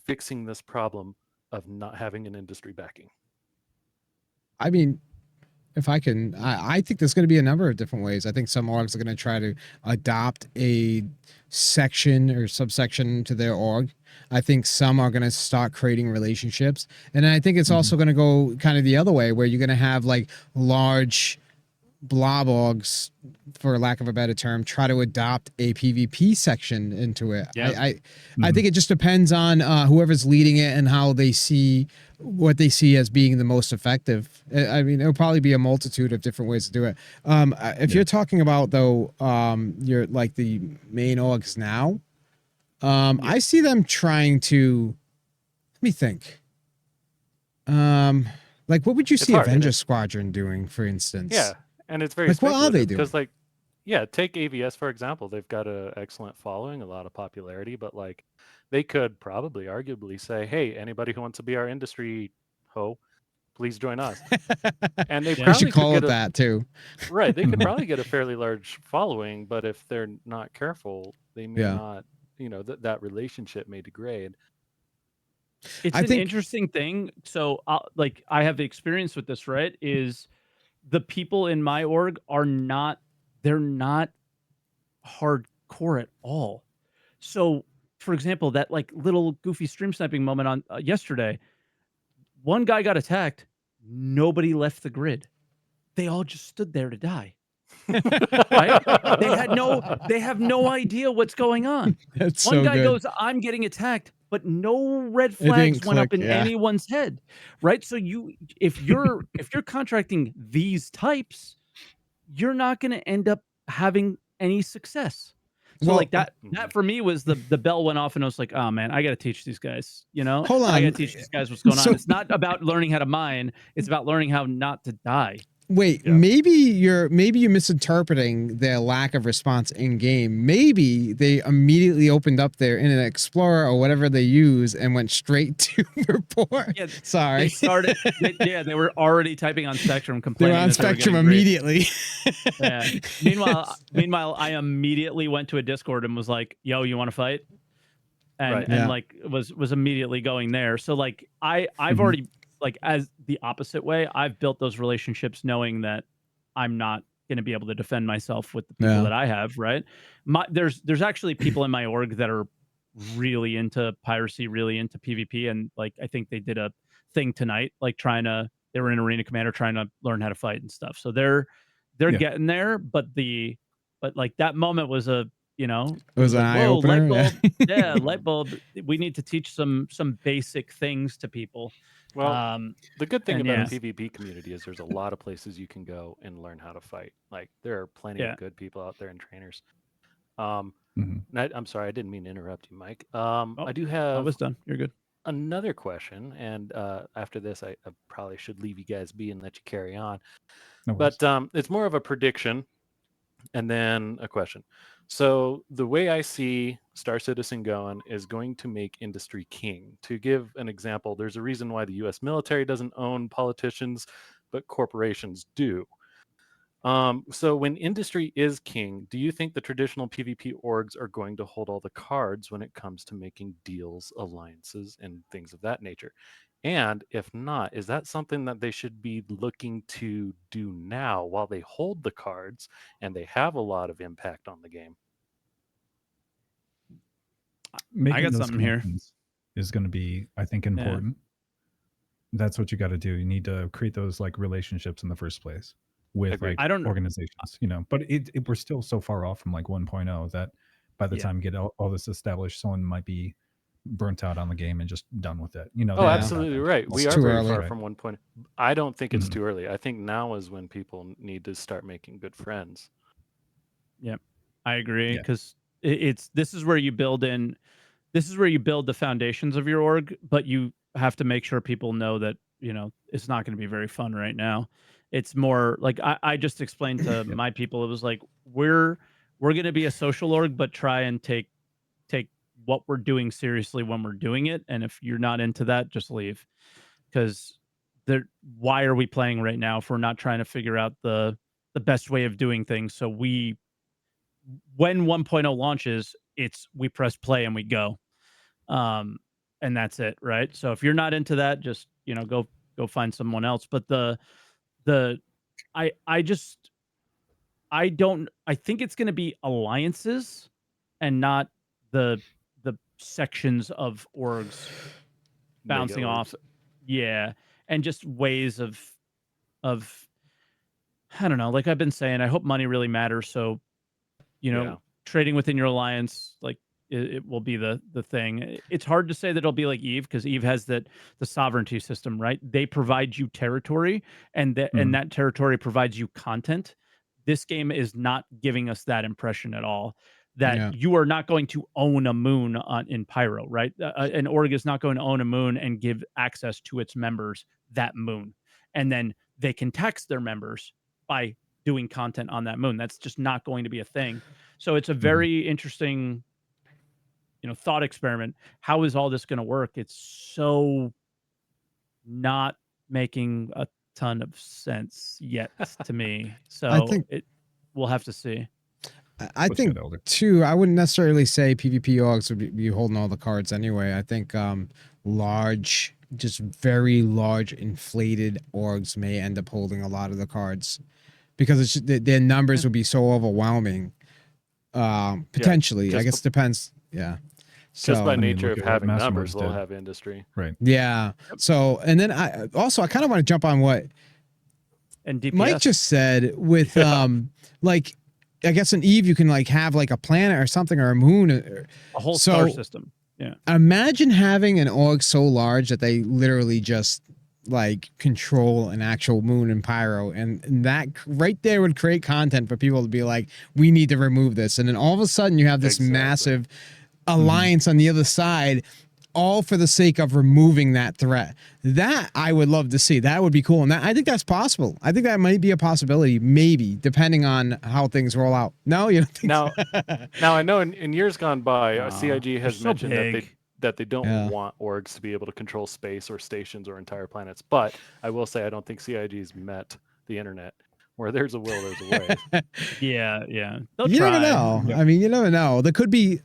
fixing this problem of not having an industry backing? I mean, if I can, I think there's going to be a number of different ways. I think some orgs are going to try to adopt a section or subsection to their org. I think some are going to start creating relationships. And I think it's also going to go kind of the other way, where you're going to have like large blob orgs, for lack of a better term, try to adopt a PvP section into it. Yeah. I think it just depends on whoever's leading it and how they see what they see as being the most effective. I mean, it'll probably be a multitude of different ways to do it. If you're talking about though, you're like the main orgs now, I see them trying to. Let me think. Like, what would you see hard, Avenger Squadron doing, for instance? Yeah, and it's very like, what are they doing? Because, like, yeah, take AVS for example. They've got an excellent following, a lot of popularity, but like, they could probably, arguably say, "Hey, anybody who wants to be our industry ho, please join us." And they We probably should call could it get that too. right. They could probably get a fairly large following, but if they're not careful, they may not. You know, that relationship may degrade. It's an interesting thing. So, like, I have experience with this, right? Is the people in my org are not, they're not hardcore at all. So, for example, that like little goofy stream sniping moment on yesterday, one guy got attacked, nobody left the grid. They all just stood there to die. Right? They have no idea what's going on. That's One so guy good. goes, "I'm getting attacked," but no red flags went up in anyone's head. Right? So if you're contracting these types, you're not going to end up having any success. So like that for me was the bell went off and I was like, "Oh man, I got to teach these guys, you know? Hold I got on. to teach these guys what's going on. It's not about learning how to mine, it's about learning how not to die." Wait, maybe you're misinterpreting their lack of response in game. Maybe they immediately opened up their Internet Explorer or whatever they use and went straight to report. Yeah, sorry. They started. They were already typing on Spectrum, They complaining. were on that they were Spectrum getting raped. immediately. Yeah. Meanwhile, I immediately went to a Discord and was like, "Yo, you want to fight?" And like was immediately going there. So like I've already, like, as the opposite way, I've built those relationships knowing that I'm not going to be able to defend myself with the people that I have, right? There's actually people in my org that are really into piracy, really into PvP, and like I think they did a thing tonight, like they were in Arena Commander trying to learn how to fight and stuff. So they're getting there, but like that moment was a, you know, it was an like, eye whoa, light opener. bulb. Yeah, light bulb. We need to teach some basic things to people. Well, the good thing about a PvP community is there's a lot of places you can go and learn how to fight. Like, there are plenty of good people out there and trainers. I'm sorry, I didn't mean to interrupt you, Mike. I do have. I was done. You're good. Another question, and after this, I probably should leave you guys be and let you carry on. But it's more of a prediction and then a question. So the way I see Star Citizen going is going to make industry king. To give an example, there's a reason why the U.S. military doesn't own politicians, but corporations do. So when industry is king, do you think the traditional PvP orgs are going to hold all the cards when it comes to making deals, alliances, and things of that nature? And if not, is that something that they should be looking to do now while they hold the cards and they have a lot of impact on the game? Making I got those something here. connections is going to be, I think, important. That's what you got to do. You need to create those like relationships in the first place with Agreed. like I don't know. organizations, but we're still so far off from like 1.0 that by the Yeah. time you get all this established, someone might be burnt out on the game and just done with it. Oh, they don't have absolutely that right. patience. We It's are too very early. far Right. from 1.0. I don't think it's Mhm. too early. I think now is when people need to start making good friends. Yep, I agree Yeah. because this is where you build in. This is where you build the foundations of your org, but you have to make sure people know that it's not going to be very fun right now. It's more like I just explained to Yep. my people. It was like we're going to be a social org, but try and take what we're doing seriously when we're doing it. And if you're not into that, just leave because why are we playing right now if we're not trying to figure out the best way of doing things? So when 1.0 launches, we press play and we go. And that's it, right? So if you're not into that, just go find someone else. But the I just I think it's going to be alliances and not the sections of orgs Mega bouncing off. orgs. Yeah, and just ways of I don't know. Like I've been saying, I hope money really matters. So Yeah. trading within your alliance, like it will be the thing. It's hard to say that it'll be like Eve because Eve has the sovereignty system, right? They provide you territory, and Mhm. that territory provides you content. This game is not giving us that impression at all. That Yeah. you are not going to own a moon in Pyro, right? An org is not going to own a moon and give access to its members that moon, and then they can tax their members by doing content on that moon. That's just not going to be a thing. So it's a very interesting, thought experiment. How is all this going to work? It's so not making a ton of sense yet to me. I So think we'll have to see. I What's think good, Elder? too. I wouldn't necessarily say PvP orgs would be holding all the cards anyway. I think large, just very large inflated orgs may end up holding a lot of the cards because it's their numbers would be so overwhelming. Potentially, I just guess it depends. Yeah. Just by So nature look of at what having numbers, Massimo's they'll did. have industry. Right. yeah. So and then I kind of want to jump on what And DPS. Mike just said with like I guess in Eve you can like have like a planet or something or a moon a whole star system. Yeah. Imagine having an org so large that they literally just like control an actual moon and Pyro, and that right there would create content for people to be like, we need to remove this, and then all of a sudden you have this Exactly. massive alliance on the other side, all for the sake of removing that threat. That I would love to see. That would be cool, and that, I think that's possible. I think that might be a possibility, maybe depending on how things roll out. No, you don't think Now, now I know in years gone by, Aw, CIG they're has so mentioned big. that they don't Yeah. want orgs to be able to control space or stations or entire planets. But I will say I don't think CIG's met the internet. Where there's a will, there's a way. Yeah. They'll You try. never know. Yep. I mean, you never know. There could be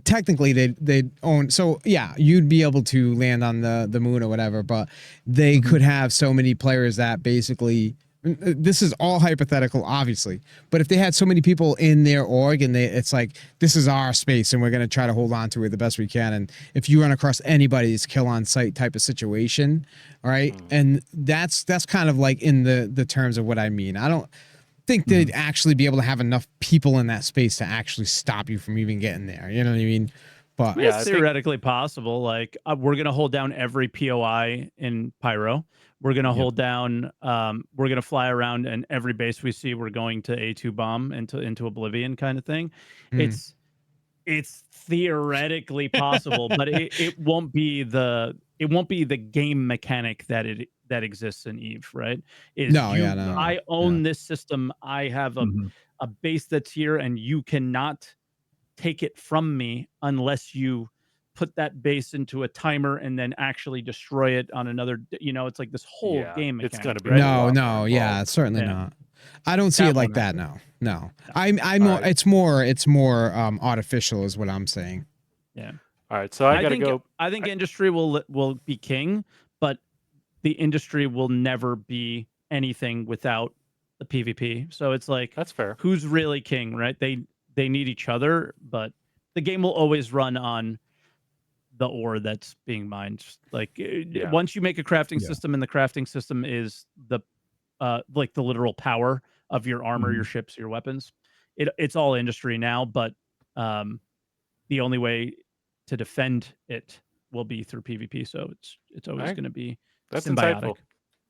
technically they own. So yeah, you'd be able to land on the moon or whatever, but they could have so many players that basically. This is all hypothetical, obviously, but if they had so many people in their org and it's like, this is our space and we're going to try to hold on to it the best we can. And if you run across anybody's kill on sight type of situation, all right. And that's kind of like in the terms of what I mean. I don't think they'd actually be able to have enough people in that space to actually stop you from even getting there. You know what I mean? But Yeah, I It's think- theoretically possible. Like we're gonna hold down every POI in Pyro. We're gonna hold down. We're gonna fly around, and every base we see, we're going to A2 bomb into oblivion, kind of thing. It's theoretically possible, but it won't be the game mechanic that exists in Eve, right? No, yeah, no, I own this system. I have a base that's here, and you cannot take it from me unless you put that base into a timer and then actually destroy it on another. It's like this whole Yeah, game it's mechanic. gonna be right? a lot no, more yeah, involved. certainly Yeah. not. I don't see That it like won't that. happen. No. All right. It's more artificial is what I'm saying. Yeah. All right, so I gotta think, go. I think industry will be king, but the industry will never be anything without the PvP. So it's like, That's fair. who's really king, right? They need each other, but the game will always run on the ore that's being mined. Like Yeah. once you make a crafting Yeah. system, and the crafting system is the like the literal power of your armor, your ships, your weapons. It's all industry now, but the only way to defend it will be through PvP. So it's always Alright. going to be That's symbiotic. insightful.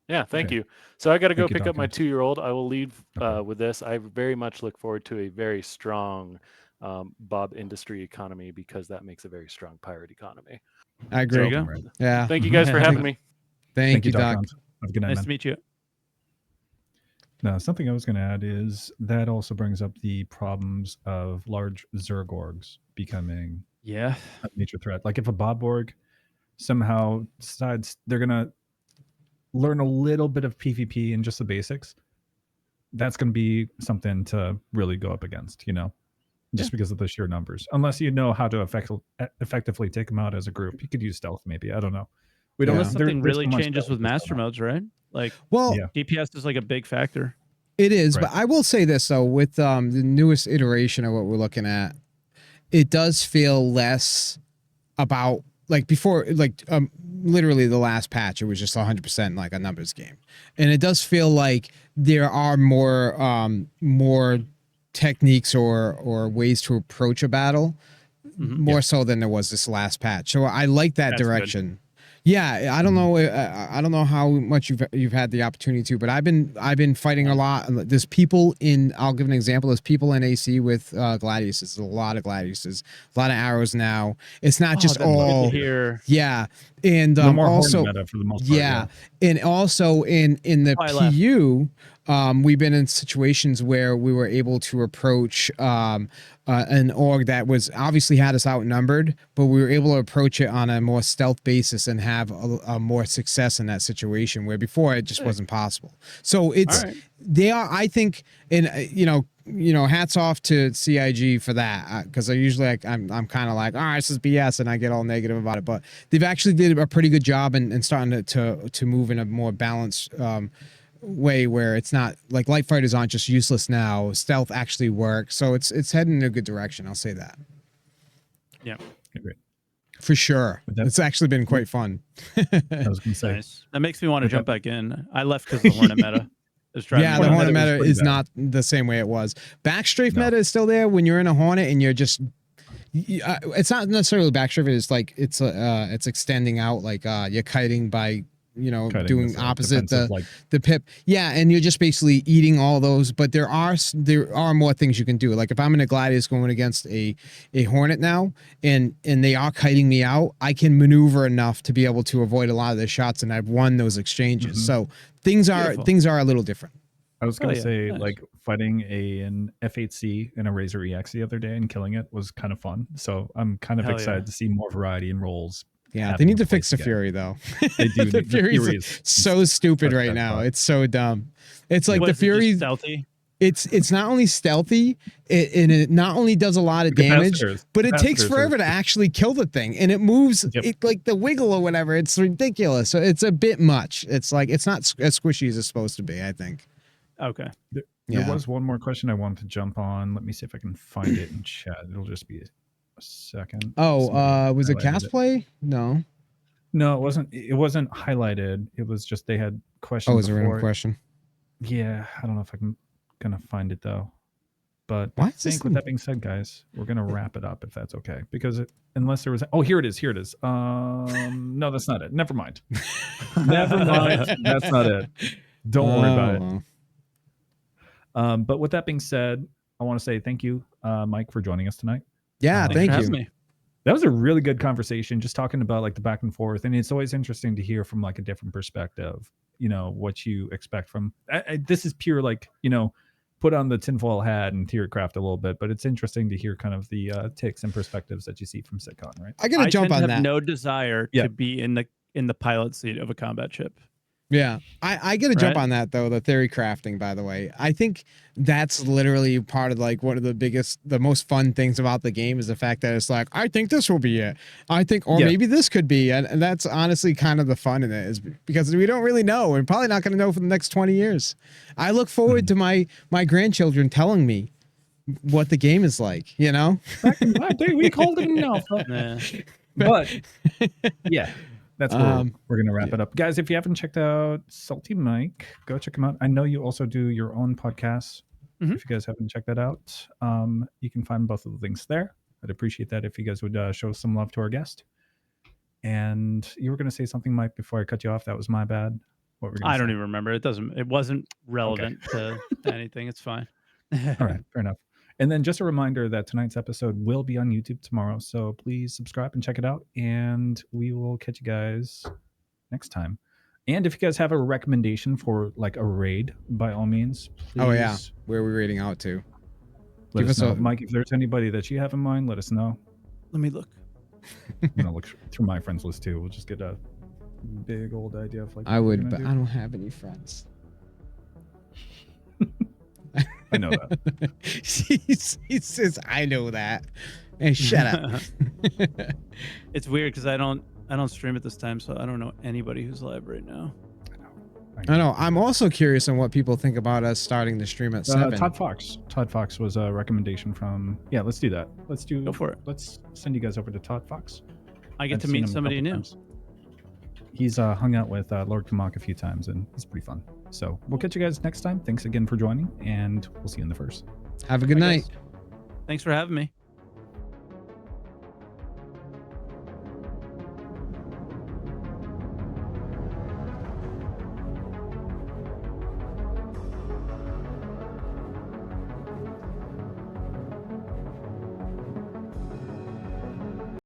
Yeah, thank Okay. you. So I got to go Thank you, pick up my Dawkins. 2-year-old. I will leave Okay. with this. I very much look forward to a very strong Bob industry economy because that makes a very strong pirate economy. I There agree. you go. Right. Yeah. Thank you guys for having me. Thank you, Doc. Dawkins. Have a good night, Nice man. to meet you. Now, something I was going to add is that also brings up the problems of large Zergorgs becoming Yeah. a major threat. Like if a Bobborg somehow decides they're going to learn a little bit of PvP and just the basics, that's going to be something to really go up against, just because of the sheer numbers. Unless you know how to effectively take them out as a group. You could use stealth maybe. I don't know. We don't. Unless something there's really so much changes that with we just master don't know. modes, right? Like Well, Yeah. DPS is like a big factor. it is, Right. but I will say this though, with the newest iteration of what we're looking at, it does feel less about like before, like literally the last patch, it was just 100% like a numbers game, and it does feel like there are more techniques or ways to approach a battle, more so than there was this last patch. So I like that That's good. direction. Yeah, I don't know. I don't know how much you've had the opportunity to, but I've been fighting a lot. There's people in. I'll give an example. There's people in AC with gladiuses. There's a lot of gladiuses, a lot of arrows now. It's not just that's good all. to hear. Yeah, and The more also horn meta for the most part. yeah, and also in the Why I left. PU, we've been in situations where we were able to approach an org that was obviously had us outnumbered, but we were able to approach it on a more stealth basis and have a more success in that situation where before it just wasn't possible. So it's All right. they are, I think, and hats off to CIG for that, because I usually I'm kind of like, all right, this is BS, and I get all negative about it, but they've actually did a pretty good job in starting to move in a more balanced way where it's not like light fighters aren't just useless now. Stealth actually works, so it's heading in a good direction. I'll say that. Yeah. Great. For sure. But that- It's actually been quite fun. I was going to say. Nice. That makes me want to But jump back in. I left because the Hornet meta is driving Yeah, me the nuts. Hornet was meta pretty is bad. not the same way it was. Backstrafe No. meta is still there when you're in a Hornet and you're just. It's not necessarily backstrafe. It's extending out, like you're kiting by Cutting doing is, opposite defensive, like the pip. Yeah, and you're just basically eating all those. But there are more things you can do. Like if I'm in a Gladius going against a Hornet now, and they are kiting me out, I can maneuver enough to be able to avoid a lot of the shots, and I've won those exchanges. Mhm. So things are a little different. I was going to yeah. say, Nice. like fighting an F8C and a Razor EX the other day and killing it was kind of fun. So I'm kind of Hell excited yeah. to see more variety in roles. Yeah, they happening need to in fix the place Fury though. They do. The Fury is so stupid such right bad now. spot. It's so dumb. It's like What the is it, just Fury. stealthy. It's not only stealthy, and it not only does a lot of damage, Capacitors. but it takes Capacitors forever are- to actually kill the thing, and it moves Yep. it like the wiggle or whatever. It's ridiculous. So it's a bit much. It's like it's not as squishy as it's supposed to be, I think. Okay. There Yeah. was one more question I wanted to jump on. Let me see if I can find it in chat. It'll just be a second. Oh, Somebody was it highlighted cast play? No. No, it wasn't. It wasn't highlighted. It was just they had questions. Oh, it was a random before it. question. Yeah, I don't know if I'm gonna find it though. But Why I is this think with thing- that being said, guys, we're gonna wrap it up if that's okay. Because unless there was, here it is. Here it is. No, that's not it. Never mind. Never mind. That's not it. Don't worry about it. Oh. But with that being said, I want to say thank you, Mike, for joining us tonight. Yeah, Thanks thank for you. having me. That was a really good conversation, just talking about like the back and forth, and it's always interesting to hear from like a different perspective. What you expect from. This is pure like put on the tinfoil hat and theorycraft a little bit, but it's interesting to hear kind of the takes and perspectives that you see from Sitcon, right? I gotta jump tend to on have that. no desire Yeah. to be in the pilot seat of a combat ship. Yeah, I get to jump Right? on that though. The theory crafting, by the way, I think that's literally part of like one of the most fun things about the game is the fact that it's like I think this will be it. I think, or Yeah. maybe this could be, and that's honestly kind of the fun in it is because we don't really know. We're probably not going to know for the next 20 years. I look forward to my grandchildren telling me what the game is like. Back in my day, we called it an alpha. Nah. But yeah, that's where we're gonna wrap yeah. it up, guys. If you haven't checked out Salty Mike, go check him out. I know you also do your own podcasts. Mhm. If you guys haven't checked that out, you can find both of the links there. I'd appreciate that if you guys would show some love to our guest. And you were going to say something, Mike, before I cut you off. That was my bad. What were you gonna I don't say? even remember. It wasn't relevant to anything. It's fine. All right, fair enough. And then just a reminder that tonight's episode will be on YouTube tomorrow. So please subscribe and check it out. And we will catch you guys next time. And if you guys have a recommendation for like a raid, by all means, please. Oh yeah, where are we rating out to? Let Give us us know. a- Mike, if there's anybody that you have in mind, let us know. Let me look. I'm gonna look through my friends list too. We'll just get a big old idea of like. I what we're would, gonna but do. I don't have any friends. I know that. he says, "I know that." Hey, shut up. It's weird because I don't stream at this time, so I don't know anybody who's live right now. I know. I'm also curious on what people think about us starting the stream at 7. Todd Fox. Todd Fox was a recommendation from. Yeah, let's do that. Go for it. Let's send you guys over to Todd Fox. I get I've to seen meet him a somebody couple new. times. He's hung out with Lord Kamak a few times, and he's pretty fun. So we'll catch you guys next time. Thanks again for joining, and we'll see you in the first. Have a good Bye, night. guys. Thanks for having me.